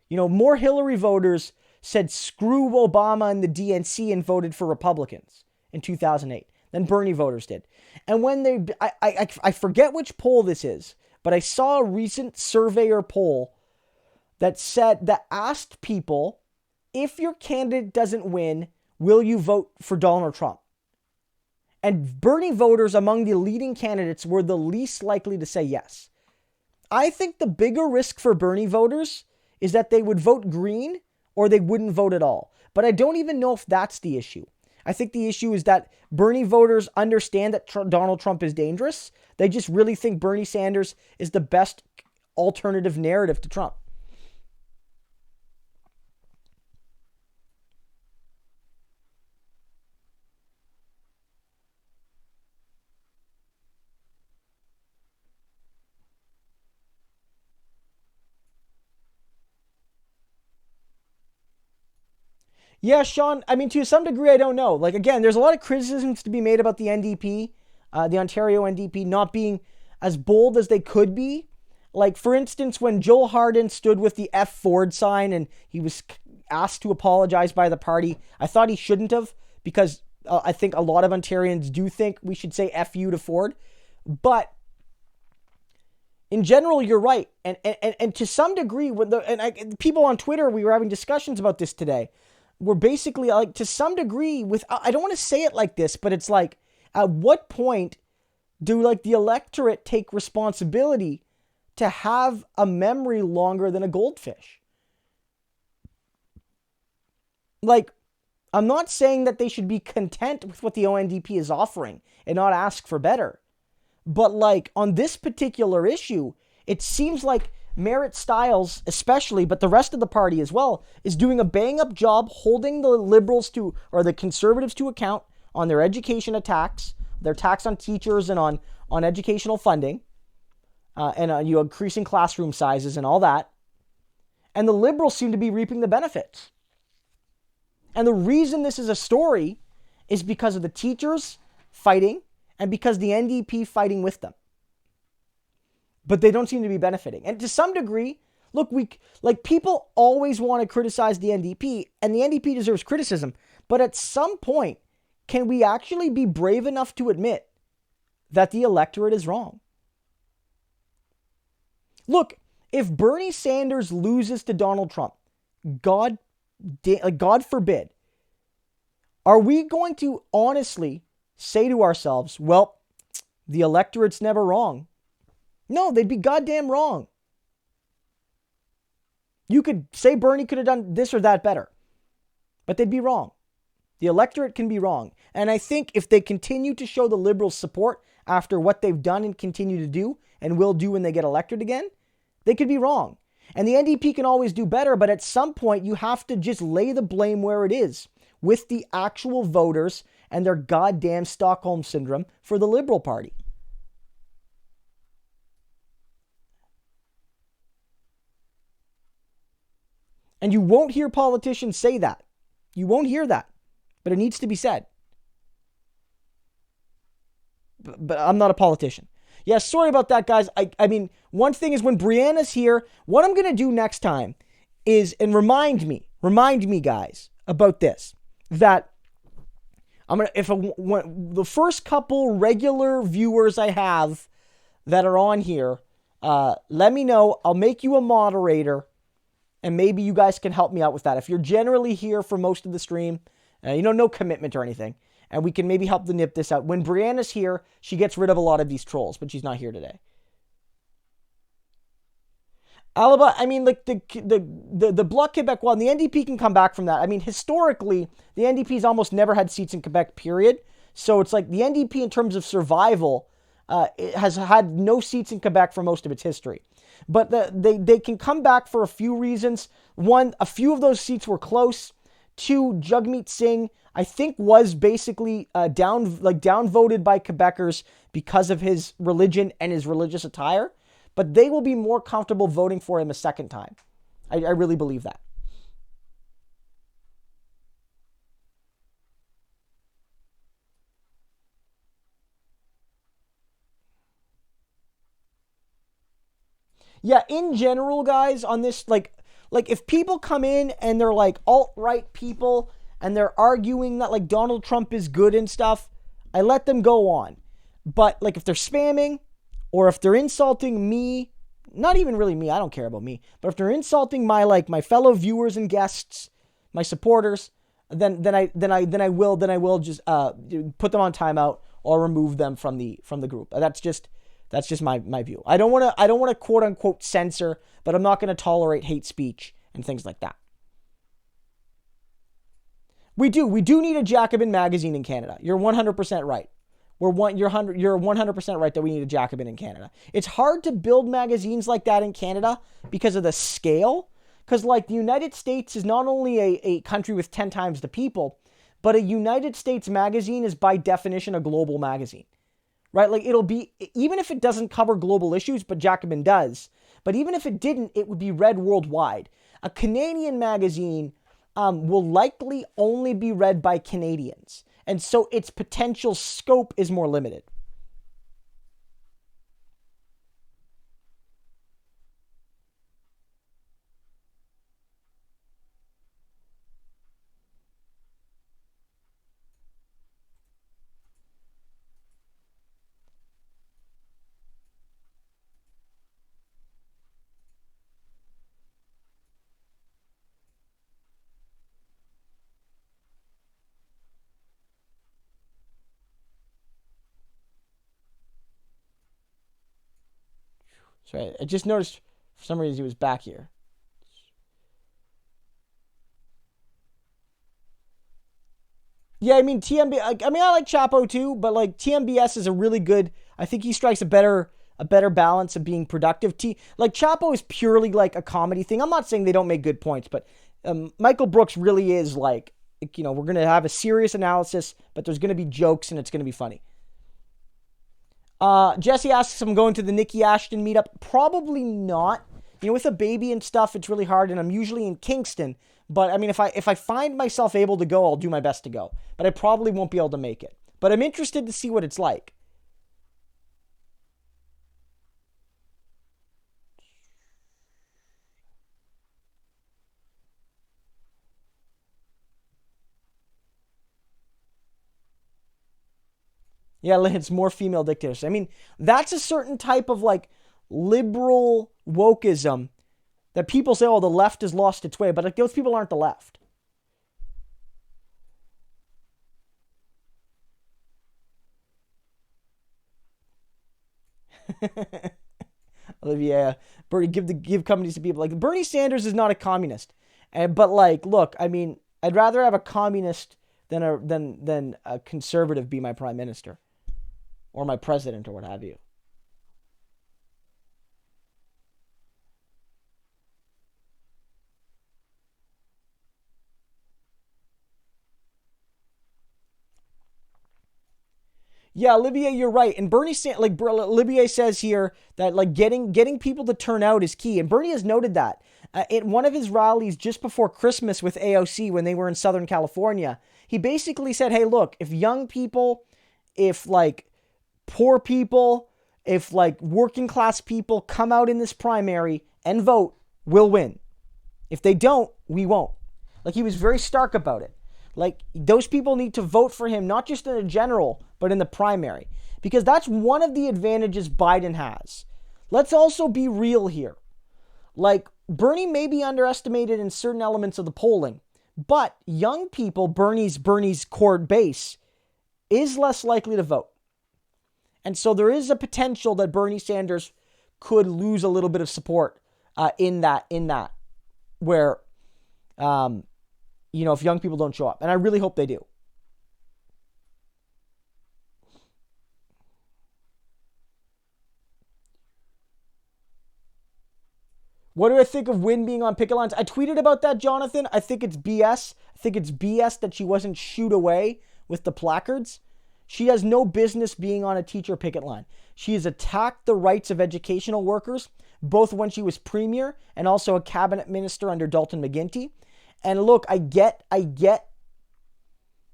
You know, more Hillary voters said screw Obama and the DNC and voted for Republicans in 2008 than Bernie voters did. And when I forget which poll this is, but I saw a recent surveyor poll that asked people, if your candidate doesn't win, will you vote for Donald Trump? And Bernie voters among the leading candidates were the least likely to say yes. I think the bigger risk for Bernie voters is that they would vote green or they wouldn't vote at all. But I don't even know if that's the issue. I think the issue is that Bernie voters understand that Donald Trump is dangerous. They just really think Bernie Sanders is the best alternative narrative to Trump. Yeah, Sean, I mean, to some degree, I don't know. Like, again, there's a lot of criticisms to be made about the NDP, the Ontario NDP, not being as bold as they could be. Like, for instance, when Joel Hardin stood with the F Ford sign and he was asked to apologize by the party, I thought he shouldn't have, because I think a lot of Ontarians do think we should say F you to Ford. But in general, you're right. And to some degree, people on Twitter, we were having discussions about this today. We're basically like, to some degree, I don't want to say it like this, but it's like, at what point do like the electorate take responsibility to have a memory longer than a goldfish? Like, I'm not saying that they should be content with what the ONDP is offering and not ask for better. But like on this particular issue, it seems like Merritt Stiles especially, but the rest of the party as well, is doing a bang-up job holding the Liberals to, or the Conservatives to account on their education attacks, their tax on teachers and on educational funding, and increasing classroom sizes and all that. And the Liberals seem to be reaping the benefits. And the reason this is a story is because of the teachers fighting and because the NDP fighting with them. But they don't seem to be benefiting. And to some degree, look, people always want to criticize the NDP, and the NDP deserves criticism. But at some point, can we actually be brave enough to admit that the electorate is wrong? Look, if Bernie Sanders loses to Donald Trump, God forbid, are we going to honestly say to ourselves, well, the electorate's never wrong? No, they'd be goddamn wrong. You could say Bernie could have done this or that better, but they'd be wrong. The electorate can be wrong. And I think if they continue to show the Liberals support after what they've done and continue to do and will do when they get elected again, they could be wrong. And the NDP can always do better, but at some point you have to just lay the blame where it is, with the actual voters and their goddamn Stockholm Syndrome for the Liberal Party. And you won't hear politicians say that. You won't hear that. But it needs to be said. But I'm not a politician. Yeah, sorry about that, guys. I mean, one thing is when Brianna's here, what I'm going to do next time is, and remind me, guys, about this, that I'm going to, the first couple regular viewers I have that are on here, let me know. I'll make you a moderator. And maybe you guys can help me out with that. If you're generally here for most of the stream, no commitment or anything, and we can maybe help to nip this out. When Brianna's here, she gets rid of a lot of these trolls, but she's not here today. Alaba, I mean, like the Bloc Quebec, well, the NDP can come back from that. I mean, historically, the NDP's almost never had seats in Quebec, period. So it's like the NDP, in terms of survival, it has had no seats in Quebec for most of its history. But they can come back for a few reasons. One, a few of those seats were close. Two, Jagmeet Singh, I think, was basically downvoted by Quebecers because of his religion and his religious attire. But they will be more comfortable voting for him a second time. I really believe that. Yeah, in general, guys, on this, like if people come in and they're like alt-right people and they're arguing that like Donald Trump is good and stuff, I let them go on. But like if they're spamming or if they're insulting me, not even really me, I don't care about me, but if they're insulting my fellow viewers and guests, my supporters, then I will just put them on timeout or remove them from the group. That's just my view. I don't want to quote unquote censor, but I'm not going to tolerate hate speech and things like that. We do need a Jacobin magazine in Canada. You're 100% right. You're 100% right that we need a Jacobin in Canada. It's hard to build magazines like that in Canada because of the scale. Because like the United States is not only a country with 10 times the people, but a United States magazine is by definition a global magazine. Right? Like it'll be, even if it doesn't cover global issues, but Jacobin does, but even if it didn't, it would be read worldwide. A Canadian magazine will likely only be read by Canadians. And so its potential scope is more limited. So I just noticed for some reason he was back here. Yeah, I mean I like Chapo too, but like TMBS is a really good. I think he strikes a better balance of being productive. Like Chapo is purely like a comedy thing. I'm not saying they don't make good points, but Michael Brooks really is like, we're gonna have a serious analysis, but there's gonna be jokes and it's gonna be funny. Jesse asks if I'm going to the Nikki Ashton meetup. Probably not. With a baby and stuff, it's really hard, and I'm usually in Kingston. But I mean, if I find myself able to go, I'll do my best to go. But I probably won't be able to make it. But I'm interested to see what it's like. Yeah, it's more female dictators. I mean, that's a certain type of like liberal wokeism that people say, oh, the left has lost its way. But like, those people aren't the left. Olivia, Bernie, give companies to people. Like Bernie Sanders is not a communist, but like, look, I mean, I'd rather have a communist than a conservative be my prime minister or my president or what have you. Yeah, Olivier, you're right. And Olivier says here that like getting people to turn out is key. And Bernie has noted that at one of his rallies just before Christmas with AOC when they were in Southern California, he basically said, "Hey, look, if young people, if like poor people, if like working class people come out in this primary and vote, we'll win. If they don't, we won't." Like he was very stark about it. Like those people need to vote for him, not just in a general, but in the primary, because that's one of the advantages Biden has. Let's also be real here. Like Bernie may be underestimated in certain elements of the polling, but young people, Bernie's core base, is less likely to vote. And so there is a potential that Bernie Sanders could lose a little bit of support in that where, if young people don't show up. And I really hope they do. What do I think of Wynn being on picket lines? I tweeted about that, Jonathan. I think it's BS. I think it's BS that she wasn't shooed away with the placards. She has no business being on a teacher picket line. She has attacked the rights of educational workers, both when she was premier and also a cabinet minister under Dalton McGuinty. And look, I get,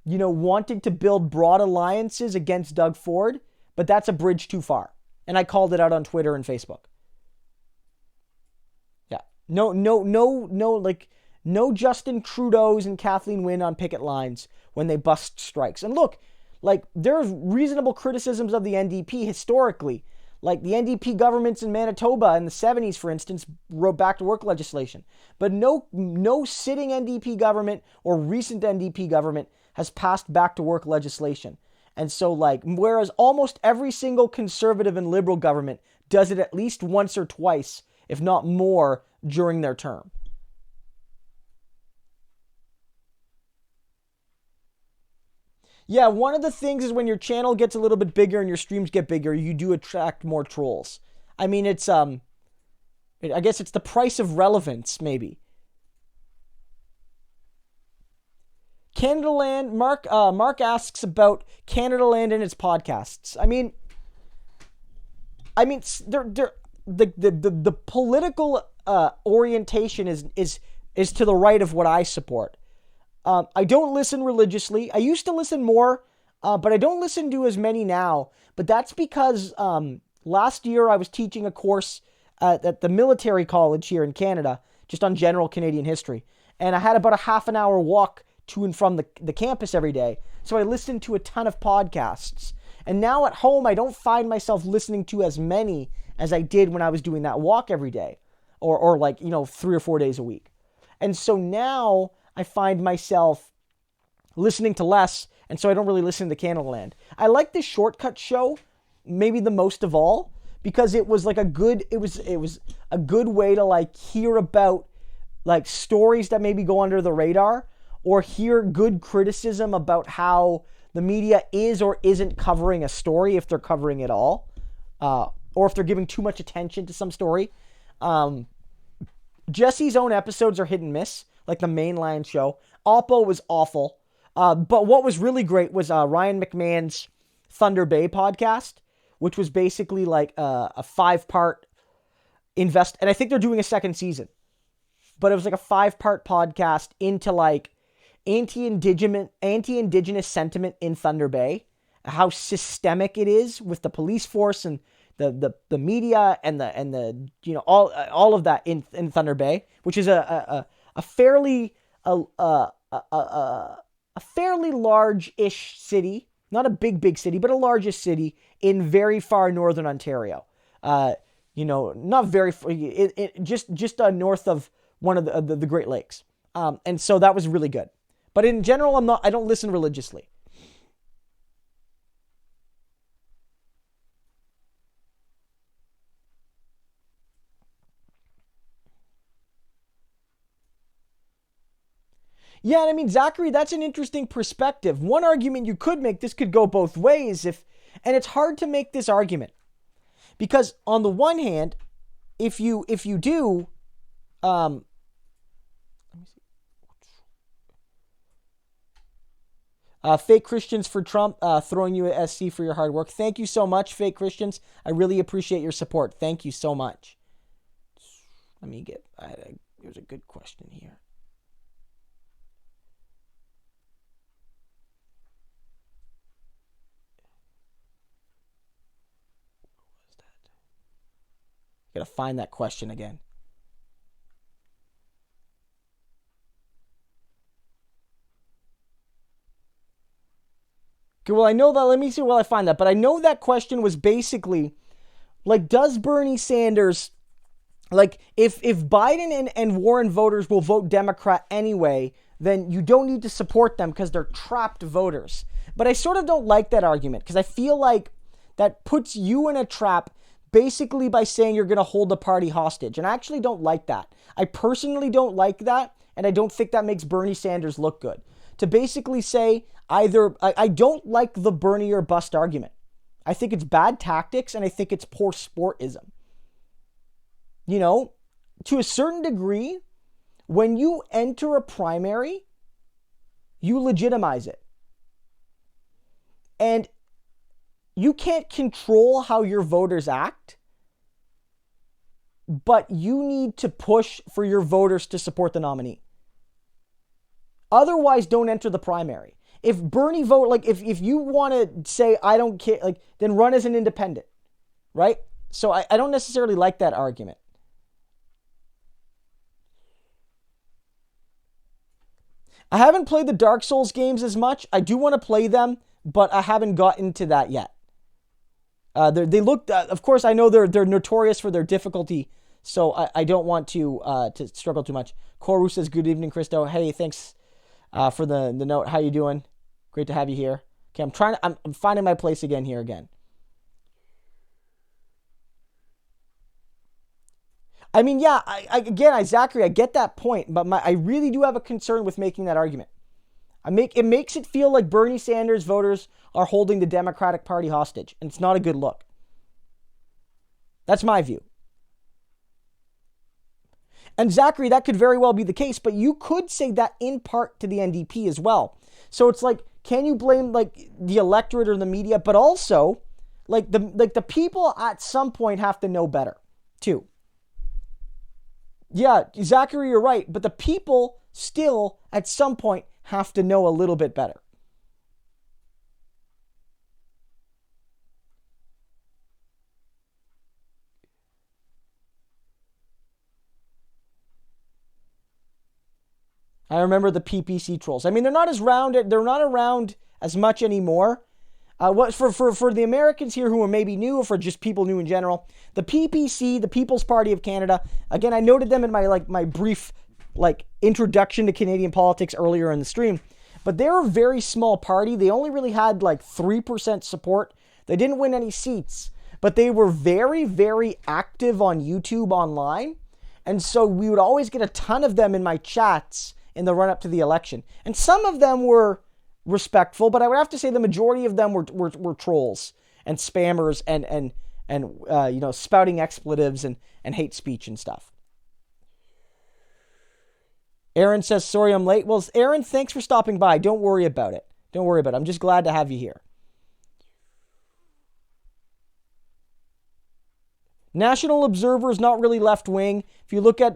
wanting to build broad alliances against Doug Ford, but that's a bridge too far. And I called it out on Twitter and Facebook. Yeah. No Justin Trudeau's and Kathleen Wynne on picket lines when they bust strikes. And look, there's reasonable criticisms of the NDP historically. Like the NDP governments in Manitoba in the 70s, for instance, wrote back to work legislation. But no sitting NDP government or recent NDP government has passed back to work legislation. And so whereas almost every single conservative and liberal government does it at least once or twice, if not more, during their term. Yeah, one of the things is when your channel gets a little bit bigger and your streams get bigger, you do attract more trolls. I mean, it's, I guess it's the price of relevance, maybe. Canada Land, Mark asks about Canada Land and its podcasts. I mean, the political orientation is to the right of what I support. I don't listen religiously. I used to listen more, but I don't listen to as many now. But that's because last year I was teaching a course at the military college here in Canada, just on general Canadian history. And I had about a half an hour walk to and from the campus every day. So I listened to a ton of podcasts. And now at home, I don't find myself listening to as many as I did when I was doing that walk every day. Or 3 or 4 days a week. And so now I find myself listening to less, and so I don't really listen to Canada Land. I like this Shortcut show, maybe the most of all, because it was a good way to hear about stories that maybe go under the radar, or hear good criticism about how the media is or isn't covering a story, if they're covering it all, or if they're giving too much attention to some story. Jesse's own episodes are hit and miss, like the mainline show. Oppo was awful. But what was really great was Ryan McMahon's Thunder Bay podcast, which was basically a 5-part and I think they're doing a second season. But it was a 5-part podcast into anti-indigenous sentiment in Thunder Bay, how systemic it is with the police force and the media and the all of that in Thunder Bay, which is a fairly large-ish city, not a big city, but a largest city in very far northern Ontario. Not very far, just north of one of the Great Lakes. And so that was really good. But in general, I don't listen religiously. Yeah, and I mean, Zachary, that's an interesting perspective. One argument you could make, this could go both ways, and it's hard to make this argument. Because on the one hand, if you do, let me see. Fake Christians for Trump, throwing you a SC for your hard work. Thank you so much, Fake Christians. I really appreciate your support. Thank you so much. Let me there's a good question here. Gotta find that question again. Okay, well, I know that. Let me see while I find that. But I know that question was basically, does Bernie Sanders, if Biden and Warren voters will vote Democrat anyway, then you don't need to support them because they're trapped voters. But I sort of don't like that argument because I feel like that puts you in a trap basically by saying you're going to hold the party hostage. And I actually don't like that. I personally don't like that, and I don't think that makes Bernie Sanders look good. To basically say I don't like the Bernie or bust argument. I think it's bad tactics, and I think it's poor sportism. to a certain degree, when you enter a primary, you legitimize it. And you can't control how your voters act, but you need to push for your voters to support the nominee. Otherwise, don't enter the primary. If Bernie vote, like if you want to say, I don't care, like then run as an independent, right? So I don't necessarily like that argument. I haven't played the Dark Souls games as much. I do want to play them, but I haven't gotten to that yet. They look, of course, I know they're notorious for their difficulty, so I don't want to struggle too much. Koru says, good evening, Christo. Hey, thanks for the note. How you doing? Great to have you here. Okay, I'm finding my place again here again. I mean, yeah, Zachary, I get that point, but I really do have a concern with making that argument. It makes it feel like Bernie Sanders voters are holding the Democratic Party hostage, and it's not a good look. That's my view. And Zachary, that could very well be the case, but you could say that in part to the NDP as well. So it's like, can you blame like the electorate or the media, but also like the people at some point have to know better too. Yeah, Zachary, you're right, but the people still at some point have to know a little bit better. I remember the PPC trolls. I mean, they're not around as much anymore. What for the Americans here who are maybe new, or for just people new in general, the PPC, the People's Party of Canada. Again, I noted them in my brief introduction to Canadian politics earlier in the stream. But they're a very small party. They only really had 3% support. They didn't win any seats, but they were very, very active on YouTube online. And so we would always get a ton of them in my chats in the run up to the election. And some of them were respectful, but I would have to say the majority of them were trolls and spammers and spouting expletives and hate speech and stuff. Aaron says, sorry I'm late. Well, Aaron, thanks for stopping by. Don't worry about it. I'm just glad to have you here. National Observer is not really left-wing. If you look at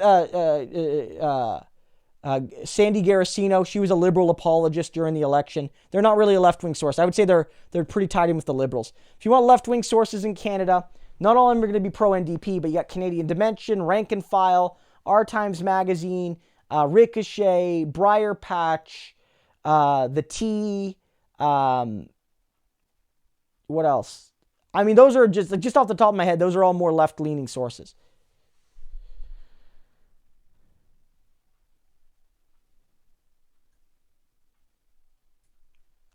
Sandy Garrisino, she was a liberal apologist during the election. They're not really a left-wing source. I would say they're pretty tied in with the liberals. If you want left-wing sources in Canada, not all of them are going to be pro-NDP, but you got Canadian Dimension, Rank and File, Our Times Magazine, Ricochet, Briar Patch, The T, what else? I mean, those are just off the top of my head, those are all more left-leaning sources.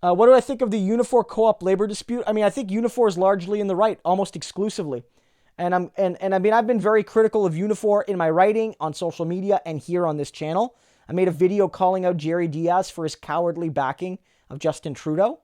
What do I think of the Unifor co-op labor dispute? I mean, I think Unifor is largely in the right, almost exclusively. And I've been very critical of Unifor in my writing, on social media, and here on this channel. I made a video calling out Jerry Diaz for his cowardly backing of Justin Trudeau.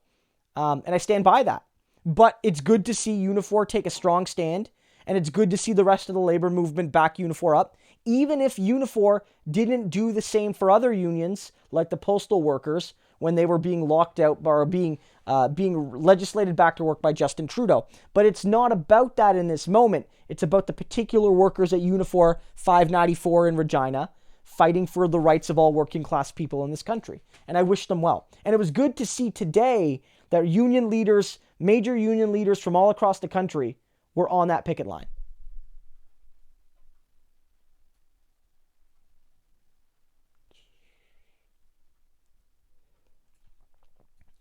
And I stand by that. But it's good to see Unifor take a strong stand, and it's good to see the rest of the labor movement back Unifor up, even if Unifor didn't do the same for other unions, like the postal workers, when they were being locked out or being legislated back to work by Justin Trudeau. But it's not about that in this moment. It's about the particular workers at Unifor 594 in Regina fighting for the rights of all working class people in this country. And I wish them well. And it was good to see today that union leaders, major union leaders from all across the country, were on that picket line.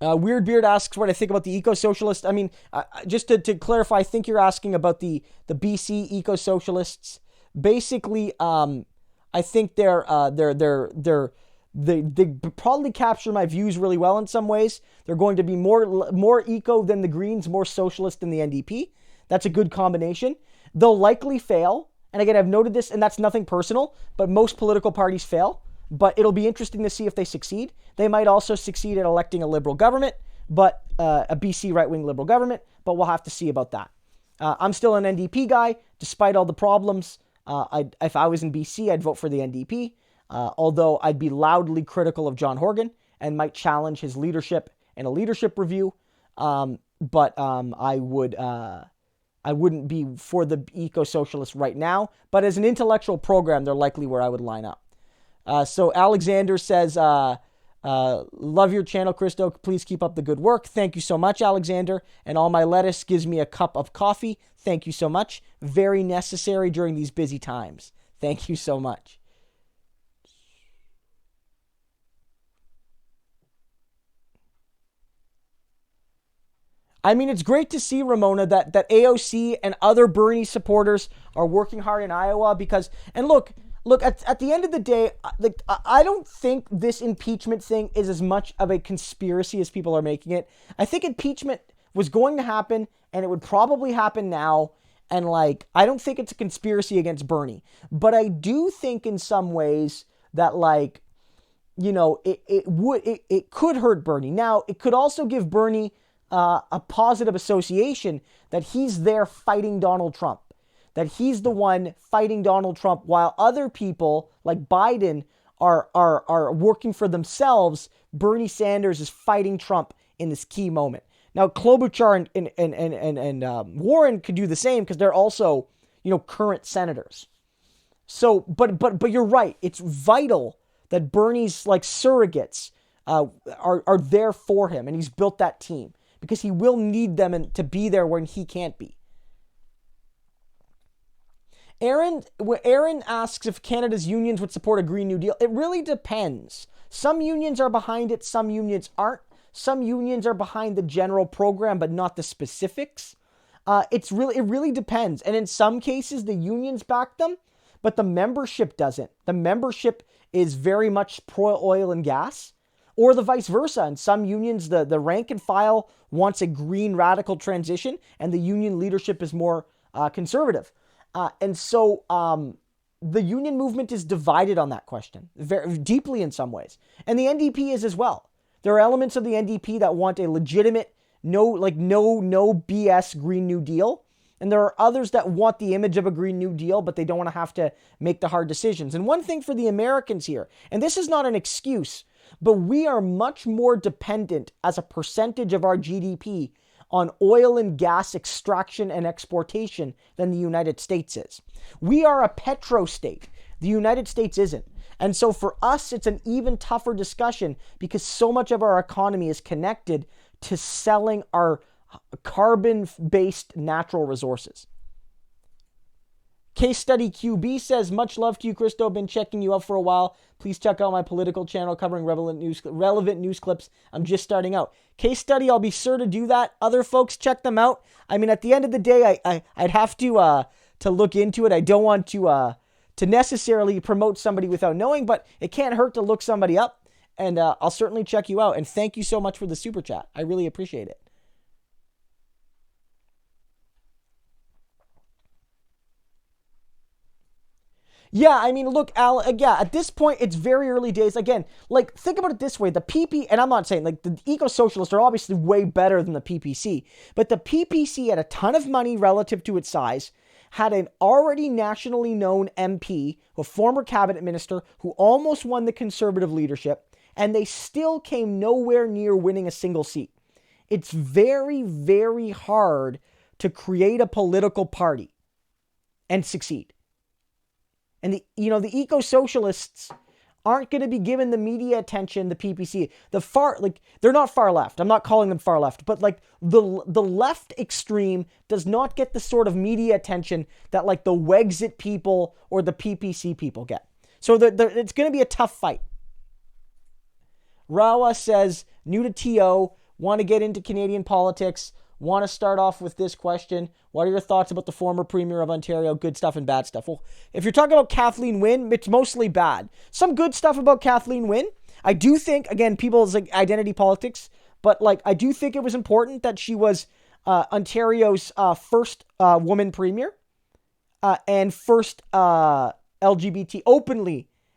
Weirdbeard asks what I think about the eco-socialists. I mean, just to clarify, I think you're asking about the BC eco-socialists. Basically, I think they probably capture my views really well in some ways. They're going to be more eco than the Greens, more socialist than the NDP. That's a good combination. They'll likely fail. And again, I've noted this, and that's nothing personal, but most political parties fail. But it'll be interesting to see if they succeed. They might also succeed at electing a liberal government, but a BC right-wing liberal government, but we'll have to see about that. I'm still an NDP guy, despite all the problems. If I was in BC, I'd vote for the NDP, although I'd be loudly critical of John Horgan and might challenge his leadership in a leadership review. But I wouldn't be for the eco-socialists right now. But as an intellectual program, they're likely where I would line up. So Alexander says, love your channel, Christo. Please keep up the good work. Thank you so much, Alexander. And all my lettuce gives me a cup of coffee. Thank you so much. Very necessary during these busy times. Thank you so much. I mean, it's great to see, Ramona, that AOC and other Bernie supporters are working hard in Iowa because, and look, at the end of the day, I don't think this impeachment thing is as much of a conspiracy as people are making it. I think impeachment was going to happen, and it would probably happen now, and I don't think it's a conspiracy against Bernie. But I do think in some ways that, it could hurt Bernie. Now, it could also give Bernie a positive association that he's there fighting Donald Trump, that he's the one fighting Donald Trump while other people like Biden are working for themselves. Bernie Sanders is fighting Trump in this key moment. Now, Klobuchar and Warren could do the same because they're also, current senators. So, but you're right. It's vital that Bernie's surrogates are there for him, and he's built that team, because he will need them to be there when he can't be. Aaron asks if Canada's unions would support a Green New Deal. It really depends. Some unions are behind it, some unions aren't. Some unions are behind the general program, but not the specifics. It really depends. And in some cases, the unions back them, but the membership doesn't. The membership is very much pro-oil and gas. Or the vice versa. In some unions, the rank and file wants a green radical transition, and the union leadership is more conservative. And so the union movement is divided on that question, very deeply in some ways. And the NDP is as well. There are elements of the NDP that want a legitimate, no BS Green New Deal. And there are others that want the image of a Green New Deal, but they don't want to have to make the hard decisions. And one thing for the Americans here, and this is not an excuse, but we are much more dependent as a percentage of our GDP on oil and gas extraction and exportation than the United States is. We are a petrostate. The United States isn't. And so for us, it's an even tougher discussion because so much of our economy is connected to selling our carbon-based natural resources. Case Study QB says, much love to you, Christo. Been checking you out for a while. Please check out my political channel covering relevant news clips. I'm just starting out. Case Study, I'll be sure to do that. Other folks, check them out. I mean, at the end of the day, I'd have to look into it. I don't want to necessarily promote somebody without knowing, but it can't hurt to look somebody up. And I'll certainly check you out. And thank you so much for the super chat. I really appreciate it. Yeah, I mean, look, Al, at this point, it's very early days. Again, think about it this way. The PP, and I'm not saying, the eco-socialists are obviously way better than the PPC, but the PPC had a ton of money relative to its size, had an already nationally known MP, a former cabinet minister, who almost won the conservative leadership, and they still came nowhere near winning a single seat. It's very, very hard to create a political party and succeed. And the eco-socialists aren't going to be given the media attention the PPC. They're not far left. I'm not calling them far left, but the left extreme does not get the sort of media attention that the Wexit people or the PPC people get. So it's going to be a tough fight. Rawa says, new to TO, want to get into Canadian politics. Want to start off with this question. What are your thoughts about the former Premier of Ontario? Good stuff and bad stuff. Well, if you're talking about Kathleen Wynne, it's mostly bad. Some good stuff about Kathleen Wynne. I do think, again, people's identity politics, but I do think it was important that she was Ontario's first woman Premier and first openly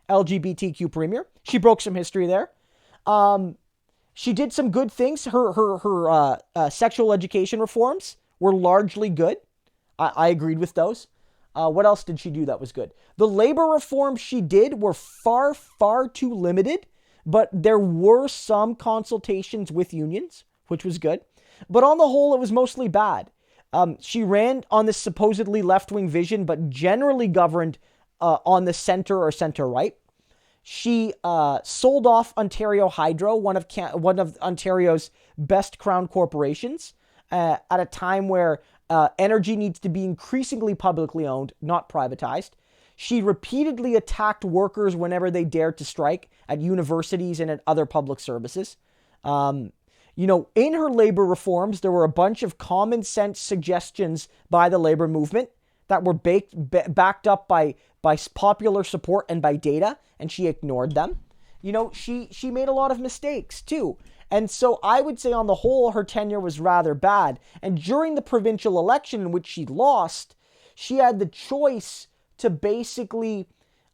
LGBTQ Premier. She broke some history there. She did some good things. Her sexual education reforms were largely good. I agreed with those. What else did she do that was good? The labor reforms she did were far, far too limited, but there were some consultations with unions, which was good. But on the whole, it was mostly bad. She ran on this supposedly left-wing vision, but generally governed on the center or center-right. She sold off Ontario Hydro, one of Ontario's best crown corporations, at a time where energy needs to be increasingly publicly owned, not privatized. She repeatedly attacked workers whenever they dared to strike at universities and at other public services. In her labor reforms, there were a bunch of common sense suggestions by the labor movement that were backed up by popular support and by data, and she ignored them. She made a lot of mistakes too. And so I would say on the whole, her tenure was rather bad. And during the provincial election in which she lost, she had the choice to basically,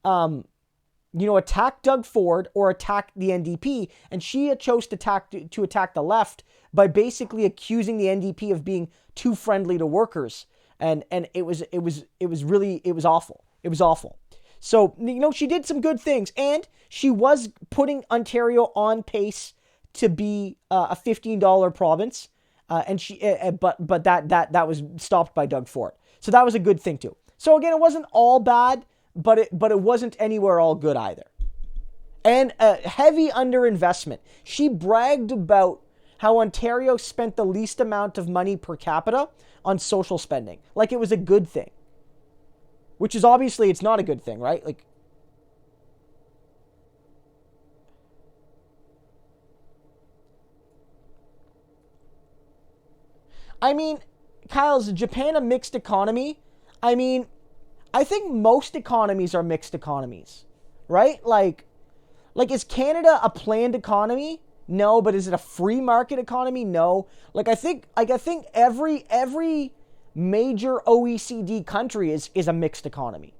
attack Doug Ford or attack the NDP. And she chose to attack the left by basically accusing the NDP of being too friendly to workers. And it was awful. It was awful. So, she did some good things, and she was putting Ontario on pace to be a $15 province, but that was stopped by Doug Ford. So that was a good thing too. So again, it wasn't all bad, but it wasn't anywhere all good either. And a heavy underinvestment. She bragged about how Ontario spent the least amount of money per capita on social spending, like it was a good thing. Which is obviously, it's not a good thing, right? Kyle, is Japan a mixed economy? I think most economies are mixed economies, right? Like, is Canada a planned economy? No, but is it a free market economy? No. I think every major OECD country is a mixed economy.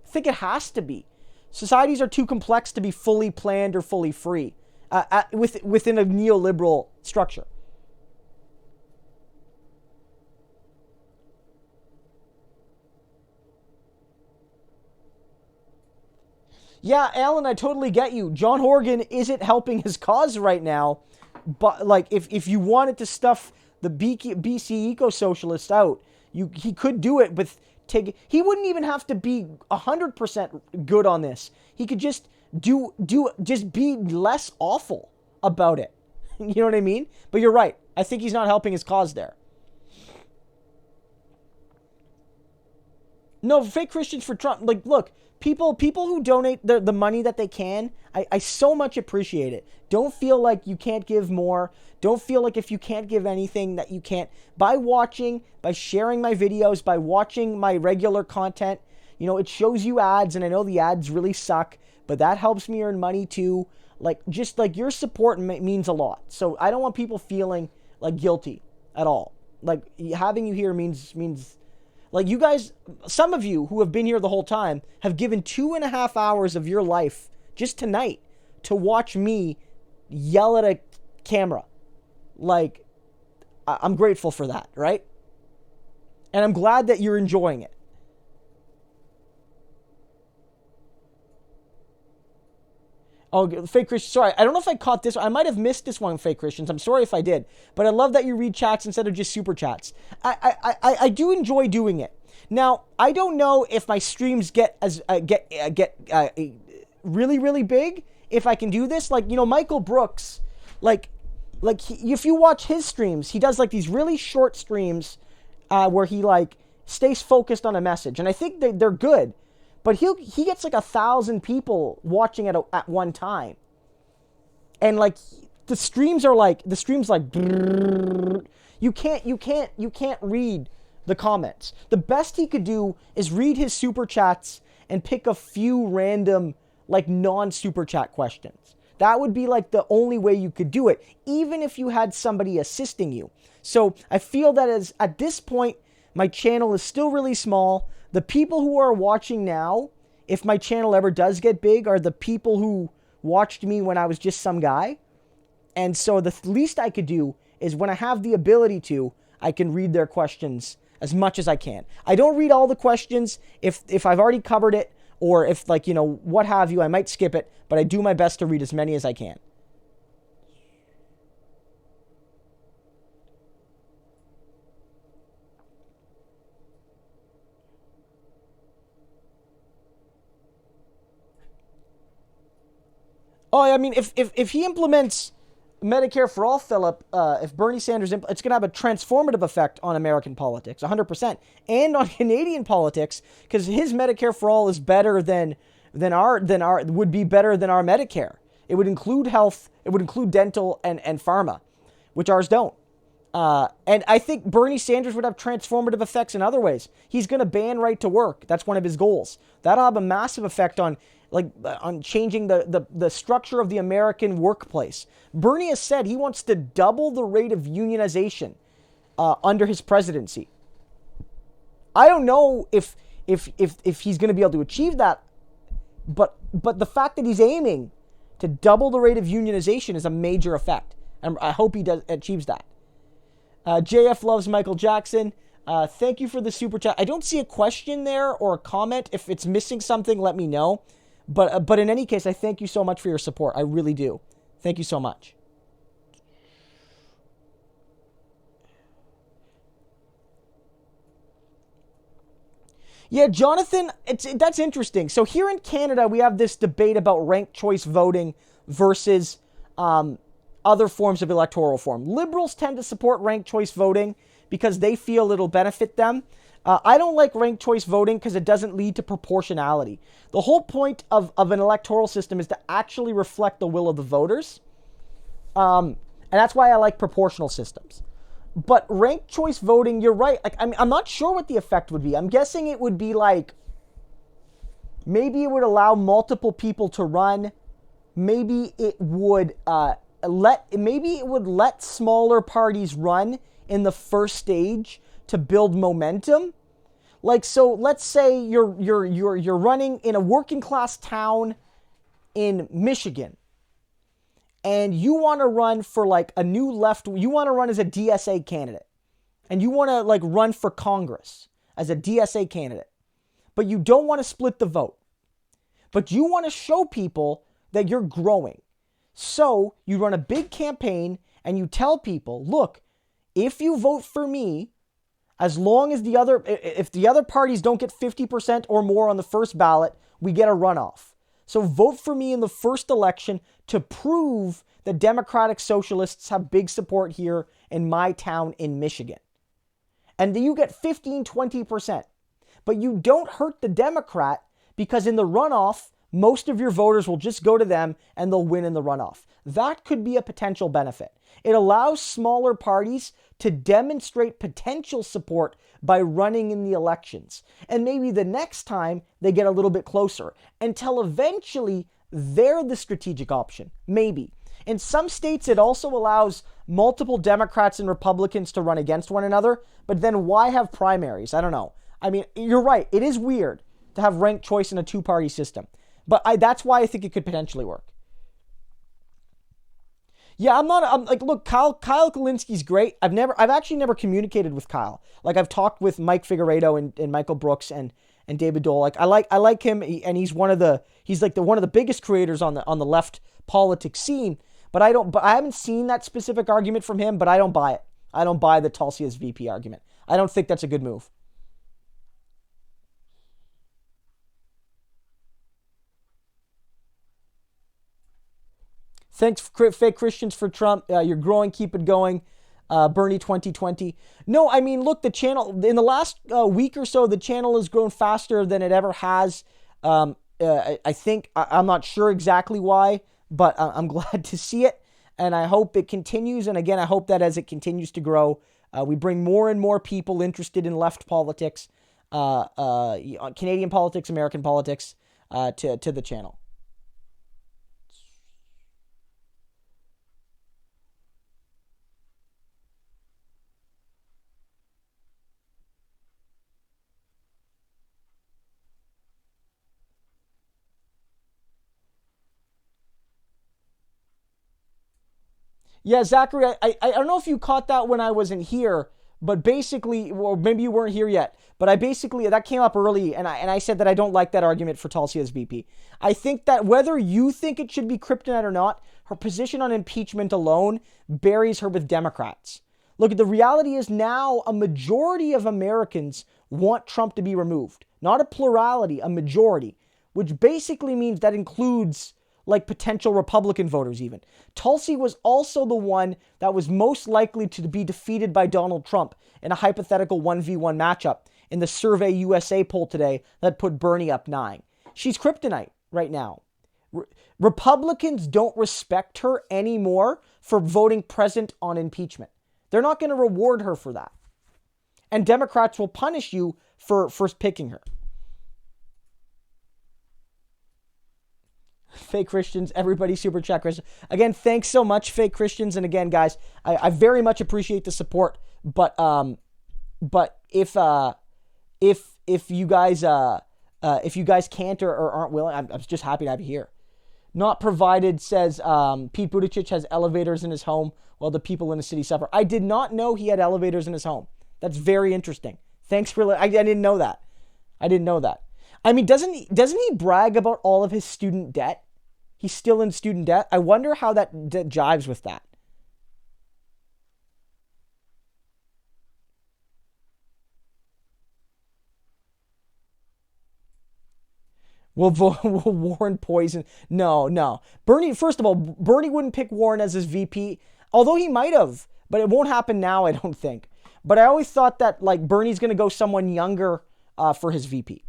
I think it has to be. Societies are too complex to be fully planned or fully free within a neoliberal structure. Yeah, Alan, I totally get you. John Horgan isn't helping his cause right now, but if you wanted to stuff the BC eco-socialists out, he could do it with he wouldn't even have to be 100% good on this. He could just just be less awful about it. You know what I mean? But you're right. I think he's not helping his cause there. No, fake Christians for Trump. Look, people who donate the money that they can, I so much appreciate it. Don't feel like you can't give more. Don't feel like if you can't give anything that you can't. By watching, by sharing my videos, by watching my regular content, it shows you ads, and I know the ads really suck, but that helps me earn money too. Your support means a lot. So I don't want people feeling guilty at all. Having you here means you guys, some of you who have been here the whole time have given 2.5 hours of your life just tonight to watch me yell at a camera. I'm grateful for that, right? And I'm glad that you're enjoying it. Oh, fake Christians. Sorry, I don't know if I caught this. I might have missed this one, fake Christians. I'm sorry if I did. But I love that you read chats instead of just super chats. I do enjoy doing it. Now, I don't know if my streams get really, really big if I can do this. Michael Brooks, if you watch his streams, he does these really short streams where he stays focused on a message. And I think they're good. But he gets 1,000 people watching at one time. And the streams you can't read the comments. The best he could do is read his super chats and pick a few random non-super chat questions. That would be the only way you could do it, even if you had somebody assisting you. So I feel that at this point, my channel is still really small. The people who are watching now, if my channel ever does get big, are the people who watched me when I was just some guy. And so the least I could do is when I have the ability to, I can read their questions as much as I can. I don't read all the questions. If I've already covered it, or if, like, what have you, I might skip it, but I do my best to read as many as I can. Oh, I mean, if he implements Medicare for all, Philip, if Bernie Sanders, it's going to have a transformative effect on American politics, 100%, and on Canadian politics, because his Medicare for all is better than would be better than our Medicare. It would include health, it would include dental and pharma, which ours don't. And I think Bernie Sanders would have transformative effects in other ways. He's going to ban right to work. That's one of his goals. That'll have a massive effect on changing the structure of the American workplace. Bernie has said he wants to double the rate of unionization under his presidency. I don't know if he's going to be able to achieve that, but the fact that he's aiming to double the rate of unionization is a major effect, and I hope he achieves that. JF loves Michael Jackson. Thank you for the super chat. I don't see a question there or a comment. If it's missing something, let me know. But in any case, I thank you so much for your support. I really do. Thank you so much. Yeah, Jonathan, that's interesting. So here in Canada, we have this debate about ranked choice voting versus other forms of electoral reform. Liberals tend to support ranked choice voting because they feel it'll benefit them. I don't like ranked choice voting because it doesn't lead to proportionality. The whole point of an electoral system is to actually reflect the will of the voters. And that's why I like proportional systems. But ranked choice voting, you're right. Like, I'm not sure what the effect would be. I'm guessing it would be like, maybe it would allow multiple people to run. Maybe it would let smaller parties run in the first stage to build momentum. Like, so let's say you're running in a working class town in Michigan, and you want to run for like a new left, you want to run as a DSA candidate, and you want to like run for Congress as a DSA candidate, but you don't want to split the vote, but you want to show people that you're growing. So you run a big campaign and you tell people, look, if you vote for me, as long as if the other parties don't get 50% or more on the first ballot, we get a runoff. So vote for me in the first election to prove that Democratic Socialists have big support here in my town in Michigan. And then you get 15, 20%. But you don't hurt the Democrat because in the runoff, most of your voters will just go to them and they'll win in the runoff. That could be a potential benefit. It allows smaller parties to demonstrate potential support by running in the elections. And maybe the next time they get a little bit closer until eventually they're the strategic option. Maybe. In some states, it also allows multiple Democrats and Republicans to run against one another. But then why have primaries? I don't know. I mean, you're right. It is weird to have ranked choice in a two-party system. But that's why I think it could potentially work. Yeah, I'm like, look, Kyle Kalinski's great. I've actually never communicated with Kyle. Like, I've talked with Mike Figueredo and Michael Brooks and David Dole. Like, I like him, and he's one of the biggest creators on the left politics scene. But I haven't seen that specific argument from him, but I don't buy it. I don't buy the Tulsi as VP argument. I don't think that's a good move. Thanks, fake Christians for Trump. You're growing. Keep it going. Bernie 2020. No, I mean, look, the channel, in the last week or so, the channel has grown faster than it ever has. I think, I'm not sure exactly why, but I'm glad to see it. And I hope it continues. And again, I hope that as it continues to grow, we bring more and more people interested in left politics, Canadian politics, American politics, to the channel. Yeah, Zachary, I don't know if you caught that when I wasn't here, But basically, well, maybe you weren't here yet, but that came up early, and I said that I don't like that argument for Tulsi as VP. I think that whether you think it should be kryptonite or not, her position on impeachment alone buries her with Democrats. Look, the reality is now a majority of Americans want Trump to be removed. Not a plurality, a majority, which basically means that includes like potential Republican voters even. Tulsi was also the one that was most likely to be defeated by Donald Trump in a hypothetical 1v1 matchup in the SurveyUSA poll today that put Bernie up 9. She's kryptonite right now. Republicans don't respect her anymore for voting present on impeachment. They're not going to reward her for that. And Democrats will punish you for first picking her. Fake Christians, everybody super chat Christian. Again, thanks so much, fake Christians. And again, guys, I very much appreciate the support. But if you guys can't or aren't willing, I'm just happy to have you here. Not provided says Pete Buttigieg has elevators in his home while the people in the city suffer. I did not know he had elevators in his home. That's very interesting. Thanks for. I didn't know that. I mean, doesn't he brag about all of his student debt? He's still in student debt. I wonder how that jives with that. Will Warren poison? No. Bernie, first of all, Bernie wouldn't pick Warren as his VP, although he might have, but it won't happen now, I don't think. But I always thought that like Bernie's going to go someone younger for his VP.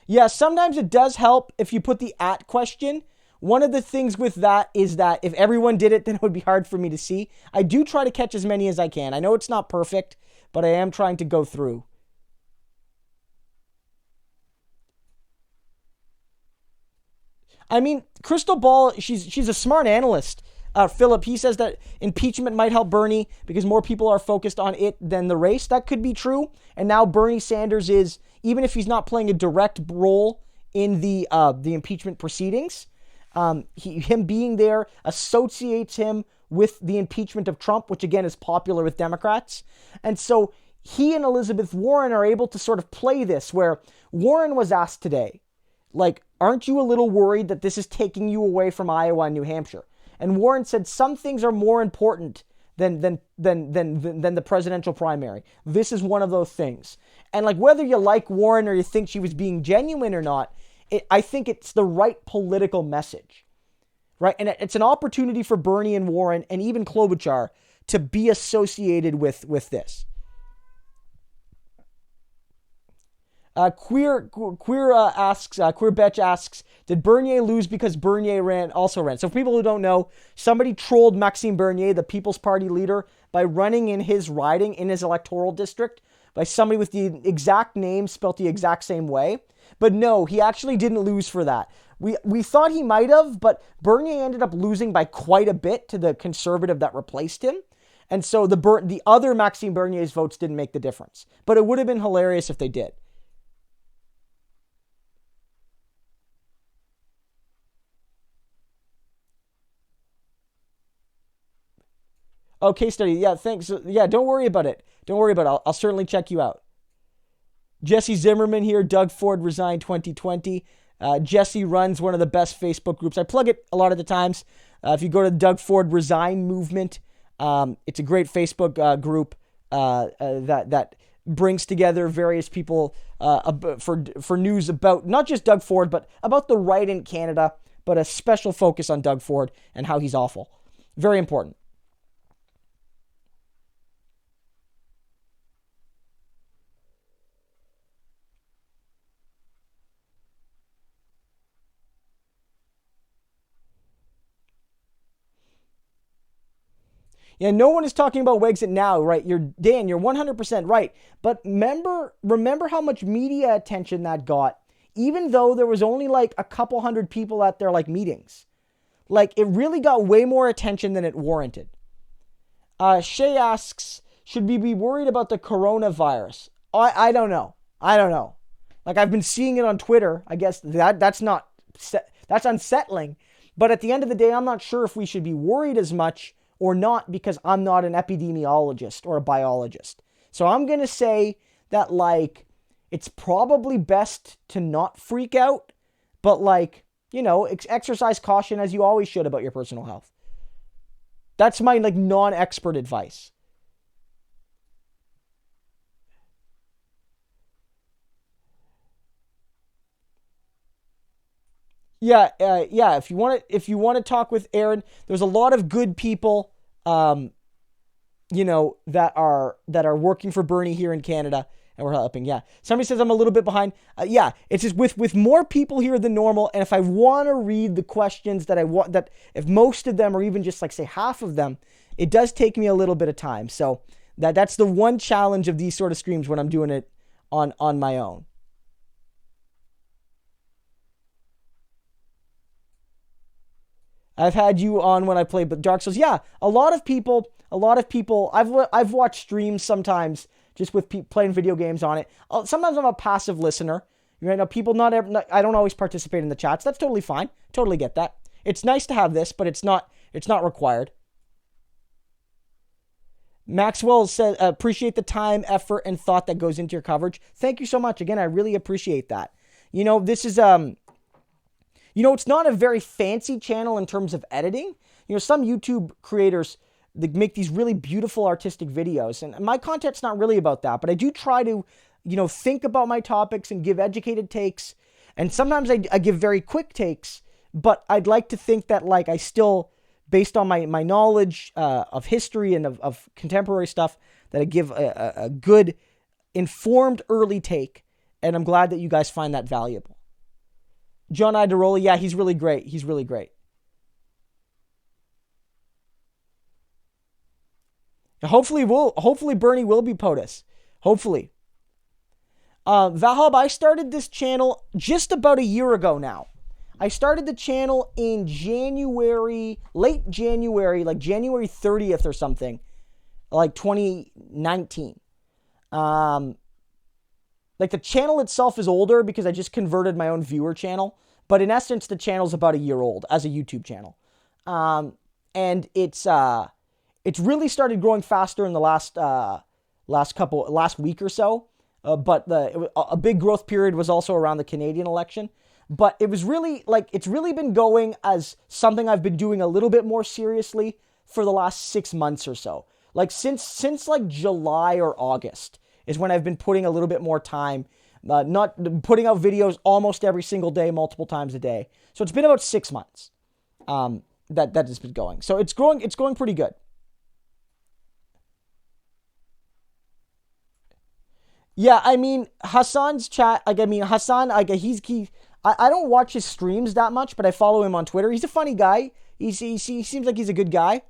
Yeah, sometimes it does help if you put the @ question. One of the things with that is that if everyone did it, then it would be hard for me to see. I do try to catch as many as I can. I know it's not perfect, but I am trying to go through. I mean, Crystal Ball, she's a smart analyst. Philip, he says that impeachment might help Bernie because more people are focused on it than the race. That could be true. And now Bernie Sanders is, even if he's not playing a direct role in the impeachment proceedings, him being there associates him with the impeachment of Trump, which again is popular with Democrats. And so he and Elizabeth Warren are able to sort of play this, where Warren was asked today, like, aren't you a little worried that this is taking you away from Iowa and New Hampshire? And Warren said some things are more important than the presidential primary. This is one of those things. And like whether you like Warren or you think she was being genuine or not, I think it's the right political message, right? And it's an opportunity for Bernie and Warren and even Klobuchar to be associated with this. Queer Betch asks, did Bernier lose because Bernier also ran? So for people who don't know, somebody trolled Maxime Bernier, the People's Party leader, by running in his riding, in his electoral district, by somebody with the exact name spelt the exact same way. But no, he actually didn't lose for that. We thought he might have, but Bernier ended up losing by quite a bit to the conservative that replaced him. And so the other Maxime Bernier's votes didn't make the difference. But it would have been hilarious if they did. Oh, case study. Yeah, thanks. Yeah, don't worry about it. I'll certainly check you out. Jesse Zimmerman here. Doug Ford resigned 2020. Jesse runs one of the best Facebook groups. I plug it a lot of the times. If you go to the Doug Ford Resign Movement, it's a great Facebook group that brings together various people for news about not just Doug Ford, but about the right in Canada, but a special focus on Doug Ford and how he's awful. Very important. Yeah, no one is talking about Wexit now, right? You're 100% right. But remember how much media attention that got, even though there was only like a couple hundred people at their like meetings. Like it really got way more attention than it warranted. Shay asks, should we be worried about the coronavirus? I don't know. Like I've been seeing it on Twitter. I guess that's unsettling. But at the end of the day, I'm not sure if we should be worried as much or not, because I'm not an epidemiologist or a biologist. So I'm going to say that, like, it's probably best to not freak out, but, like, you know, exercise caution as you always should about your personal health. That's my, like, non-expert advice. Yeah, yeah. If you want to talk with Aaron, there's a lot of good people, you know, that are working for Bernie here in Canada, and we're helping. Yeah. Somebody says I'm a little bit behind. Yeah, it's just with more people here than normal, and if I want to read the questions that I want, that if most of them, or even just like say half of them, it does take me a little bit of time. So that's the one challenge of these sort of streams when I'm doing it on my own. I've had you on when I played Dark Souls. Yeah, a lot of people. I've watched streams sometimes just with playing video games on it. Sometimes I'm a passive listener. You know, people I don't always participate in the chats. That's totally fine. Totally get that. It's nice to have this, but it's not required. Maxwell said, appreciate the time, effort, and thought that goes into your coverage. Thank you so much. Again, I really appreciate that. You know, this is you know, it's not a very fancy channel in terms of editing. You know, some YouTube creators, they make these really beautiful artistic videos, and my content's not really about that, but I do try to, you know, think about my topics and give educated takes, and sometimes I give very quick takes, but I'd like to think that, like, I still, based on my knowledge of history and of contemporary stuff, that I give a good, informed early take, and I'm glad that you guys find that valuable. John Idarola, yeah, he's really great. He's really great. Hopefully Bernie will be POTUS. Hopefully. Valhub, I started this channel just about a year ago now. I started the channel in January, late January, like January 30th or something, like 2019. Like, the channel itself is older because I just converted my own viewer channel. But in essence, the channel's about a year old as a YouTube channel. And it's really started growing faster in the last week or so. But a big growth period was also around the Canadian election. But it was really, like, it's really been going as something I've been doing a little bit more seriously for the last 6 months or so. Like, since like July or August is when I've been putting a little bit more time, not putting out videos almost every single day, multiple times a day. So it's been about 6 months that has been going. So it's going pretty good. Yeah, I mean, Hassan's chat, like, I mean, Hassan, like, I don't watch his streams that much, but I follow him on Twitter. He's a funny guy. He seems like he's a good guy,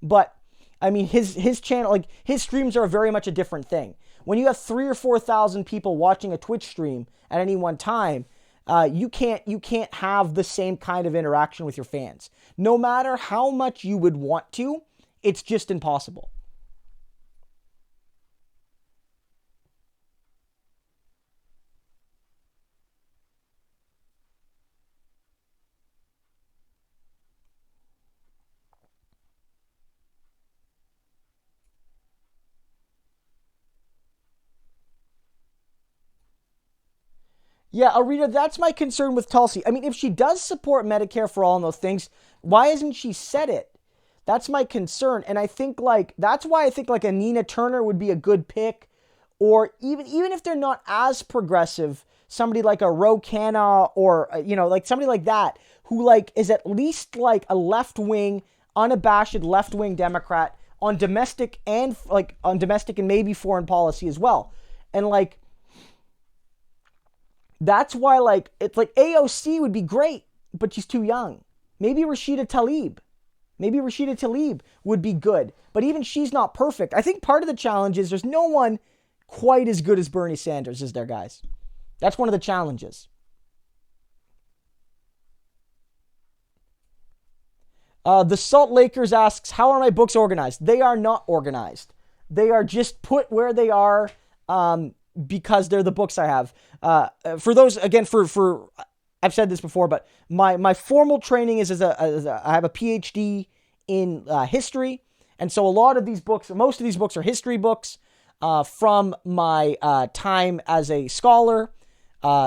but I mean, his channel, like, his streams are very much a different thing. When you have 3,000 or 4,000 people watching a Twitch stream at any one time, you can't have the same kind of interaction with your fans. No matter how much you would want to, it's just impossible. Yeah, Arita, that's my concern with Tulsi. I mean, if she does support Medicare for all and those things, why hasn't she said it? That's my concern. And I think, like, that's why I think, like, a Nina Turner would be a good pick. Or even if they're not as progressive, somebody like a Rokana or, you know, like somebody like that who, like, is at least like a left-wing, unabashed left-wing Democrat on domestic and maybe foreign policy as well. And, like, that's why, like, it's like AOC would be great, but she's too young. Maybe Rashida Tlaib would be good, but even she's not perfect. I think part of the challenge is there's no one quite as good as Bernie Sanders, is there, guys? That's one of the challenges. The Salt Lakers asks, how are my books organized? They are not organized. They are just put where they are, because they're the books I have. For those, again, for I've said this before, but my formal training is I have a PhD in history. And so a lot of these books, most of these books are history books from my time as a scholar.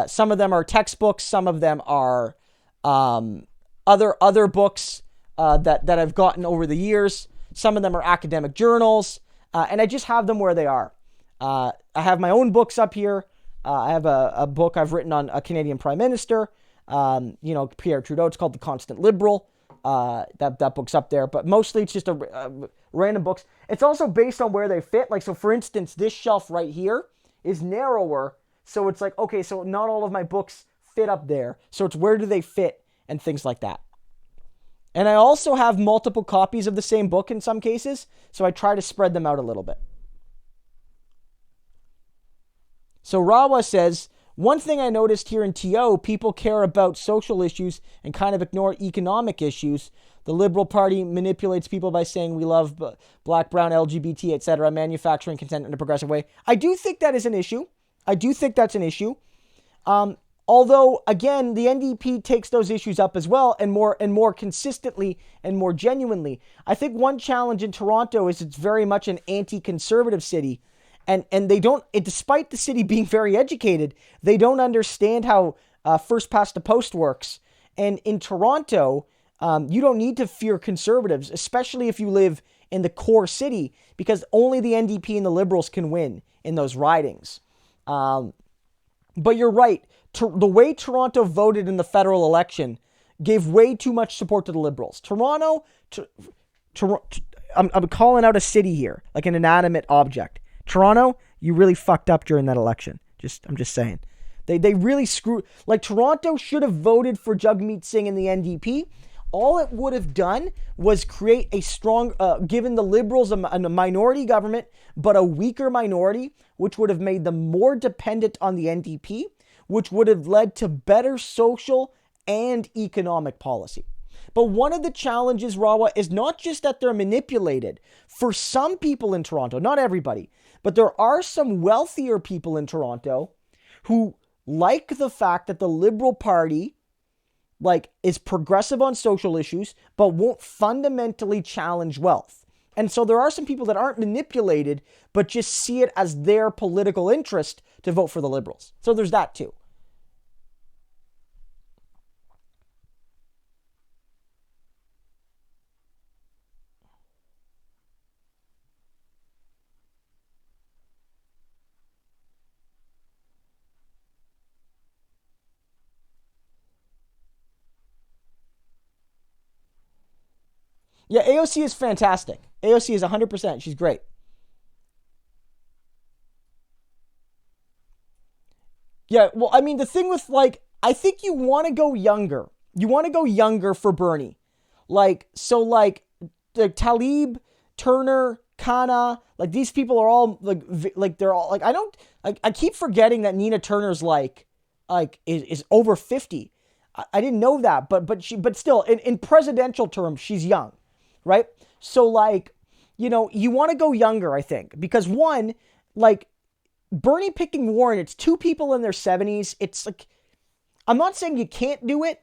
Some of them are textbooks. Some of them are other books that I've gotten over the years. Some of them are academic journals. And I just have them where they are. I have my own books up here. I have a book I've written on a Canadian Prime Minister, Pierre Trudeau. It's called The Constant Liberal. That book's up there, but mostly it's just a random books. It's also based on where they fit. Like, so for instance, this shelf right here is narrower. So it's like, okay, so not all of my books fit up there. So it's where do they fit and things like that. And I also have multiple copies of the same book in some cases. So I try to spread them out a little bit. So Rawa says, one thing I noticed here in TO, people care about social issues and kind of ignore economic issues. The Liberal Party manipulates people by saying we love black, brown, LGBT, etc., manufacturing consent in a progressive way. I do think that is an issue. I do think that's an issue. Although, again, the NDP takes those issues up as well and more consistently and more genuinely. I think one challenge in Toronto is it's very much an anti-conservative city. And they don't, despite the city being very educated, they don't understand how first past the post works. And in Toronto, you don't need to fear conservatives, especially if you live in the core city, because only the NDP and the Liberals can win in those ridings. But you're right. The way Toronto voted in the federal election gave way too much support to the Liberals. Toronto, I'm calling out a city here, like an inanimate object. Toronto, you really fucked up during that election. I'm just saying. They really screwed. Like, Toronto should have voted for Jagmeet Singh and the NDP. All it would have done was create a strong, given the Liberals a minority government, but a weaker minority, which would have made them more dependent on the NDP, which would have led to better social and economic policy. But one of the challenges, Rawa, is not just that they're manipulated. For some people in Toronto, not everybody, but there are some wealthier people in Toronto who like the fact that the Liberal Party, is progressive on social issues, but won't fundamentally challenge wealth. And so there are some people that aren't manipulated, but just see it as their political interest to vote for the Liberals. So there's that too. Yeah, AOC is fantastic. AOC is 100%. She's great. Yeah, well, I mean, the thing with, I think you want to go younger. You want to go younger for Bernie. The Talib, Turner, Khanna, these people are all, they're all, I keep forgetting that Nina Turner's, is over 50. I didn't know that, but still, in presidential terms, she's young. Right? So, you want to go younger, I think. Because one, Bernie picking Warren, it's two people in their 70s. It's I'm not saying you can't do it,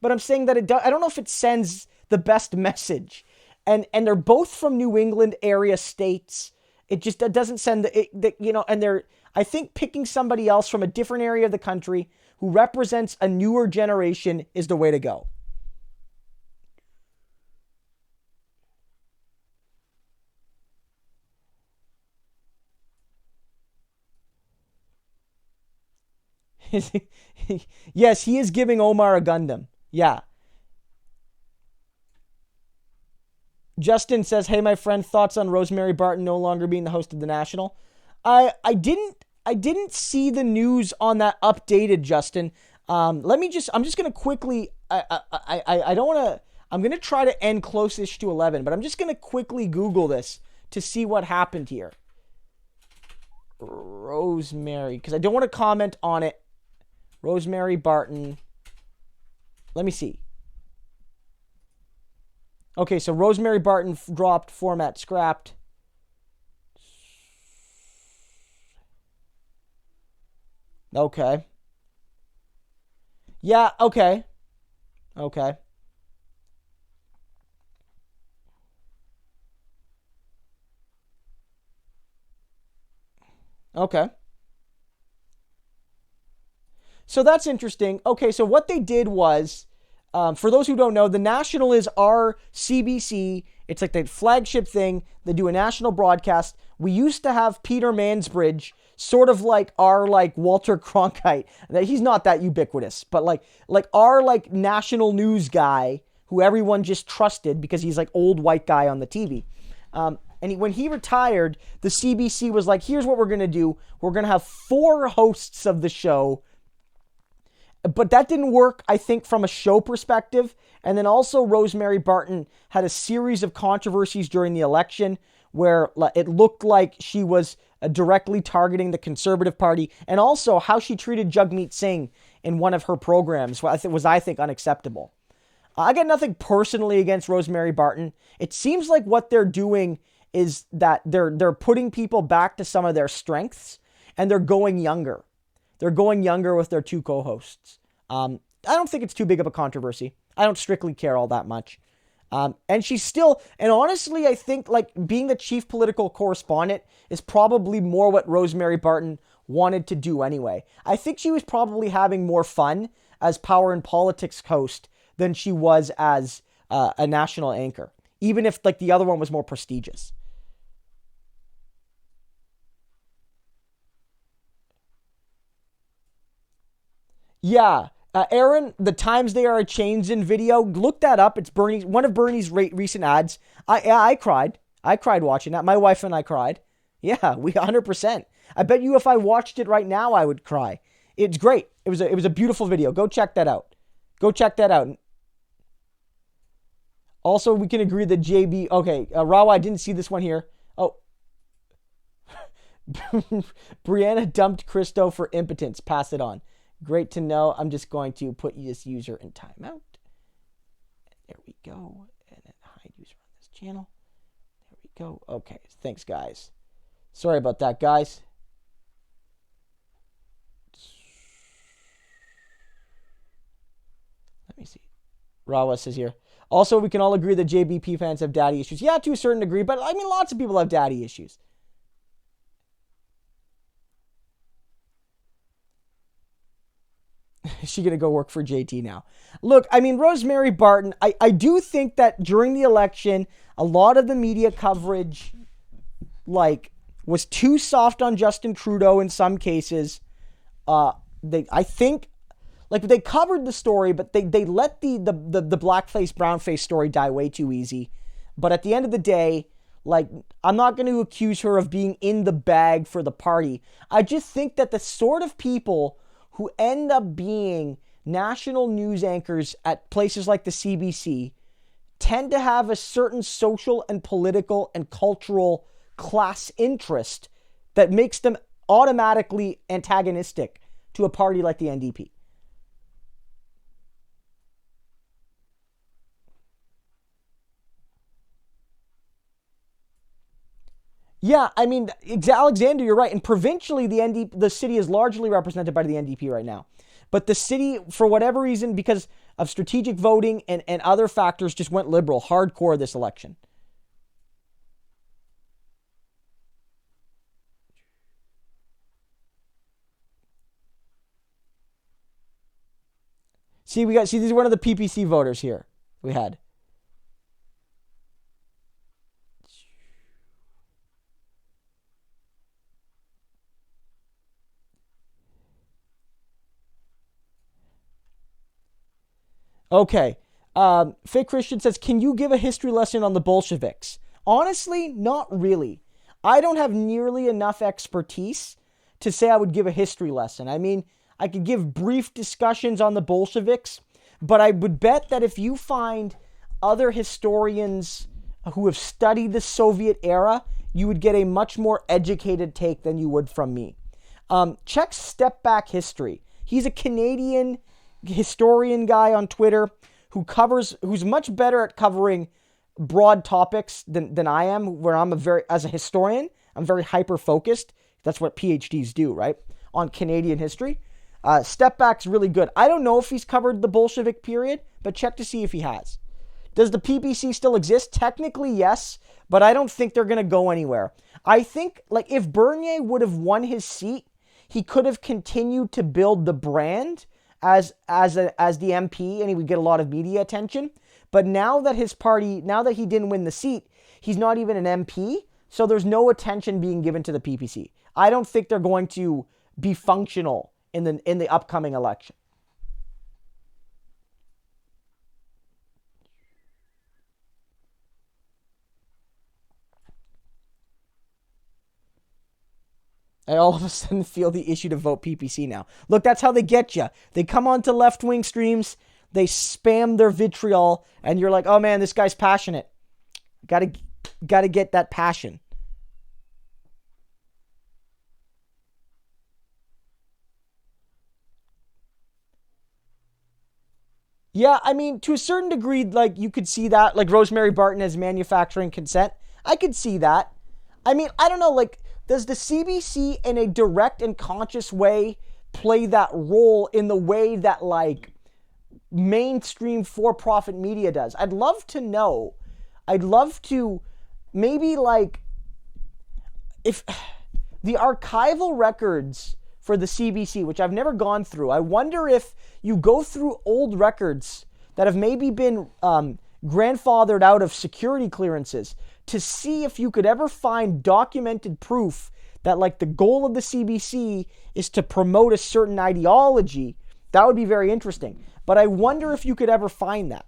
but I'm saying that I don't know if it sends the best message. And they're both from New England area states. It doesn't send I think picking somebody else from a different area of the country who represents a newer generation is the way to go. Yes, he is giving Omar a Gundam. Yeah. Justin says, "Hey, my friend, thoughts on Rosemary Barton no longer being the host of The National?" I didn't see the news on that updated, Justin. I'm just gonna quickly. I don't want to. I'm gonna try to end close-ish to 11, but I'm just gonna quickly Google this to see what happened here. Rosemary, because I don't want to comment on it. Rosemary Barton. Let me see. Okay, so Rosemary Barton dropped, format scrapped. Okay. Yeah, okay. Okay. Okay. So that's interesting. Okay, so what they did was, for those who don't know, the National is our CBC. It's like the flagship thing. They do a national broadcast. We used to have Peter Mansbridge, sort of like our like Walter Cronkite. He's not that ubiquitous, but like our like national news guy who everyone just trusted because he's like old white guy on the TV. When he retired, the CBC was like, here's what we're going to do. We're going to have 4 hosts of the show. But that didn't work, I think, from a show perspective. And then also Rosemary Barton had a series of controversies during the election where it looked like she was directly targeting the Conservative Party, and also how she treated Jagmeet Singh in one of her programs was, I think, unacceptable. I got nothing personally against Rosemary Barton. It seems like what they're doing is that they're putting people back to some of their strengths, and they're going younger. They're going younger with their 2 co-hosts. I don't think it's too big of a controversy. I don't strictly care all that much. And she's still, and honestly, I think like being the chief political correspondent is probably more what Rosemary Barton wanted to do anyway. I think she was probably having more fun as Power and Politics host than she was as a national anchor, even if like the other one was more prestigious. Yeah. Aaron, the times they are changed in video, look that up. It's Bernie's, one of Bernie's recent ads. I cried. I cried watching that. My wife and I cried. Yeah, we 100%. I bet you if I watched it right now, I would cry. It's great. It was a beautiful video. Go check that out. Go check that out. Also, we can agree that JB. Okay, Rawa, I didn't see this one here. Oh, Brianna dumped Christo for impotence. Pass it on. Great to know. I'm just going to put this user in timeout. There we go. And then hide user on this channel. There we go. Okay. Thanks, guys. Sorry about that, guys. Let me see. Rawa says here. Also, we can all agree that JBP fans have daddy issues. Yeah, to a certain degree, but I mean, lots of people have daddy issues. Is she going to go work for JT now? Look, I mean, Rosemary Barton, I do think that during the election, a lot of the media coverage, like, was too soft on Justin Trudeau in some cases. I think, like, they covered the story, but they let the blackface, brownface story die way too easy. But at the end of the day, like, I'm not going to accuse her of being in the bag for the party. I just think that the sort of people who end up being national news anchors at places like the CBC tend to have a certain social and political and cultural class interest that makes them automatically antagonistic to a party like the NDP. Yeah, I mean, Alexander, you're right. And provincially, the city is largely represented by the NDP right now. But the city, for whatever reason, because of strategic voting and other factors, just went liberal, hardcore this election. These are one of the PPC voters here we had. Okay. Fake Christian says, can you give a history lesson on the Bolsheviks? Honestly, not really. I don't have nearly enough expertise to say I would give a history lesson. I mean, I could give brief discussions on the Bolsheviks, but I would bet that if you find other historians who have studied the Soviet era, you would get a much more educated take than you would from me. Check Step Back History. He's a Canadian historian guy on Twitter who's much better at covering broad topics than I am, where as a historian, I'm very hyper focused. That's what PhDs do, right? On Canadian history. Step back's really good. I don't know if he's covered the Bolshevik period, but check to see if he has. Does the PPC still exist? Technically, yes, but I don't think they're going to go anywhere. I think, like, if Bernier would have won his seat, he could have continued to build the brand as the MP, and he would get a lot of media attention. But now that his party, now that he didn't win the seat, he's not even an MP, so there's no attention being given to the PPC. I don't think they're going to be functional in the upcoming election. I all of a sudden feel the issue to vote PPC now. Look, that's how they get you. They come onto left-wing streams, they spam their vitriol, and you're like, oh man, this guy's passionate. Gotta get that passion. Yeah, I mean, to a certain degree, like, you could see that, like, Rosemary Barton as manufacturing consent. I could see that. I mean, I don't know, like, does the CBC in a direct and conscious way play that role in the way that, like, mainstream for-profit media does? I'd love to know. I'd love to, maybe, like, if the archival records for the CBC, which I've never gone through, I wonder if you go through old records that have maybe been grandfathered out of security clearances to see if you could ever find documented proof that, like, the goal of the CBC is to promote a certain ideology. That would be very interesting. But I wonder if you could ever find that.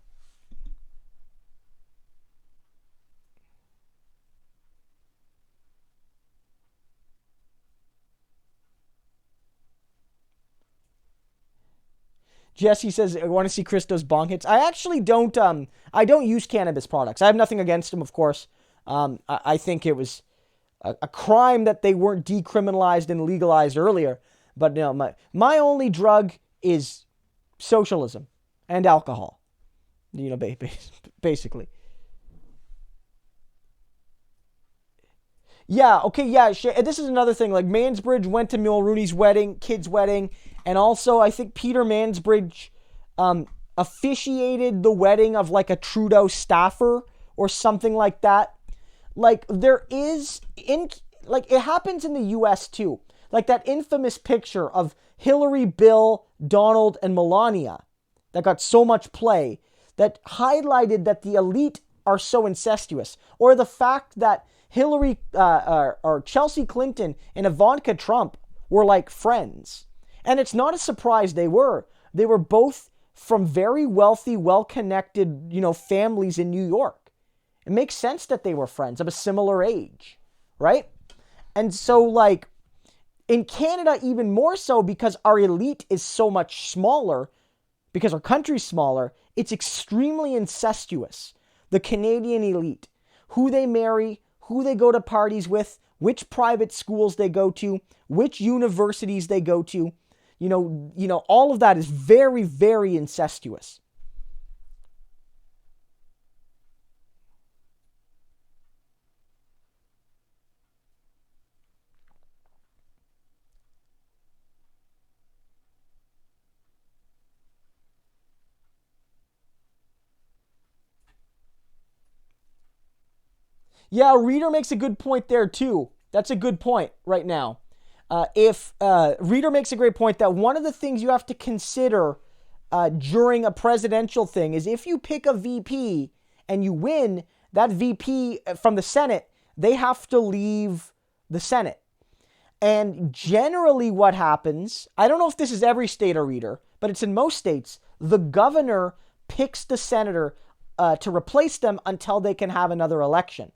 Jesse says, I want to see Christo's bong hits. I actually don't, I don't use cannabis products. I have nothing against them, of course. I think it was a crime that they weren't decriminalized and legalized earlier. But no, my only drug is socialism and alcohol. You know, basically. Yeah, okay, yeah. This is another thing. Like, Mansbridge went to Mulrooney's wedding, kid's wedding, and also I think Peter Mansbridge officiated the wedding of, like, a Trudeau staffer or something like that. Like, there is, like, it happens in the U.S. too. Like, that infamous picture of Hillary, Bill, Donald, and Melania that got so much play that highlighted that the elite are so incestuous. Or the fact that Hillary, or Chelsea Clinton and Ivanka Trump were, like, friends. And it's not a surprise they were. They were both from very wealthy, well-connected, you know, families in New York. It makes sense that they were friends of a similar age, right? And so, like, in Canada, even more so because our elite is so much smaller, because our country's smaller, it's extremely incestuous. The Canadian elite, who they marry, who they go to parties with, which private schools they go to, which universities they go to, you know, all of that is very, very incestuous. Yeah, Reader makes a good point there too. That's a good point right now. If Reader makes a great point that one of the things you have to consider during a presidential thing is if you pick a VP and you win, that VP from the Senate, they have to leave the Senate. And generally what happens, I don't know if this is every state or Reader, but it's in most states, the governor picks the senator to replace them until they can have another election.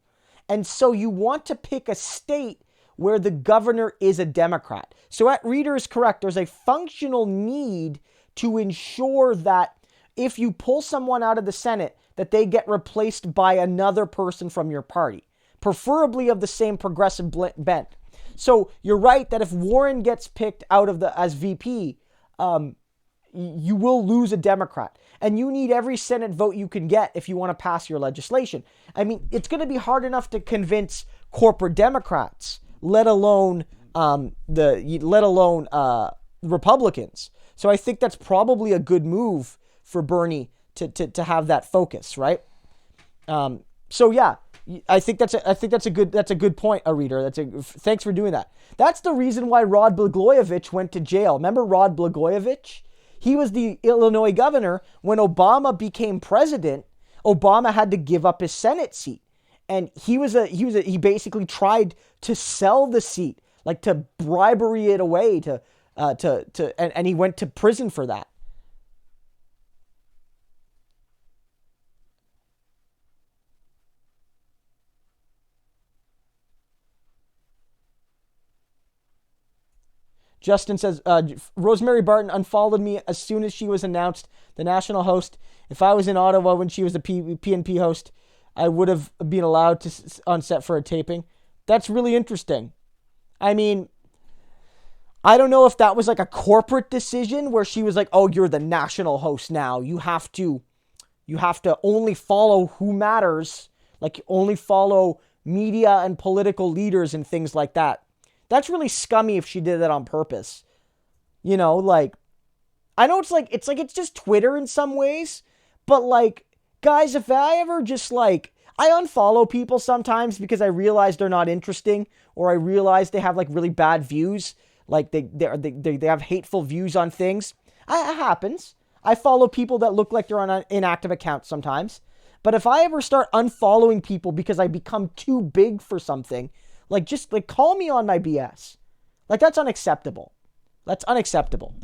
And so you want to pick a state where the governor is a Democrat. So at Reader is correct. There's a functional need to ensure that if you pull someone out of the Senate, that they get replaced by another person from your party, preferably of the same progressive bent. So you're right that if Warren gets picked out of as VP, you will lose a Democrat. And you need every Senate vote you can get if you want to pass your legislation. I mean, it's going to be hard enough to convince corporate Democrats, let alone the Republicans. So I think that's probably a good move for Bernie to have that focus, right? So yeah, I think that's a good point, a reader. Thanks for doing that. That's the reason why Rod Blagojevich went to jail. Remember Rod Blagojevich? He was the Illinois governor when Obama became president. Obama had to give up his Senate seat, and he basically tried to sell the seat, like to bribery it away and he went to prison for that. Justin says, Rosemary Barton unfollowed me as soon as she was announced the national host. If I was in Ottawa when she was the PNP host, I would have been allowed to on set for a taping. That's really interesting. I mean, I don't know if that was like a corporate decision where she was like, oh, you're the national host now. You have to only follow who matters. Like, only follow media and political leaders and things like that. That's really scummy if she did that on purpose. You know, like, I know it's just Twitter in some ways, but like, guys, if I ever just like, I unfollow people sometimes because I realize they're not interesting, or I realize they have like really bad views, like they have hateful views on things. It happens. I follow people that look like they're on inactive accounts sometimes. But if I ever start unfollowing people because I become too big for something, like, just, like, call me on my BS. Like, that's unacceptable. That's unacceptable.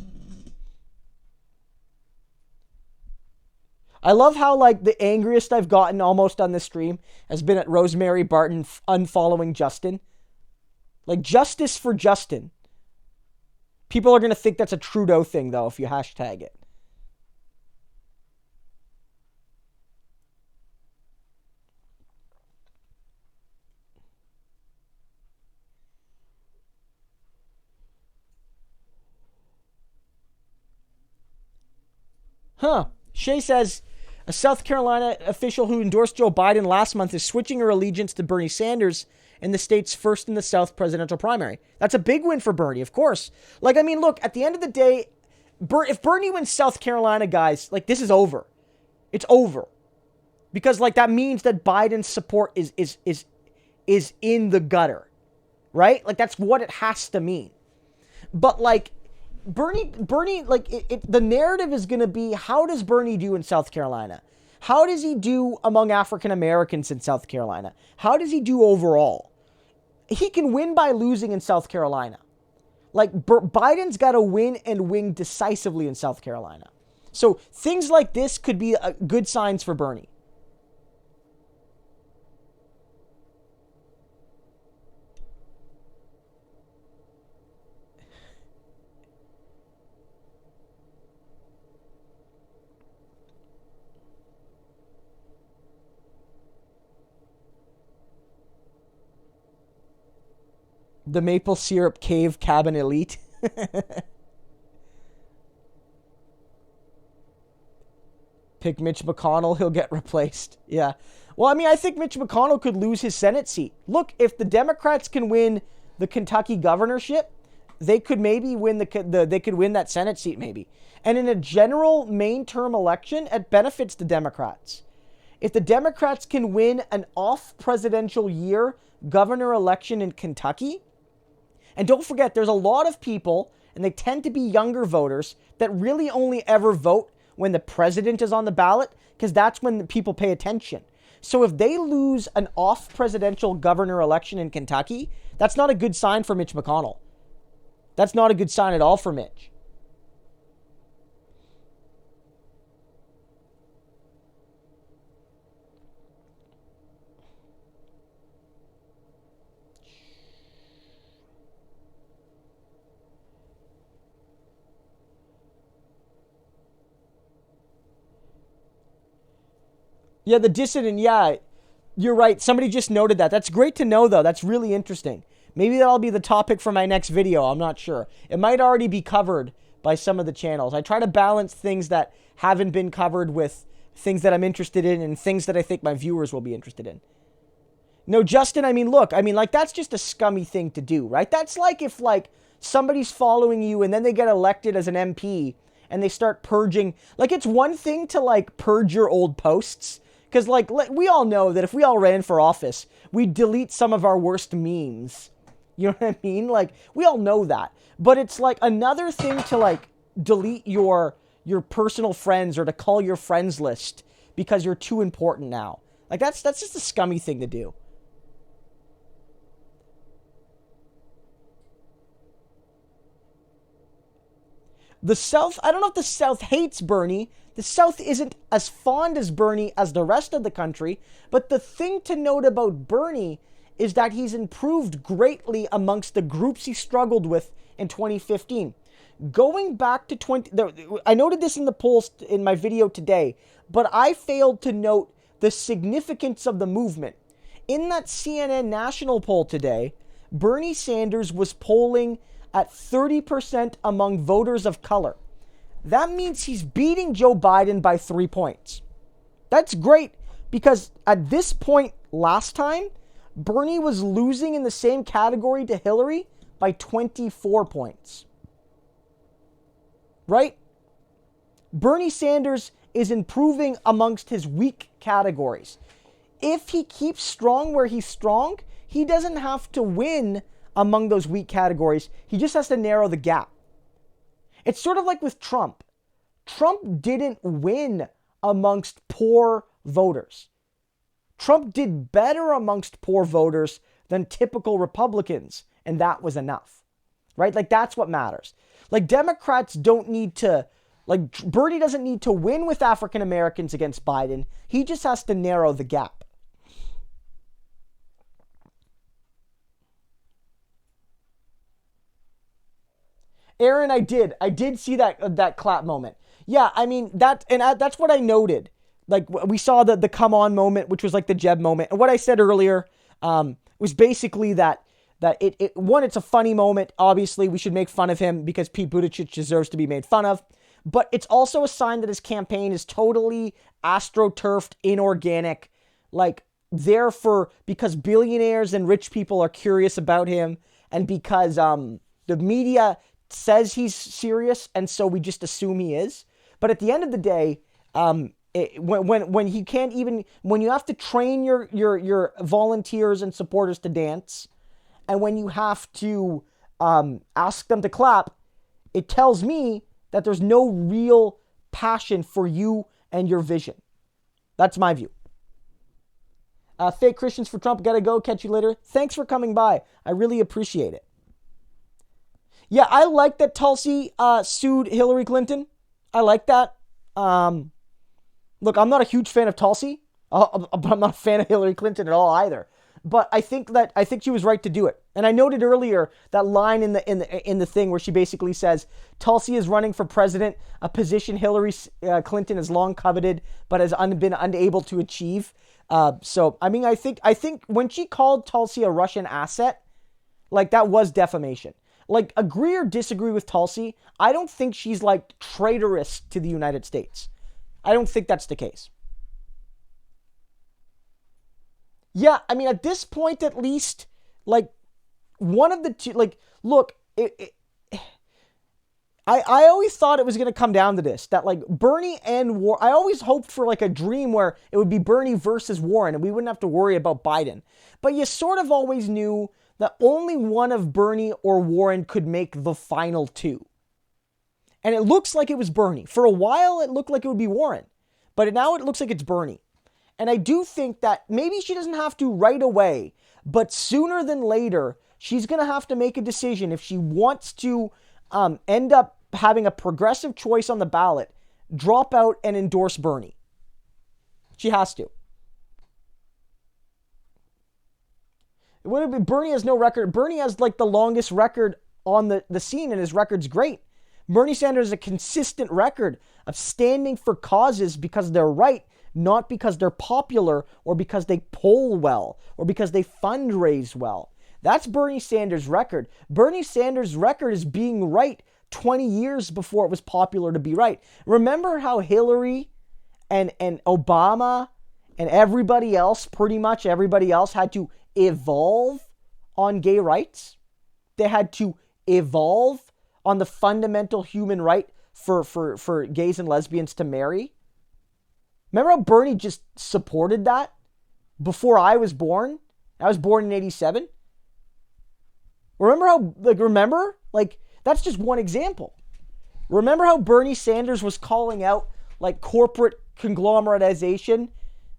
I love how, like, the angriest I've gotten almost on this stream has been at Rosemary Barton unfollowing Justin. Like, justice for Justin. People are going to think that's a Trudeau thing, though, if you hashtag it. Shay says, a South Carolina official who endorsed Joe Biden last month is switching her allegiance to Bernie Sanders in the state's first in the South presidential primary. That's a big win for Bernie, of course. Like, I mean, look, at the end of the day, if Bernie wins South Carolina, guys, like, this is over. It's over. Because, like, that means that Biden's support is in the gutter. Right? Like, that's what it has to mean. But, like, Bernie, like, the narrative is going to be, how does Bernie do in South Carolina? How does he do among African Americans in South Carolina? How does he do overall? He can win by losing in South Carolina. Like, Biden's got to win and win decisively in South Carolina. So things like this could be good signs for Bernie. The maple syrup cave cabin elite. Pick Mitch McConnell, he'll get replaced. Yeah. Well, I mean, I think Mitch McConnell could lose his Senate seat. Look, if the Democrats can win the Kentucky governorship, they could maybe win they could win that Senate seat maybe. And in a general main term election, it benefits the Democrats. If the Democrats can win an off presidential year governor election in Kentucky, and don't forget, there's a lot of people, and they tend to be younger voters, that really only ever vote when the president is on the ballot, because that's when the people pay attention. So if they lose an off-presidential governor election in Kentucky, that's not a good sign for Mitch McConnell. That's not a good sign at all for Mitch. Yeah, the dissident, yeah, you're right. Somebody just noted that. That's great to know, though. That's really interesting. Maybe that'll be the topic for my next video. I'm not sure. It might already be covered by some of the channels. I try to balance things that haven't been covered with things that I'm interested in and things that I think my viewers will be interested in. No, Justin, I mean, look, I mean, like, that's just a scummy thing to do, right? That's like if, like, somebody's following you and then they get elected as an MP and they start purging. Like, it's one thing to, like, purge your old posts. Because, like, we all know that if we all ran for office, we'd delete some of our worst memes. You know what I mean? Like, we all know that. But it's, like, another thing to, like, delete your personal friends or to call your friends list because you're too important now. Like, that's just a scummy thing to do. The South, I don't know if the South hates Bernie. The South isn't as fond as Bernie as the rest of the country. But the thing to note about Bernie is that he's improved greatly amongst the groups he struggled with in 2015. Going back to I noted this in the polls in my video today, but I failed to note the significance of the movement. In that CNN national poll today, Bernie Sanders was polling at 30% among voters of color. That means he's beating Joe Biden by 3 points. That's great because at this point last time, Bernie was losing in the same category to Hillary by 24 points. Right? Bernie Sanders is improving amongst his weak categories. If he keeps strong where he's strong, he doesn't have to win among those weak categories. He just has to narrow the gap. It's sort of like with Trump. Trump didn't win amongst poor voters. Trump did better amongst poor voters than typical Republicans, and that was enough. Right? Like, that's what matters. Like, Democrats don't need to, like, Bernie doesn't need to win with African Americans against Biden. He just has to narrow the gap. Aaron, I did see that clap moment. Yeah, I mean, that's what I noted. Like, we saw the come on moment, which was like the Jeb moment. And what I said earlier was basically that it's a funny moment. Obviously, we should make fun of him because Pete Buttigieg deserves to be made fun of. But it's also a sign that his campaign is totally astroturfed, inorganic, like, because billionaires and rich people are curious about him, and because the media says he's serious, and so we just assume he is. But at the end of the day, when he can't even, when you have to train your volunteers and supporters to dance, and when you have to ask them to clap, it tells me that there's no real passion for you and your vision. That's my view. Fake Christians for Trump, gotta go. Catch you later. Thanks for coming by. I really appreciate it. Yeah, I like that Tulsi sued Hillary Clinton. I like that. Look, I'm not a huge fan of Tulsi, but I'm not a fan of Hillary Clinton at all either. But I think she was right to do it. And I noted earlier that line in the thing where she basically says Tulsi is running for president, a position Hillary Clinton has long coveted but has been unable to achieve. So I mean, I think when she called Tulsi a Russian asset, like, that was defamation. Like, agree or disagree with Tulsi, I don't think she's, like, traitorous to the United States. I don't think that's the case. Yeah, I mean, at this point, at least, like, one of the two, like, look, I always thought it was going to come down to this, that, like, Bernie and Warren, I always hoped for, like, a dream where it would be Bernie versus Warren and we wouldn't have to worry about Biden. But you sort of always knew that only one of Bernie or Warren could make the final two. And it looks like it was Bernie. For a while, it looked like it would be Warren. But now it looks like it's Bernie. And I do think that maybe she doesn't have to right away, but sooner than later, she's going to have to make a decision if she wants to end up having a progressive choice on the ballot, drop out and endorse Bernie. She has to. Bernie has no record. Bernie has, like, the longest record on the scene, and his record's great. Bernie Sanders has a consistent record of standing for causes because they're right, not because they're popular or because they poll well or because they fundraise well. That's Bernie Sanders' record. Bernie Sanders' record is being right 20 years before it was popular to be right. Remember how Hillary and Obama and everybody else, pretty much everybody else, had to evolve on gay rights? They had to evolve on the fundamental human right for gays and lesbians to marry. Remember how Bernie just supported that before I was born? I was born in 87. Remember? That's just one example. Remember how Bernie Sanders was calling out corporate conglomeratization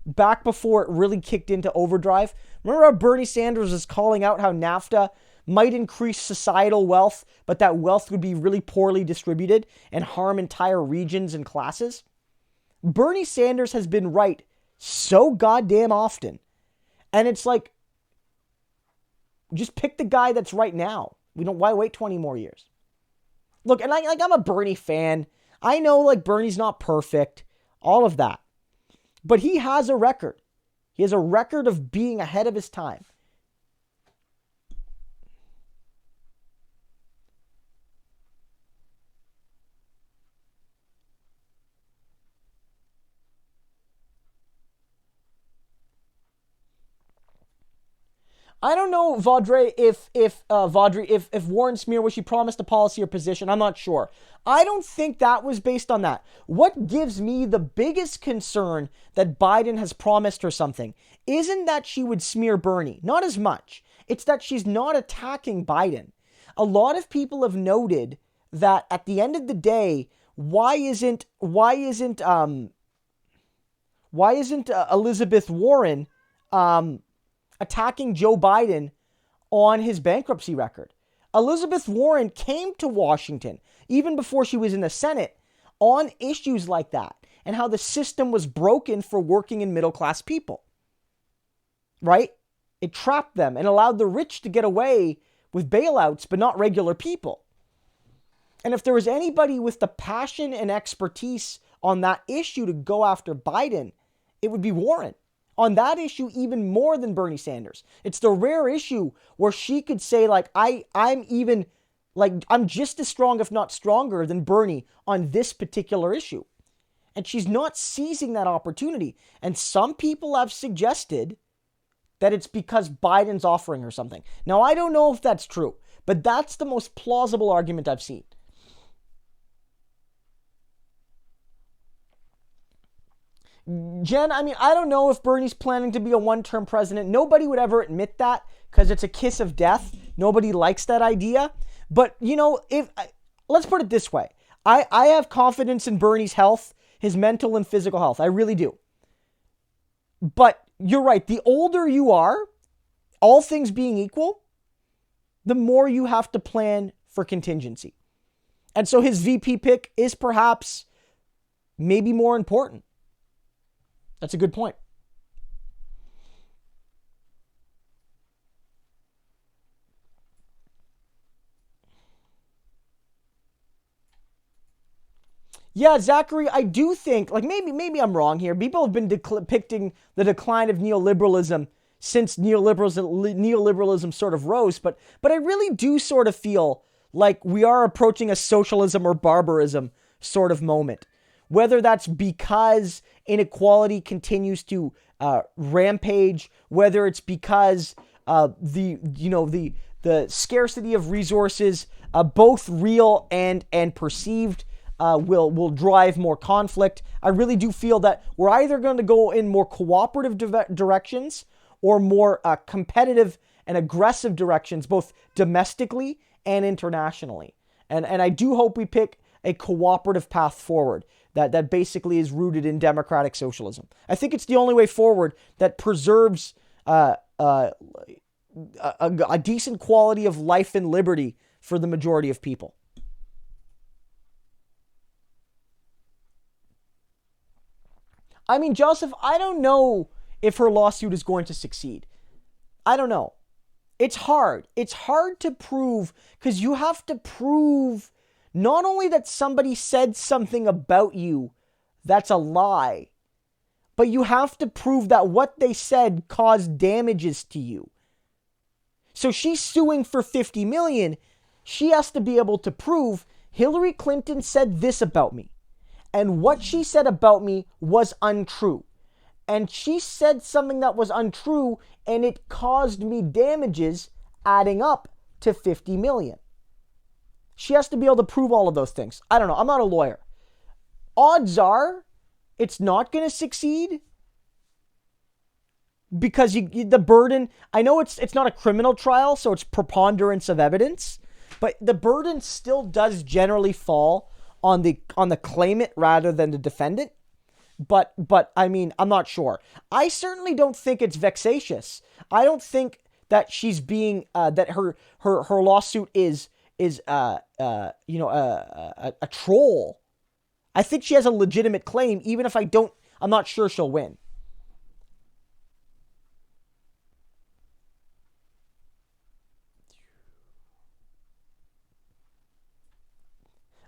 back before it really kicked into overdrive? Remember how Bernie Sanders was calling out how NAFTA might increase societal wealth, but that wealth would be really poorly distributed and harm entire regions and classes? Bernie Sanders has been right so goddamn often. And it's just pick the guy that's right now. Why wait 20 more years? Look, and I'm a Bernie fan. I know Bernie's not perfect, all of that. But he has a record. He has a record of being ahead of his time. I don't know, Vaudrey, if Warren Smear, was she promised a policy or position? I'm not sure. I don't think that was based on that. What gives me the biggest concern that Biden has promised her something isn't that she would smear Bernie. Not as much. It's that she's not attacking Biden. A lot of people have noted that at the end of the day, why isn't Elizabeth Warren attacking Joe Biden on his bankruptcy record? Elizabeth Warren came to Washington, even before she was in the Senate, on issues like that and how the system was broken for working and middle-class people. Right? It trapped them and allowed the rich to get away with bailouts, but not regular people. And if there was anybody with the passion and expertise on that issue to go after Biden, it would be Warren. On that issue, even more than Bernie Sanders. It's the rare issue where she could say, I'm just as strong, if not stronger, than Bernie on this particular issue. And she's not seizing that opportunity. And some people have suggested that it's because Biden's offering her something. Now, I don't know if that's true, but that's the most plausible argument I've seen. Jen, I don't know if Bernie's planning to be a one-term president. Nobody would ever admit that because it's a kiss of death. Nobody likes that idea. But, let's put it this way. I have confidence in Bernie's health, his mental and physical health. I really do. But you're right. The older you are, all things being equal, the more you have to plan for contingency. And so his VP pick is perhaps maybe more important. That's a good point. Yeah, Zachary, I do think, maybe I'm wrong here. People have been depicting the decline of neoliberalism since neoliberalism sort of rose, but I really do sort of feel like we are approaching a socialism or barbarism sort of moment. Whether that's because inequality continues to rampage, whether it's because the scarcity of resources, both real and perceived, will drive more conflict. I really do feel that we're either going to go in more cooperative directions or more competitive and aggressive directions, both domestically and internationally. And I do hope we pick a cooperative path forward that basically is rooted in democratic socialism. I think it's the only way forward that preserves a decent quality of life and liberty for the majority of people. Joseph, I don't know if her lawsuit is going to succeed. I don't know. It's hard. It's hard to prove because you have to prove not only that somebody said something about you that's a lie, but you have to prove that what they said caused damages to you. So she's suing for $50 million. She has to be able to prove Hillary Clinton said this about me. And what she said about me was untrue. And she said something that was untrue and it caused me damages adding up to $50 million. She has to be able to prove all of those things. I don't know. I'm not a lawyer. Odds are it's not going to succeed because the burden, I know it's not a criminal trial, so it's preponderance of evidence, but the burden still does generally fall on the claimant rather than the defendant. But I mean, I'm not sure. I certainly don't think it's vexatious. I don't think that she's being that her lawsuit is a troll. I think she has a legitimate claim, even if I'm not sure she'll win.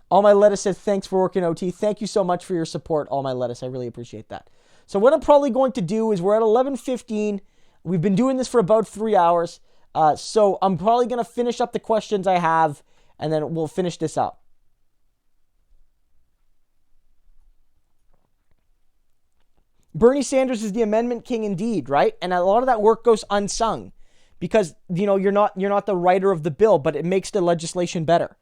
All My Lettuce says, thanks for working OT. Thank you so much for your support, All My Lettuce. I really appreciate that. So what I'm probably going to do is we're at 11:15. We've been doing this for about 3 hours. So I'm probably going to finish up the questions I have, and then we'll finish this up. Bernie Sanders is the amendment king indeed, right? And a lot of that work goes unsung because, you're not the writer of the bill, but it makes the legislation better.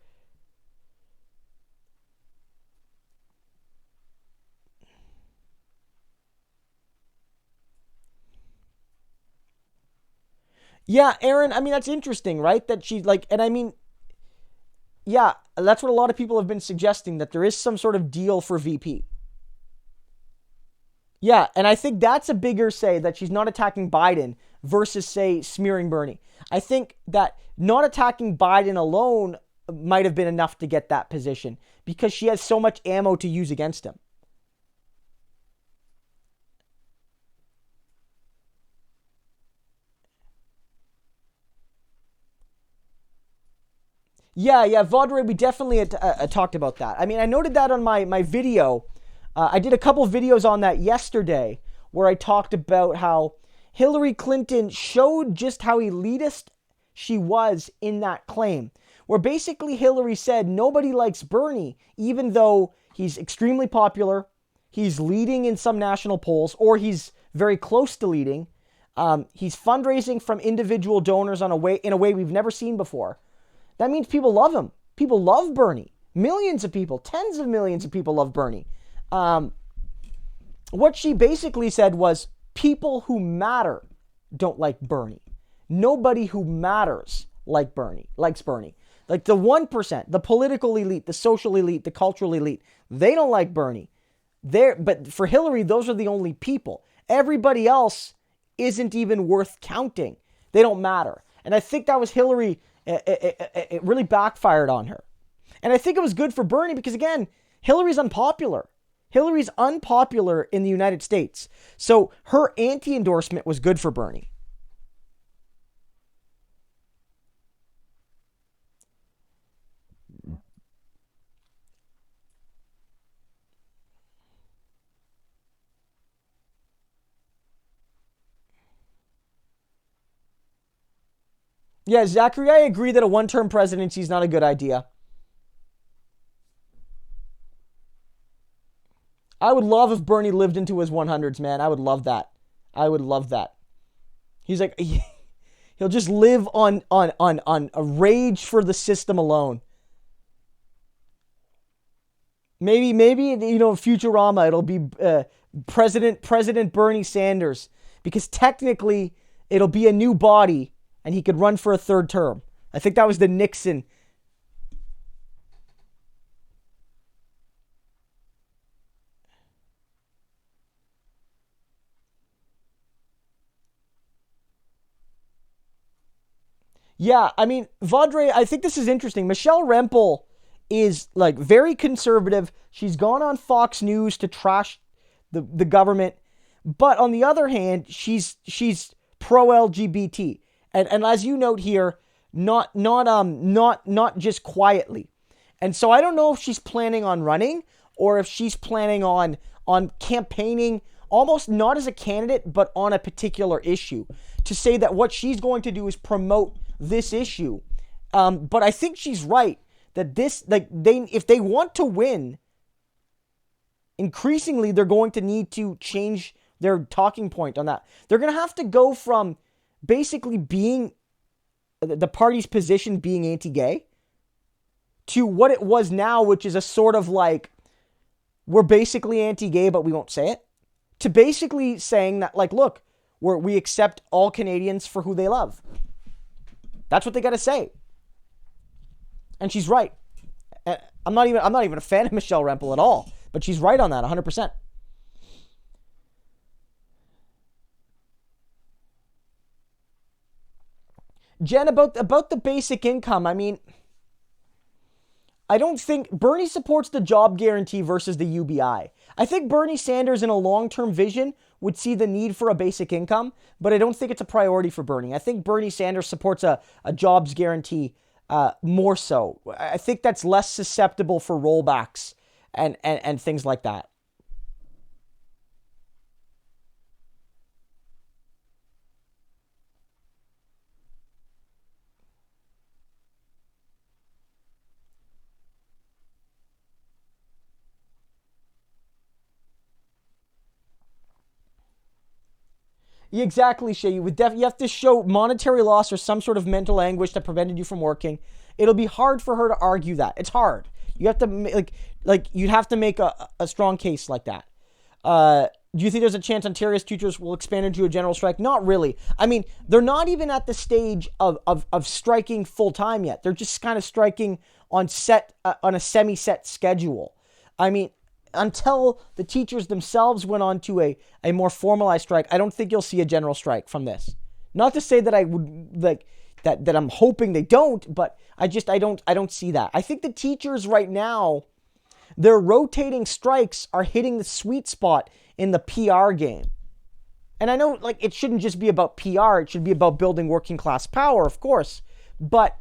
Yeah, Aaron, I mean, that's interesting, right? That she's like, and I mean, yeah, that's what a lot of people have been suggesting, that there is some sort of deal for VP. Yeah, and I think that's a bigger say, that she's not attacking Biden versus, say, smearing Bernie. I think that not attacking Biden alone might have been enough to get that position because she has so much ammo to use against him. Yeah, Vaudrey, we definitely talked about that. I mean, I noted that on my video. I did a couple videos on that yesterday where I talked about how Hillary Clinton showed just how elitist she was in that claim. Where basically Hillary said nobody likes Bernie, even though he's extremely popular, he's leading in some national polls, or he's very close to leading. He's fundraising from individual donors in a way we've never seen before. That means people love him. People love Bernie. Millions of people, tens of millions of people love Bernie. What she basically said was people who matter don't like Bernie. Nobody who matters likes Bernie. Like the 1%, the political elite, the social elite, the cultural elite, they don't like Bernie. But for Hillary, those are the only people. Everybody else isn't even worth counting. They don't matter. And I think that was Hillary. It really backfired on her. And I think it was good for Bernie because, again, Hillary's unpopular. Hillary's unpopular in the United States. So her anti-endorsement was good for Bernie. Yeah, Zachary, I agree that a one-term presidency is not a good idea. I would love if Bernie lived into his 100s, man. I would love that. He's like, he'll just live on a rage for the system alone. Maybe Futurama, it'll be President Bernie Sanders, because technically it'll be a new body and he could run for a third term. I think that was the Nixon. Yeah, I mean, Vaudrey, I think this is interesting. Michelle Rempel is like very conservative. She's gone on Fox News to trash the government. But on the other hand, she's pro-LGBT. And as you note here, not just quietly. And so I don't know if she's planning on running or if she's planning on campaigning almost not as a candidate, but on a particular issue, to say that what she's going to do is promote this issue. But I think she's right that if they want to win, increasingly they're going to need to change their talking point on that. They're going to have to go from basically being the party's position being anti-gay to what it was now, which is a sort of like, we're basically anti-gay, but we won't say it, to basically saying that, like, look, we accept all Canadians for who they love. That's what they got to say. And she's right. I'm not even a fan of Michelle Rempel at all, but she's right on that 100%. Jen, about the basic income, I mean, I don't think Bernie supports the job guarantee versus the UBI. I think Bernie Sanders in a long-term vision would see the need for a basic income, but I don't think it's a priority for Bernie. I think Bernie Sanders supports a jobs guarantee more so. I think that's less susceptible for rollbacks and things like that. Exactly, Shay. You have to show monetary loss or some sort of mental anguish that prevented you from working. It'll be hard for her to argue that. It's hard. You have to you'd have to make a strong case like that. Do you think there's a chance Ontario's teachers will expand into a general strike? Not really. I mean, they're not even at the stage of striking full time yet. They're just kind of striking on a semi-set schedule. I mean, until the teachers themselves went on to a more formalized strike, I don't think you'll see a general strike from this. Not to say that I would that I'm hoping they don't, but I don't see that. I think the teachers right now, their rotating strikes are hitting the sweet spot in the PR game. And I know it shouldn't just be about PR, it should be about building working class power, of course. But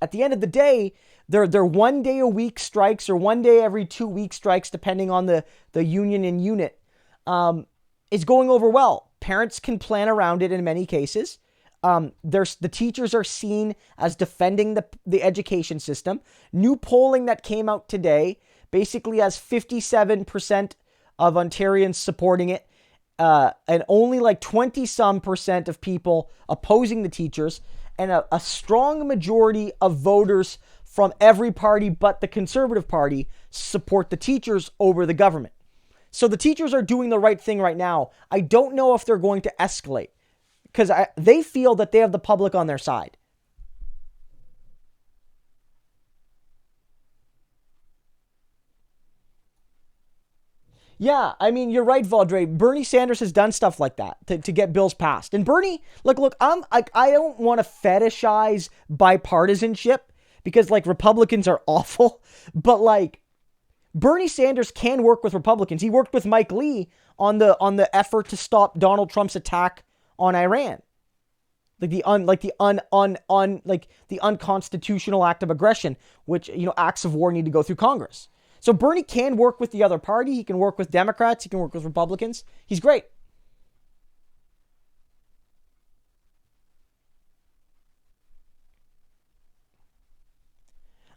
at the end of the day, they're 1 day a week strikes or 1 day every 2 week strikes, depending on the union and unit, is going over well. Parents can plan around it in many cases. The teachers are seen as defending the education system. New polling that came out today basically has 57% of Ontarians supporting it, and only 20-some% of people opposing the teachers, and a strong majority of voters from every party but the Conservative Party support the teachers over the government. So the teachers are doing the right thing right now. I don't know if they're going to escalate because they feel that they have the public on their side. Yeah, I mean, you're right, Valdre. Bernie Sanders has done stuff like that to get bills passed. And Bernie, look, I don't want to fetishize bipartisanship because Republicans are awful, but Bernie Sanders can work with Republicans. He worked with Mike Lee on the effort to stop Donald Trump's attack on Iran. The unconstitutional act of aggression, which, acts of war need to go through Congress. So Bernie can work with the other party. He can work with Democrats. He can work with Republicans. He's great.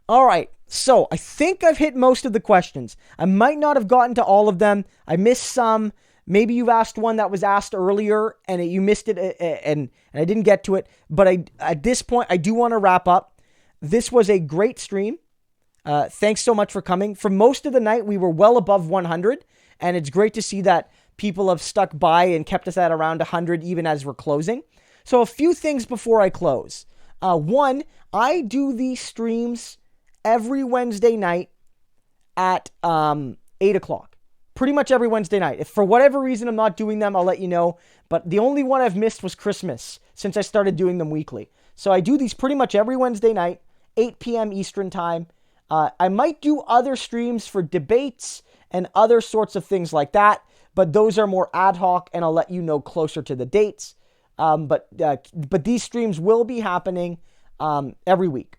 All right. So I think I've hit most of the questions. I might not have gotten to all of them. I missed some. Maybe you've asked one that was asked earlier and you missed it and I didn't get to it. But at this point, I do want to wrap up. This was a great stream. Thanks so much for coming. For most of the night, we were well above 100, and it's great to see that people have stuck by and kept us at around 100 even as we're closing. So a few things before I close. One, I do these streams every Wednesday night at 8 o'clock. Pretty much every Wednesday night. If for whatever reason I'm not doing them, I'll let you know. But the only one I've missed was Christmas since I started doing them weekly. So I do these pretty much every Wednesday night, 8 p.m. Eastern time. I might do other streams for debates and other sorts of things like that, but those are more ad hoc, and I'll let you know closer to the dates. But these streams will be happening every week.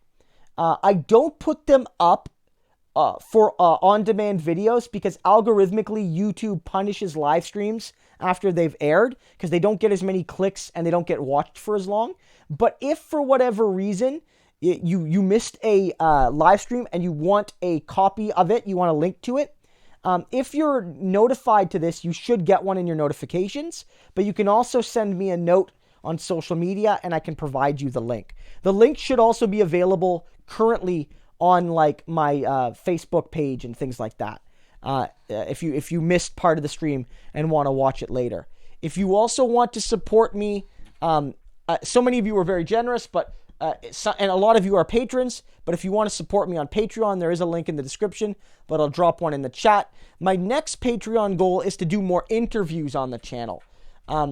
I don't put them up for on-demand videos because algorithmically YouTube punishes live streams after they've aired because they don't get as many clicks and they don't get watched for as long. But if for whatever reason you missed a live stream and you want a copy of it, you want a link to it, if you're notified to this, you should get one in your notifications, but you can also send me a note on social media, and I can provide you the link. The link should also be available currently on like my Facebook page and things like that. If you missed part of the stream and want to watch it later. If you also want to support me, so many of you are very generous, but and a lot of you are patrons. But if you want to support me on Patreon, there is a link in the description, but I'll drop one in the chat. My next Patreon goal is to do more interviews on the channel.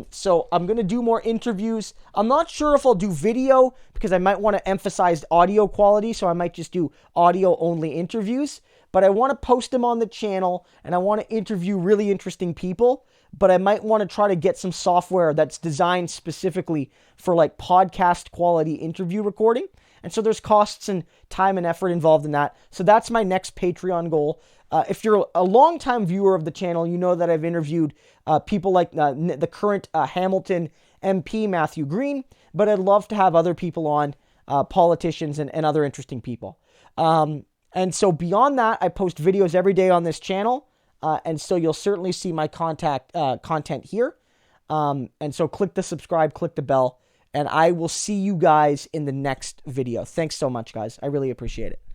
So I'm going to do more interviews. I'm not sure if I'll do video because I might want to emphasize audio quality. So I might just do audio only interviews, but I want to post them on the channel and I want to interview really interesting people, but I might want to try to get some software that's designed specifically for like podcast quality interview recording. And so there's costs and time and effort involved in that. So that's my next Patreon goal. If you're a longtime viewer of the channel, you know that I've interviewed people like the current Hamilton MP, Matthew Green, but I'd love to have other people on, politicians and other interesting people. And so beyond that, I post videos every day on this channel, and so you'll certainly see my content here. And so click the subscribe, click the bell, and I will see you guys in the next video. Thanks so much, guys. I really appreciate it.